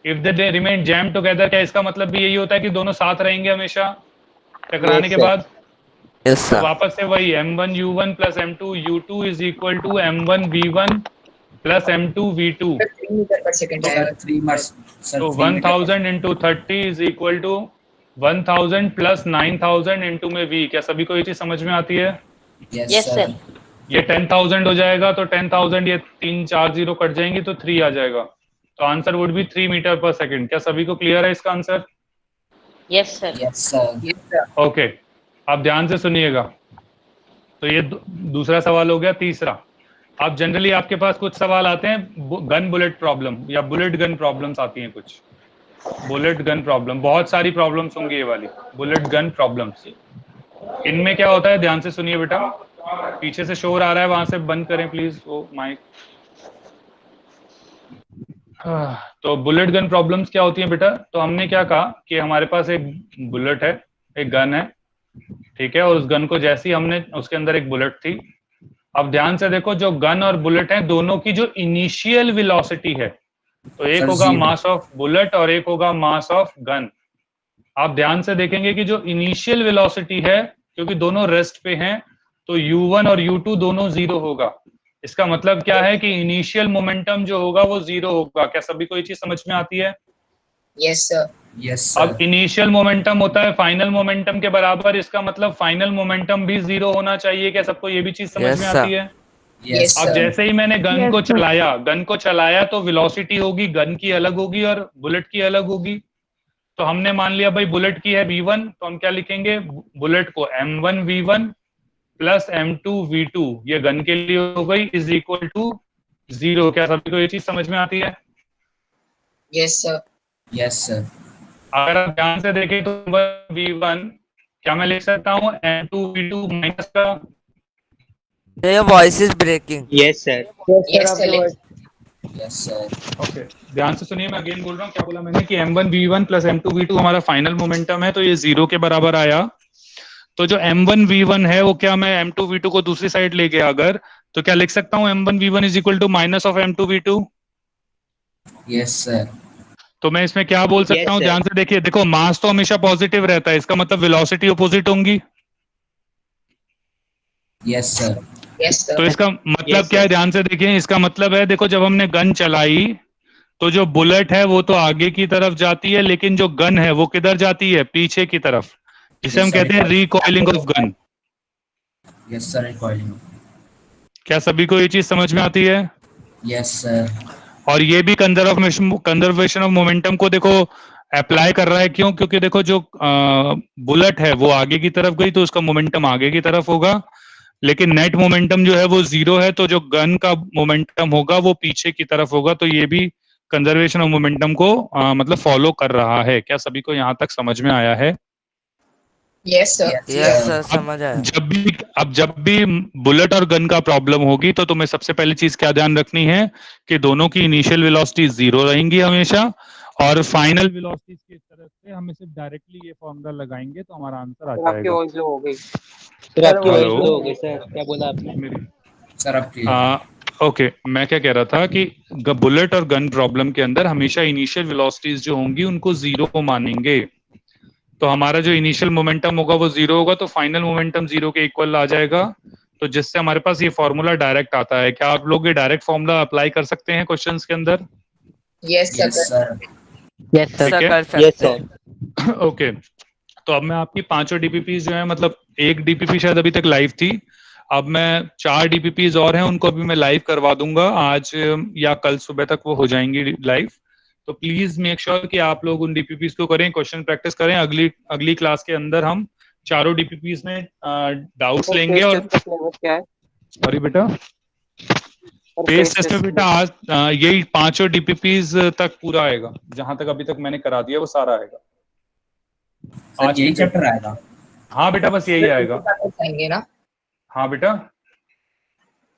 If they remain jammed together. क्या इसका मतलब भी यही होता है कि दोनों साथ रहेंगे हमेशा टकराने के बाद? तो वापस से वही m1 u1 plus m2 u2 is equal to m1 v1 plus m2 v2।
3 metre पर सेकंड होगा।
तो 1000 into 30 is equal to 1000 plus 9000 into में v। क्या सभी को ये चीज समझ में आती है?
Yes sir.
ये 10,000 हो जाएगा, तो 10,000 ये 3-4 0 कट जाएंगी तो 3 आ जाएगा। तो आंसर वुड बी 3 मीटर पर सेकंड। क्या सभी को क्लियर है इसका answer?
Yes sir.
Yes sir.
Okay, आप ध्यान से सुनिएगा। तो ये दूसरा सवाल हो गया। तीसरा, आप जनरली आपके पास कुछ सवाल आते हैं गन बुलेट प्रॉब्लम या बुलेट गन प्रॉब्लम्स आती हैं कुछ। बुलेट गन प्रॉब्लम, बहुत सारी प्रॉब्लम्स होंगी ये वाली बुलेट गन प्रॉब्लम्स। इनमें क्या होता है, ध्यान से सुनिए बेटा। पीछे से शोर आ रहा है, वहां से बंद करें प्लीज वो माइक। तो बुलेट गन प्रॉब्लम्स क्या होती हैं बेटा? तो हमने क्या कहा कि हमारे पास एक बुलेट है, एक गन है, ठीक है, और उस गन को जैसी हमने उसके अंदर एक बुलेट थी। अब ध्यान से देखो, जो गन और बुलेट है दोनों की जो इनिशियल वेलोसिटी है तो एक
सर
होगा
0।
मास ऑफ बुलेट और एक होगा मास ऑफ गन। आप ध्यान से देखेंगे कि जो इनिशियल वेलोसिटी है, क्योंकि दोनों रेस्ट पे हैं, तो u1 और u2 दोनों 0 होगा। इसका मतलब क्या है कि इनिशियल मोमेंटम जो होगा वो 0 होगा। क्या सभी को ये चीज समझ में आती है?
Yes sir.
यस
अब
सर।
इनिशियल मोमेंटम होता है फाइनल मोमेंटम के बराबर, इसका मतलब फाइनल मोमेंटम भी 0 होना चाहिए। क्या सबको ये भी चीज समझ
यस
में
सर।
आती है?
यस
अब
सर।
जैसे ही मैंने गन को चलाया तो वेलोसिटी होगी, गन की अलग होगी और बुलेट की अलग होगी। तो हमने मान लिया भाई बुलेट की है v1, तो हम क्या लिखेंगे? बुलेट को m1 v1 plus m2 v2, ये गन के लिए हो गई, इज इक्वल टू 0। क्या सभी को ये चीज समझ में आती है?
Yes sir.
Yes sir.
अगर आप ध्यान से देखें तो v1 क्या मैं लिख सकता हूँ m2 v2 माइनस का।
Your voice is breaking.
Yes sir.
Yes sir.
Yes sir.
Okay, ध्यान से सुनिए, मैं अगेन बोल रहा हूँ। क्या बोला मैंने कि m1 v1 plus m2 v2 हमारा फाइनल मोमेंटम है, तो ये 0 के बराबर आया। तो जो m1 v1 है वो क्या, मैं m2 v2 को दूसरी साइड ले गया अगर, तो क्या लिख सकता हूँ m1 v1 is equal to minus of m2 v2।
Yes sir.
तो मैं इसमें क्या बोल सकता हूँ? ध्यान से देखिए, देखो मास तो हमेशा पॉजिटिव रहता है, इसका मतलब वेलोसिटी अपोजिट होंगी।
Yes sir.
Yes sir.
तो इसका मतलब क्या है? ध्यान से देखिए, इसका मतलब है, देखो जब हमने गन चलाई तो जो बुलेट है वो तो आगे की तरफ जाती है, लेकिन जो गन है वो किधर जाती है? पीछे की तरफ। इसे हम कहते हैं recoiling of gun.
Yes sir. Recoiling.
क्या सभी को ये चीज समझ में आती है?
Yes sir.
और ये भी कंजर्वेशन ऑफ मोमेंटम को देखो अप्लाई कर रहा है। क्यों? क्योंकि देखो जो बुलेट है वो आगे की तरफ गई तो उसका मोमेंटम आगे की तरफ होगा, लेकिन नेट मोमेंटम जो है वो 0 है, तो जो गन का मोमेंटम होगा वो पीछे की तरफ होगा। तो ये भी कंजर्वेशन ऑफ मोमेंटम को मतलब फॉलो कर रहा है। क्या सभी को यहाँ तक समझ में आया है?
Yes sir.
यस सर, समझ आया।
जब भी बुलेट और गन का प्रॉब्लम होगी तो तुम्हें सबसे पहली चीज क्या ध्यान रखनी है कि दोनों की इनिशियल वेलोसिटी 0 रहेंगी हमेशा, और फाइनल वेलोसिटी की तरफ से हम सिर्फ डायरेक्टली ये फॉर्मूला लगाएंगे तो हमारा आंसर आ
आपकी
जाएगा।
वॉइस लो हो गई।
सर आपकी वॉइस
हेलो
लो हो गई सर, क्या बोला आपने?
सर आपकी।
ओके, मैं क्या कह रहा था कि बुलेट और गन प्रॉब्लम के अंदर हमेशा इनिशियल वेलोसिटीज जो होंगी उनको 0 मानेंगे। तो हमारा जो इनिशियल मोमेंटम होगा वो 0 होगा, तो फाइनल मोमेंटम 0 के इक्वल आ जाएगा। तो जिससे हमारे पास ये फॉर्मूला डायरेक्ट आता है। क्या आप लोग ये डायरेक्ट फॉर्मूला अप्लाई कर सकते हैं क्वेश्चंस के अंदर?
Yes sir.
Yes sir.
ठीक है?
Yes sir.
ओके, तो अब मैं आपकी पांचों डीपीपीज जो है, मतलब एक डीपीपी शायद अभी तक लाइव थी, अब मैं 4 डीपीपीज और हैं उनको अभी मैं लाइव करवा दूंगा। आज या कल सुबह तक वो हो जाएंगी लाइव। तो प्लीज मेक श्योर कि आप लोग उन डीपीपीज को करें, क्वेश्चन प्रैक्टिस करें। अगली क्लास के अंदर हम चारों डीपीपीज में डाउट्स लेंगे। और
क्या है?
सॉरी बेटा, पेस टेस्ट में बेटा आज यही पांचों डीपीपीज तक पूरा आएगा। जहां तक अभी तक मैंने करा दिया वो सारा आएगा।
आज यही चैप्टर आएगा?
हाँ बेटा, बस यही आएगा।
आएंगे ना?
हाँ बेटा।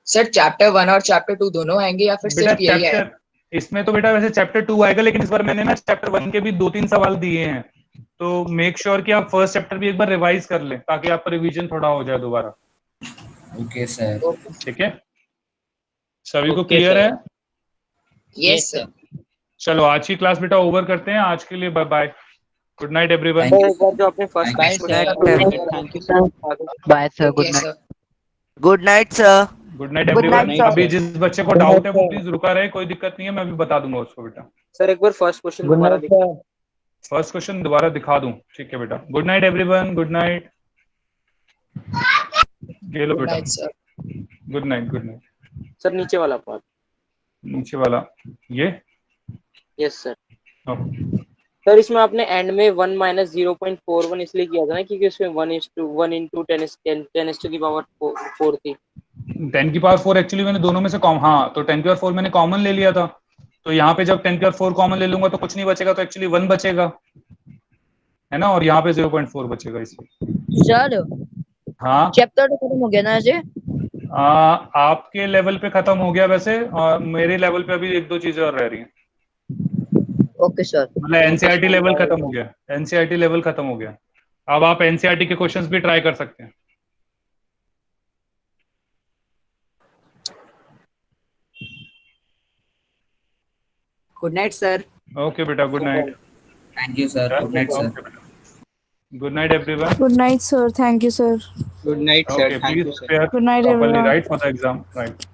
सर चैप्टर 1 और चैप्टर 2 दोनों आएंगे या फिर सिर्फ यही है?
इसमें तो बेटा वैसे चैप्टर 2 आएगा, लेकिन इस बार मैंने ना चैप्टर 1 के भी 2-3 सवाल दिए हैं, तो मेक श्योर कि आप फर्स्ट चैप्टर भी एक बार रिवाइज कर लें ताकि आपका रिवीजन थोड़ा हो जाए दोबारा।
Okay sir.
ठीक है, सभी को क्लियर है?
Yes sir.
चलो आज की क्लास बेटा ओवर करते हैं। आज के लिए bye bye, good night everyone.
जो आपने first
bye sir. Thank you sir. Bye sir. Good night.
Good night sir.
Good night everyone. अभी जिस बच्चे को डाउट है वो प्लीज रुका रहे, कोई दिक्कत नहीं है, मैं अभी बता दूंगा उसको बेटा।
सर एक बार फर्स्ट क्वेश्चन दोबारा दिखा।
फर्स्ट क्वेश्चन दोबारा दिखा दूं? ठीक है बेटा, good night everyone, good night. ये लो बेटा, good night good night.
Sir नीचे वाला पार्ट,
नीचे वाला ये?
Yes sir. सर इसमें आपने एंड में 1 माइनस 0.41 इसलिए किया था ना क्योंकि उसमें 1 इंटू 10 टू की पावर 4 थी।
10 की पावर 4 एक्चुअली मैंने दोनों में से कॉमन, हाँ तो 10 की पावर 4 मैंने कॉमन ले लिया था, तो यहाँ पे जब 10 की पावर 4 कॉमन ले लूंगा तो कुछ नहीं बचेगा, तो एक्चुअली 1 बचेगा, है ना, और यहाँ पे 0.4 बचेगा इसलिए।
सर
हाँ
चैप्टर तो खत्म हो गया ना ऐसे?
आपके लेवल पे खत्म हो गया वैसे, और मेरे लेवल पे अभी 1-2 चीजें और रह रही हैं।
Okay sir.
मतलब एनसीईआरटी लेवल खत्म हो गया, एनसीईआरटी लेवल खत्म हो गया। अब आप एनसीईआरटी के क्वेश्चंस भी ट्राई कर सकते हैं।
Good night sir.
ओके बेटा, good night.
Thank you sir, good night sir.
Good night, everyone.
Good night, sir. Thank you, sir.
Good night, sir.
Okay,
Thank
please
you, sir.
prepare
Good night,
properly,
everyone.
right, for the exam, right?